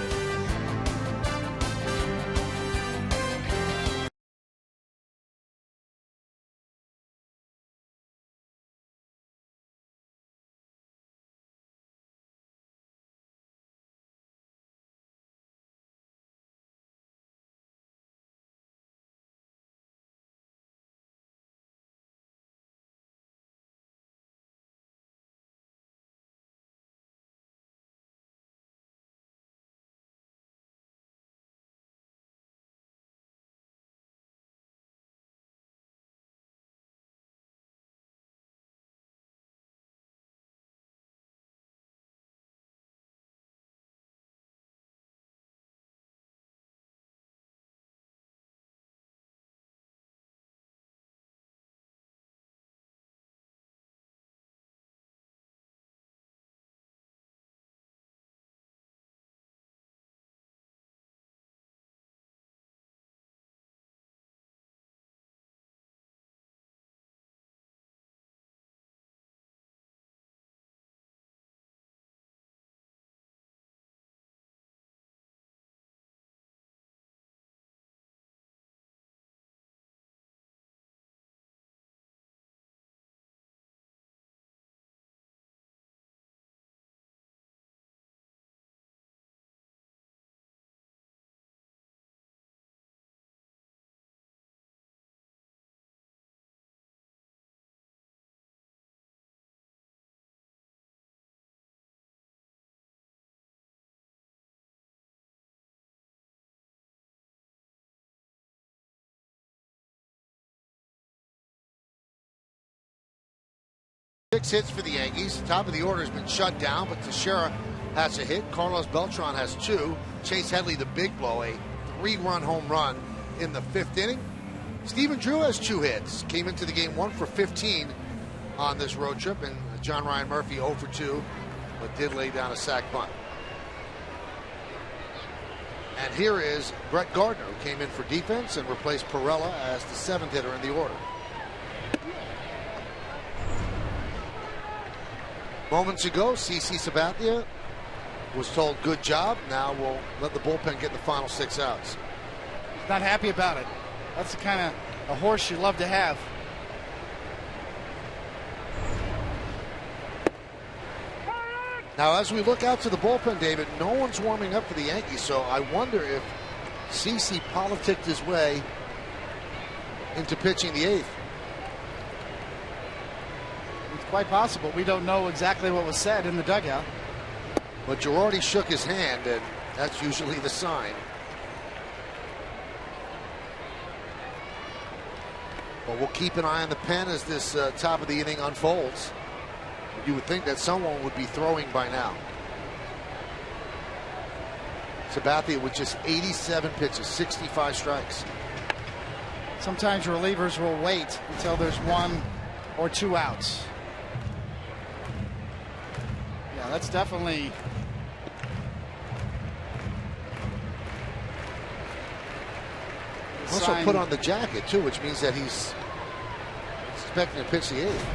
6 hits for the Yankees. Top of the order has been shut down, but Teixeira has a hit. Carlos Beltran has 2. Chase Headley, the big blow, a 3-run home run in the 5th inning. Stephen Drew has 2 hits. Came into the game 1 for 15 on this road trip, and John Ryan Murphy 0 for 2, but did lay down a sac bunt. And here is Brett Gardner, who came in for defense and replaced Perella as the 7th hitter in the order. Moments ago, CC Sabathia was told good job. Now we'll let the bullpen get the final 6 outs. Not happy about it. That's the kind of a horse you love to have. Now, as we look out to the bullpen, David, no one's warming up for the Yankees, so I wonder if CC politicked his way into pitching the 8th. It's quite possible. We don't know exactly what was said in the dugout. But Girardi shook his hand, and that's usually the sign. But we'll keep an eye on the pen as this top of the inning unfolds. You would think that someone would be throwing by now. Sabathia with just 87 pitches, 65 strikes. Sometimes relievers will wait until there's 1 or 2 outs. Yeah, that's definitely... Also put on the jacket, too, which means that he's expecting to pitch the 8th.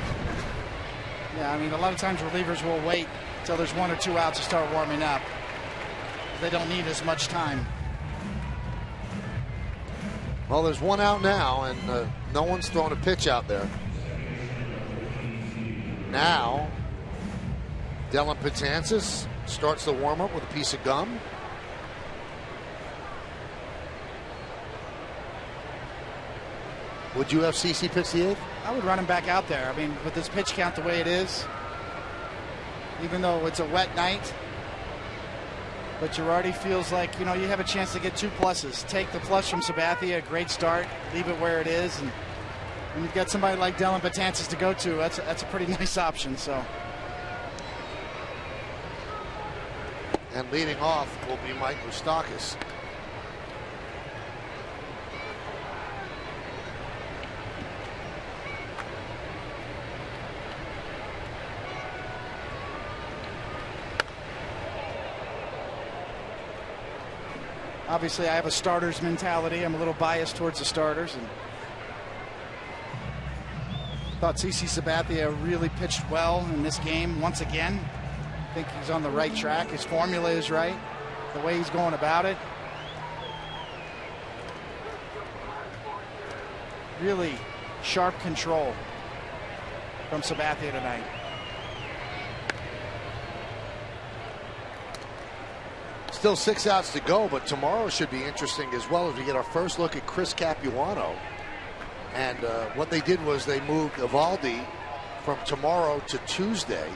Yeah, I mean, a lot of times relievers will wait until there's 1 or 2 outs to start warming up. They don't need as much time. Well, there's 1 out now, and no one's throwing a pitch out there. Now, Dylan Betances starts the warm-up with a piece of gum. Would you have CC pitch the 8th? I would run him back out there. I mean, with this pitch count the way it is, even though it's a wet night, but Girardi feels like, you know, you have a chance to get 2 pluses. Take the plus from Sabathia, a great start, leave it where it is, and when you've got somebody like Dylan Betances to go to, that's a pretty nice option. So. And leading off will be Mike Moustakas. Obviously, I have a starter's mentality. I'm a little biased towards the starters. And thought CC Sabathia really pitched well in this game once again. I think he's on the right track. His formula is right. The way he's going about it. Really sharp control from Sabathia tonight. Still 6 outs to go, but tomorrow should be interesting as well as we get our first look at Chris Capuano. And what they did was they moved Eovaldi from tomorrow to Tuesday.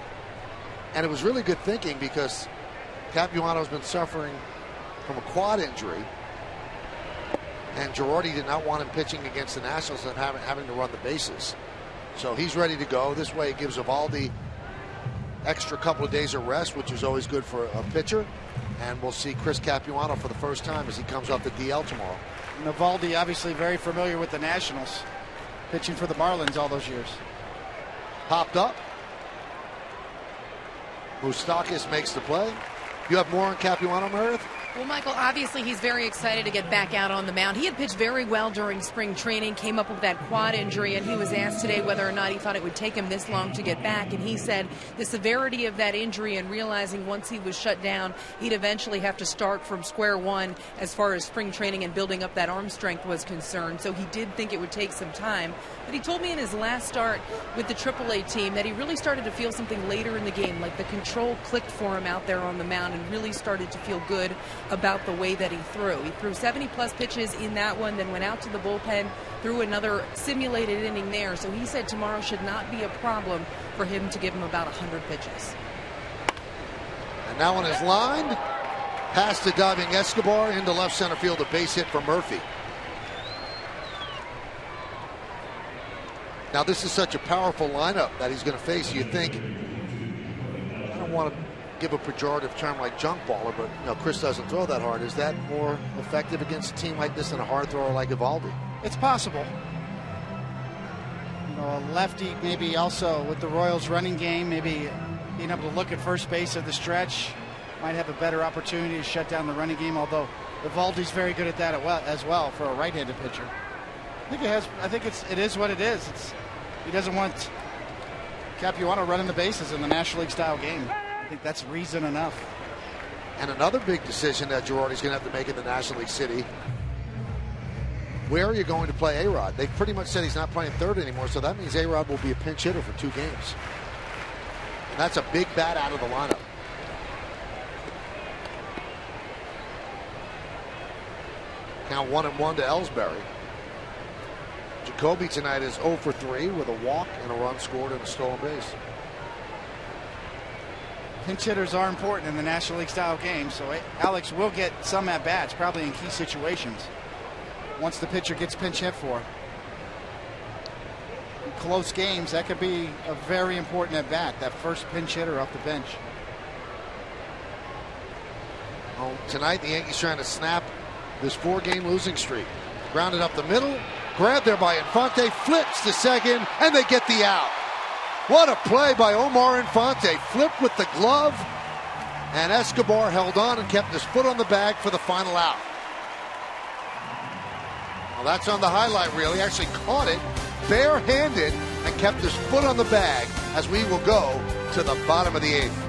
And it was really good thinking because Capuano's been suffering from a quad injury. And Girardi did not want him pitching against the Nationals and having to run the bases. So he's ready to go. This way it gives Eovaldi extra couple of days of rest, which is always good for a pitcher. And we'll see Chris Capuano for the first time as he comes off the DL tomorrow. Eovaldi obviously very familiar with the Nationals, pitching for the Marlins all those years. Popped up. Moustakas makes the play. You have more on Capuano, Meredith? Well, Michael, obviously he's very excited to get back out on the mound. He had pitched very well during spring training, came up with that quad injury, and he was asked today whether or not he thought it would take him this long to get back. And he said the severity of that injury and realizing once he was shut down, he'd eventually have to start from square one as far as spring training and building up that arm strength was concerned. So he did think it would take some time. But he told me in his last start with the AAA team that he really started to feel something later in the game, like the control clicked for him out there on the mound and really started to feel good about the way that he threw. He threw 70-plus pitches in that one, then went out to the bullpen, threw another simulated inning there. So he said tomorrow should not be a problem for him to give him about 100 pitches. And that one is lined. Pass to diving Escobar into left center field, a base hit for Murphy. Now, this is such a powerful lineup that he's going to face. You think, I don't want to give a pejorative term like junk baller, but Chris doesn't throw that hard. Is that more effective against a team like this than a hard thrower like Eovaldi? It's possible. A lefty, maybe also with the Royals running game, maybe being able to look at first base at the stretch, might have a better opportunity to shut down the running game, although Eovaldi's very good at that as well for a right-handed pitcher. I think it is what it is. He doesn't want Capuano running the bases in the National League style game. I think that's reason enough. And another big decision that Girardi's going to have to make in the National League City. Where are you going to play A-Rod? They pretty much said he's not playing third anymore, so that means A-Rod will be a pinch hitter for 2 games. And that's a big bat out of the lineup. Count 1-1 to Ellsbury. Jacoby tonight is 0 for 3 with a walk and a run scored and a stolen base. Pinch hitters are important in the National League style game, so Alex will get some at-bats, probably in key situations, once the pitcher gets pinch hit for. In close games, that could be a very important at-bat, that first pinch hitter off the bench. Well, tonight, the Yankees trying to snap this 4-game losing streak. Grounded up the middle, grabbed there by Infante, flips to second, and they get the out. What a play by Omar Infante. Flipped with the glove, and Escobar held on and kept his foot on the bag for the final out. Well, that's on the highlight reel. He actually caught it barehanded and kept his foot on the bag as we will go to the bottom of the 8th.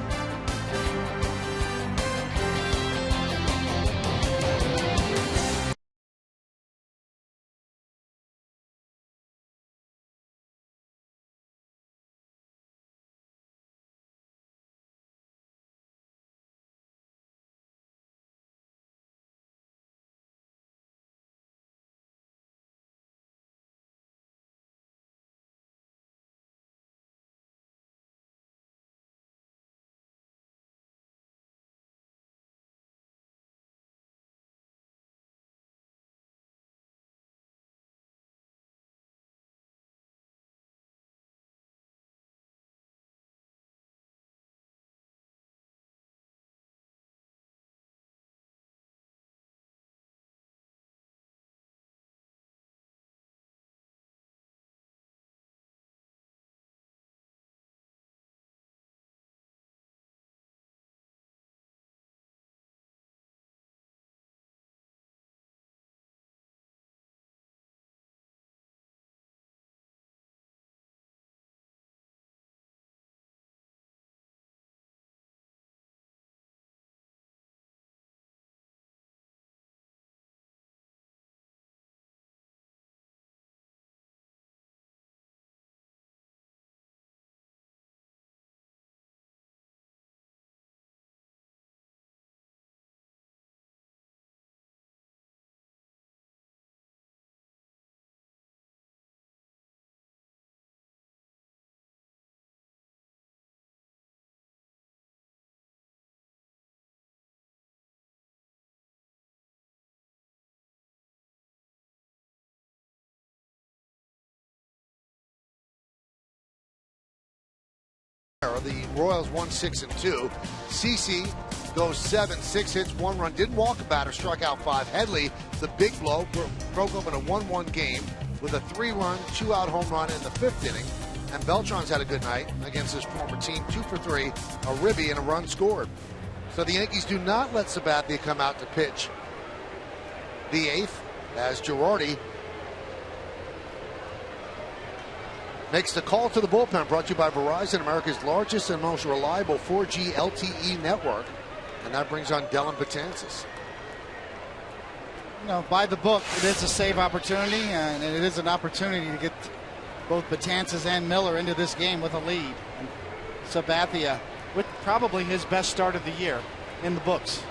The Royals won 6-2. CC goes 7, 6 hits, 1 run, didn't walk a batter, struck out 5. Headley, the big blow, broke open a 1-1 game with a 3-run, 2-out home run in the 5th inning. And Beltran's had a good night against his former team, 2 for 3, a ribby and a run scored. So the Yankees do not let Sabathia come out to pitch the 8th as Girardi makes the call to the bullpen, brought to you by Verizon, America's largest and most reliable 4G LTE network. And that brings on Dellin Betances. By the book, it is a save opportunity, and it is an opportunity to get both Betances and Miller into this game with a lead. And Sabathia with probably his best start of the year in the books.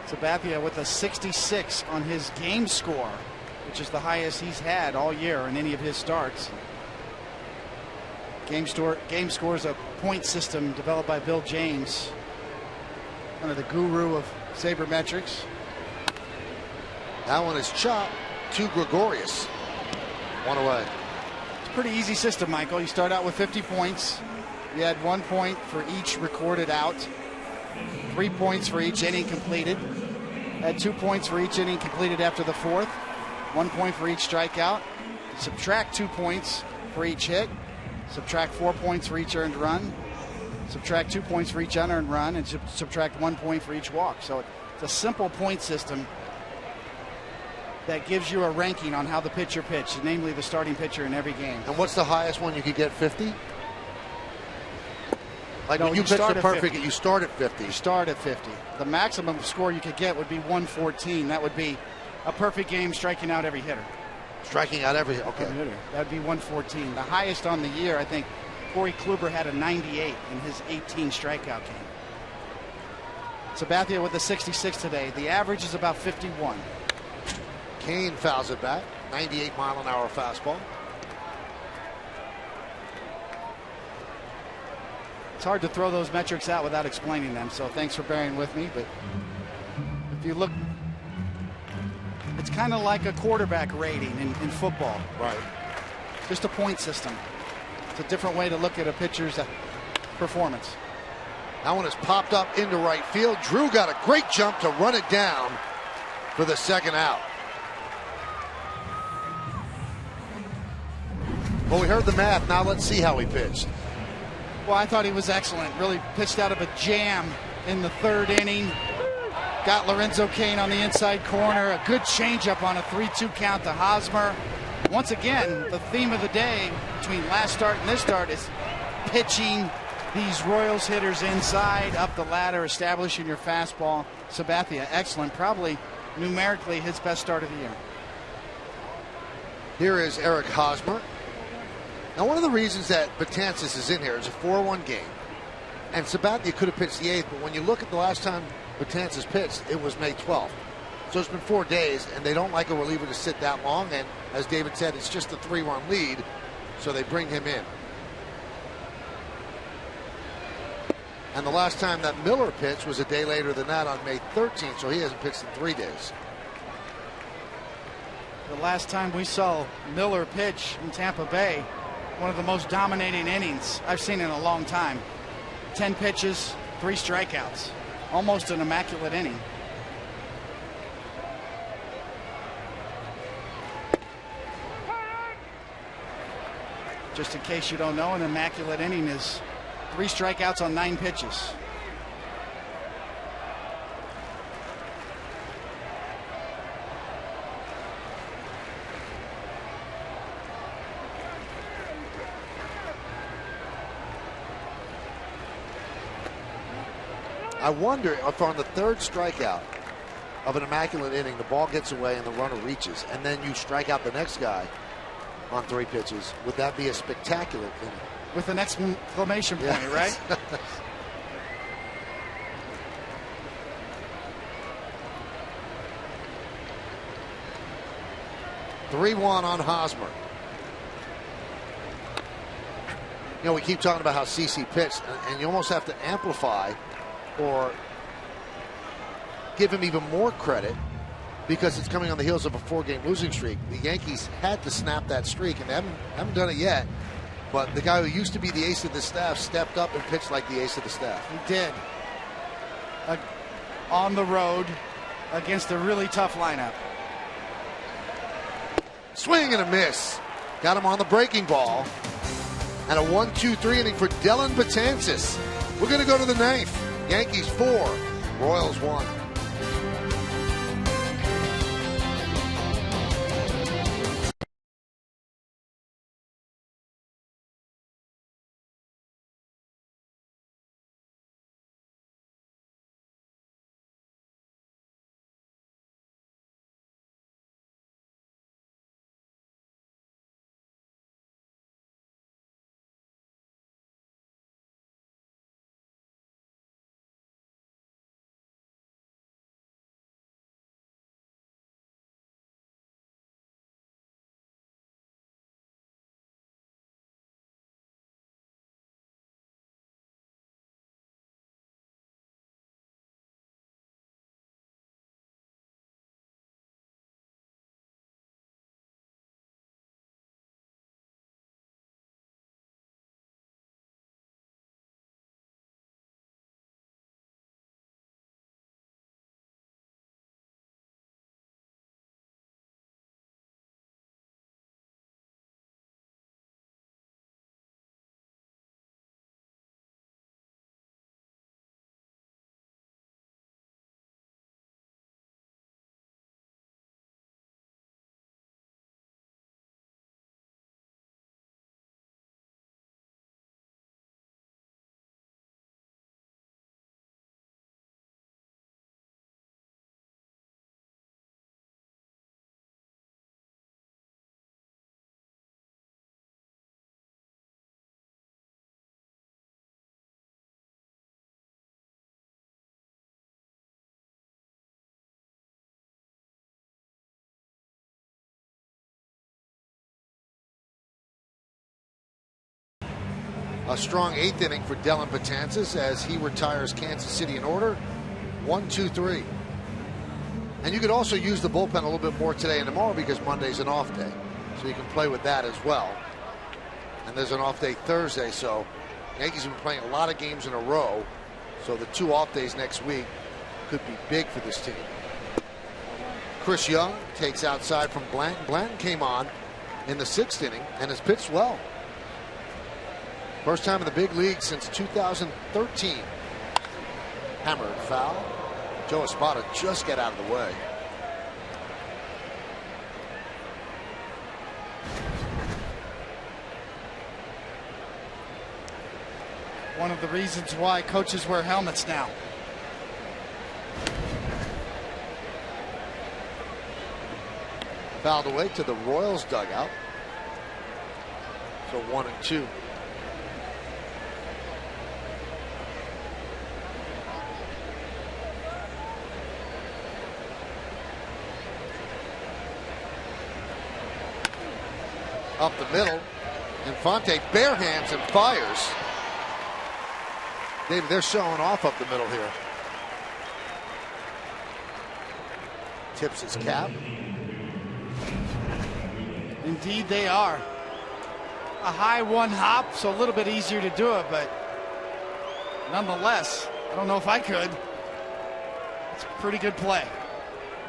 Sabathia with a 66 on his game score, which is the highest he's had all year in any of his starts. Game score is a point system developed by Bill James, kind of the guru of sabermetrics. That one is chopped to Gregorius. One away. It's a pretty easy system, Michael. You start out with 50 points. You add 1 point for each recorded out, 3 points for each inning completed, add 2 points for each inning completed after the fourth, 1 point for each strikeout, subtract 2 points for each hit, subtract 4 points for each earned run, subtract 2 points for each unearned run, and subtract 1 point for each walk. So it's a simple point system that gives you a ranking on how the pitcher pitched, namely the starting pitcher in every game. And what's the highest one you could get? 50? Like No, when you pitch start the at perfect, 50. you start at 50. You start at 50. The maximum score you could get would be 114. That would be a perfect game, striking out every hitter. Striking out every okay. That would be 114. The highest on the year, I think, Corey Kluber had a 98 in his 18 strikeout game. Sabathia with a 66 today. The average is about 51. Kane fouls it back. 98-mile-an-hour fastball. It's hard to throw those metrics out without explaining them, so thanks for bearing with me. But if you look, it's kind of like a quarterback rating in football. Right. Just a point system. It's a different way to look at a pitcher's performance. That one is popped up into right field. Drew got a great jump to run it down for the second out. Well, we heard the math. Now let's see how he pitched. Well, I thought he was excellent. Really pitched out of a jam in the third inning. Got Lorenzo Cain on the inside corner. A good changeup on a 3-2 count to Hosmer. Once again, the theme of the day between last start and this start is pitching these Royals hitters inside, up the ladder, establishing your fastball. Sabathia, excellent. Probably numerically his best start of the year. Here is Eric Hosmer. Now, one of the reasons that Betances is in here is a 4-1 game. And Sabathia could have pitched the 8th, but when you look at the last time Betances pitched, it was May 12th. So it's been 4 days, and they don't like a reliever to sit that long. And as David said, it's just a 3-run lead, so they bring him in. And the last time that Miller pitched was a day later than that on May 13th, so he hasn't pitched in 3 days. The last time we saw Miller pitch in Tampa Bay, one of the most dominating innings I've seen in a long time. 10 pitches, 3 strikeouts. Almost an immaculate inning. Just in case you don't know, an immaculate inning is 3 strikeouts on 9 pitches. I wonder if on the third strikeout of an immaculate inning, the ball gets away and the runner reaches, and then you strike out the next guy on 3 pitches. Would that be a spectacular inning? With an exclamation point, Yes. right? 3-1 on Hosmer. You know, we keep talking about how CC pitched, and you almost have to amplify or give him even more credit because it's coming on the heels of a 4-game losing streak. The Yankees had to snap that streak, and they haven't done it yet. But the guy who used to be the ace of the staff stepped up and pitched like the ace of the staff. He did. On the road against a really tough lineup. Swing and a miss. Got him on the breaking ball. And a 1-2-3 inning for Dellin Betances. We're going to go to the 9th. Yankees 4, Royals 1. A strong 8th inning for Dellin Betances as he retires Kansas City in order. 1-2-3. And you could also use the bullpen a little bit more today and tomorrow because Monday's an off day. So you can play with that as well. And there's an off day Thursday, so Yankees have been playing a lot of games in a row. So the 2 off days next week could be big for this team. Chris Young takes outside from Blanton. Blanton came on in the 6th inning and has pitched well. First time in the big league since 2013. Hammered foul. Joe Espada just get out of the way. One of the reasons why coaches wear helmets now. Fouled away to the Royals dugout. So 1-2. Up the middle. Infante bare hands and fires. David, they're showing off up the middle here. Tips his cap. Indeed they are. A high 1 hop, so a little bit easier to do it, but nonetheless, I don't know if I could. It's a pretty good play.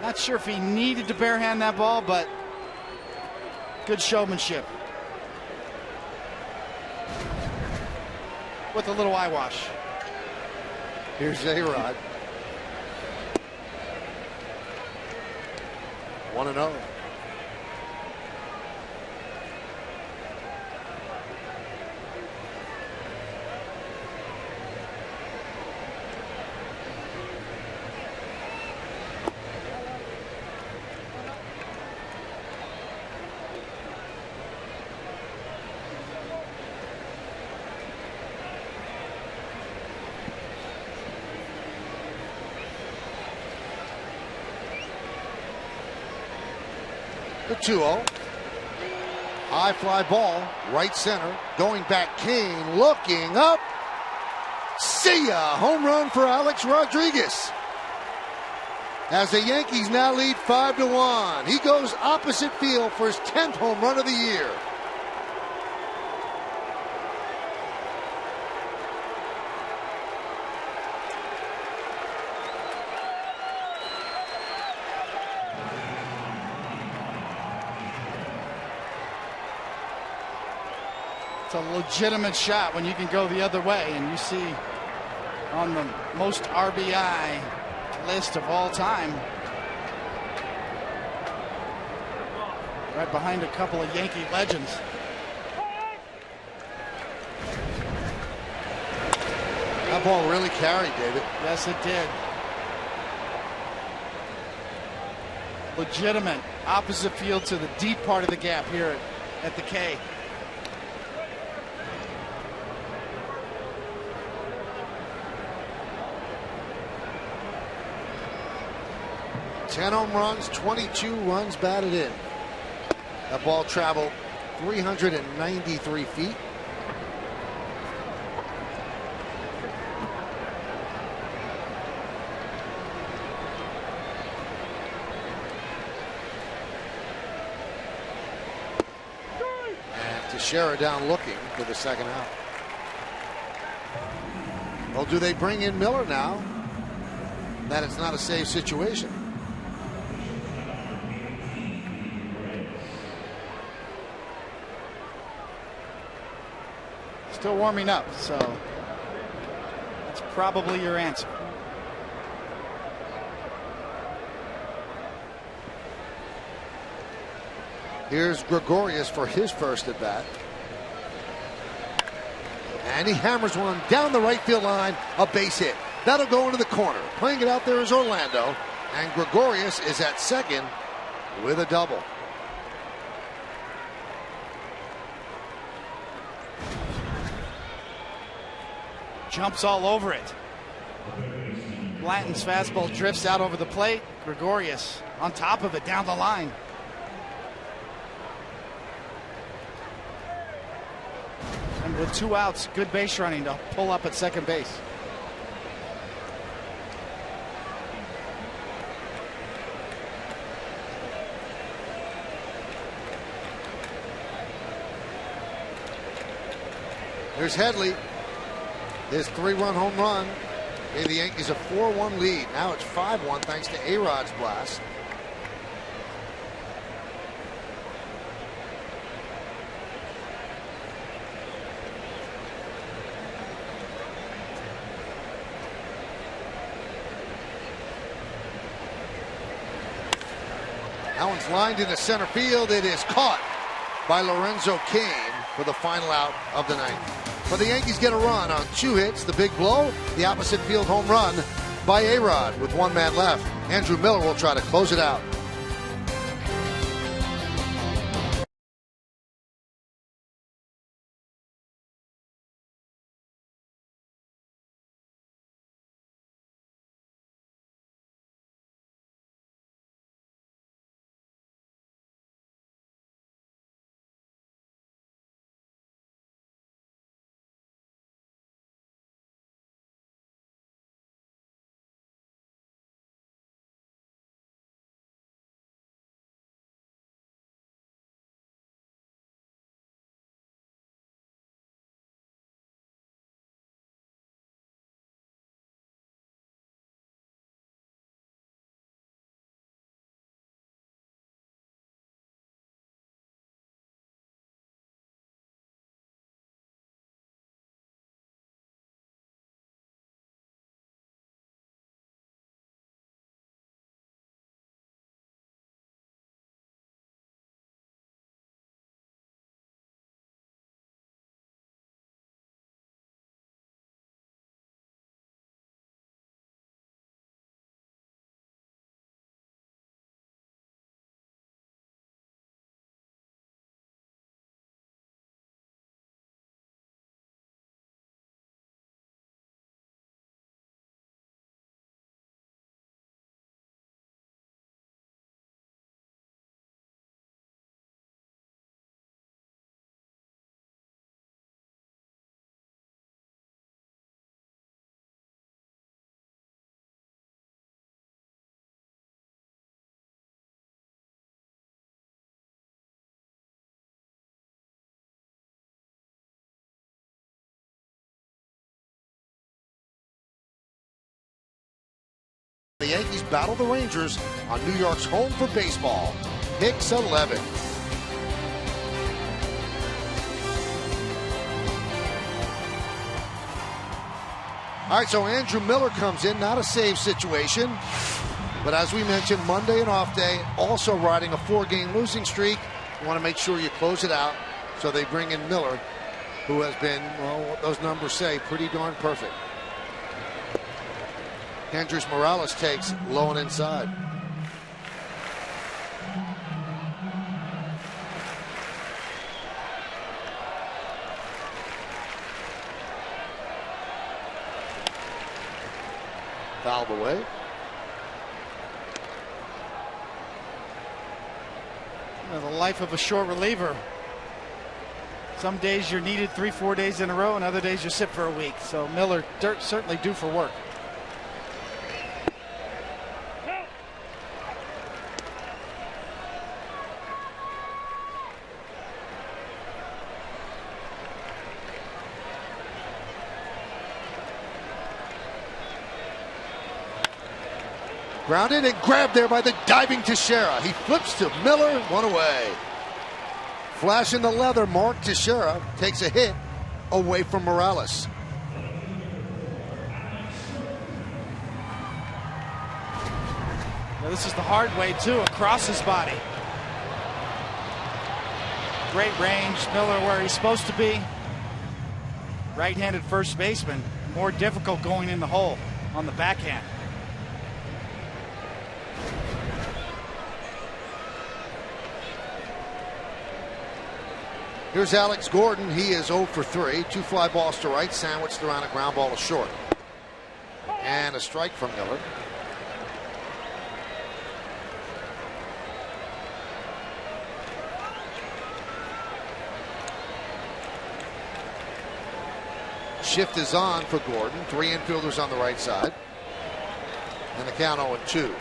Not sure if he needed to barehand that ball, but good showmanship. With a little eyewash. Here's A-Rod. 1-0. The 2-0. High fly ball, right center. Going back, Kane looking up. See ya! Home run for Alex Rodriguez. As the Yankees now lead 5-1. He goes opposite field for his 10th home run of the year. It's a legitimate shot when you can go the other way, and you see on the most RBI list of all time, right behind a couple of Yankee legends. That ball really carried, David. Yes, it did. Legitimate opposite field to the deep part of the gap here at the K. Ten home runs, 22 runs batted in. That ball traveled 393 feet. And Teixeira down looking for the second out. Well, do they bring in Miller now that it's not a safe situation? Still warming up, so that's probably your answer. Here's Gregorius for his first at bat. And he hammers one down the right field line, a base hit. That'll go into the corner. Playing it out there is Orlando, and Gregorius is at second with a double. Jumps all over it. Blanton's fastball drifts out over the plate. Gregorius on top of it down the line. And with 2 outs, good base running to pull up at second base. Here's Headley. His 3-run home run gave the Yankees a 4-1 lead. Now it's 5-1 thanks to A-Rod's blast. That one's lined into center field. It is caught by Lorenzo Cain for the final out of the night. But the Yankees get a run on 2 hits. The big blow, the opposite field home run by A-Rod with 1 man left. Andrew Miller will try to close it out. The Yankees battle the Rangers on New York's Home for Baseball. Picks 11. All right, so Andrew Miller comes in, not a save situation. But as we mentioned, Monday and off day, also riding a 4-game losing streak. You want to make sure you close it out. So they bring in Miller, who has been, well, what those numbers say, pretty darn perfect. Hendrys Morales takes low and inside. Fouled away. The life of a short reliever. Some days you're needed 3-4 days in a row, and other days you sit for a week. So Miller certainly due for work. Grounded and grabbed there by the diving Teixeira. He flips to Miller, 1 away. Flash in the leather, Mark Teixeira takes a hit away from Morales. Now this is the hard way too, across his body. Great range, Miller where he's supposed to be. Right-handed first baseman, more difficult going in the hole on the backhand. Here's Alex Gordon. He is 0 for 3. 2 fly balls to right, sandwiched around a ground ball to short. And a strike from Miller. Shift is on for Gordon. 3 infielders on the right side. And the count 0-2.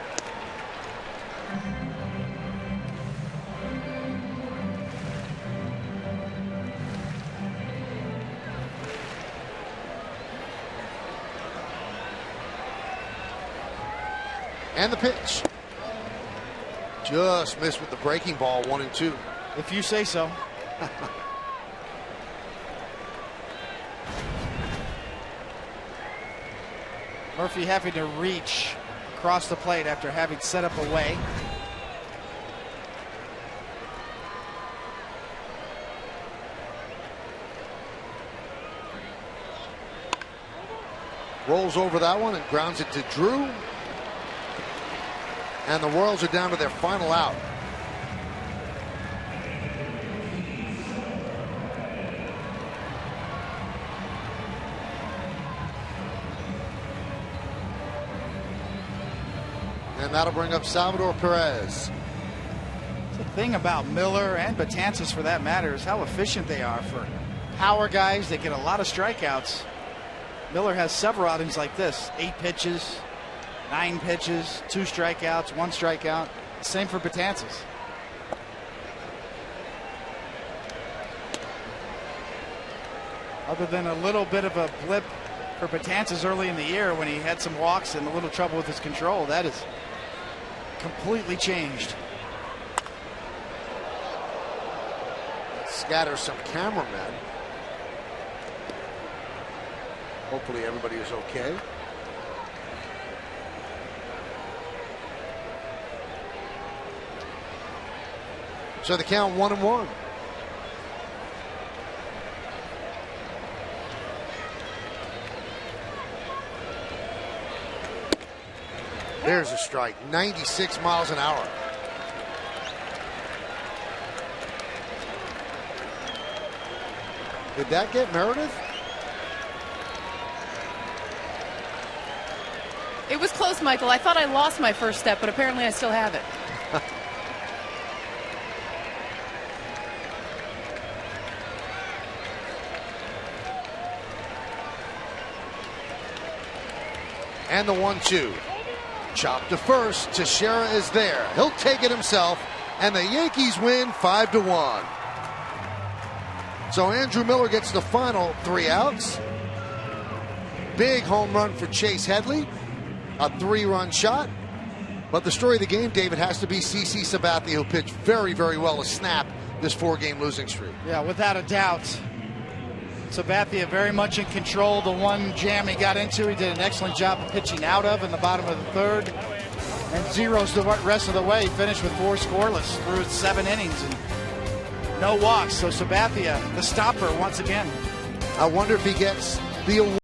And the pitch. Just missed with the breaking ball, 1-2. If you say so. Murphy having to reach across the plate after having set up away. Rolls over that one and grounds it to Drew. And the Royals are down to their final out. And that'll bring up Salvador Perez. The thing about Miller and Betances, for that matter, is how efficient they are. For power guys, they get a lot of strikeouts. Miller has several outings like this: 8 pitches, 9 pitches, 2 strikeouts, 1 strikeout. Same for Betances. Other than a little bit of a blip for Betances early in the year when he had some walks and a little trouble with his control, that is completely changed. Scatter some cameramen. Hopefully everybody is okay. So the count 1-1. There's a strike, 96 miles an hour. Did that get Meredith? It was close, Michael. I thought I lost my first step, but apparently I still have it. And the 1-2. Chop to first. Teixeira is there. He'll take it himself. And the Yankees win 5-1. So Andrew Miller gets the final 3 outs. Big home run for Chase Headley. A 3-run shot. But the story of the game, David, has to be CC Sabathia, who pitched very, very well to snap this 4-game losing streak. Yeah, without a doubt. Sabathia very much in control. The one jam he got into, he did an excellent job of pitching out of in the bottom of the 3rd. And zeros the rest of the way. He finished with 4 scoreless through 7 innings and no walks. So Sabathia, the stopper once again. I wonder if he gets the award.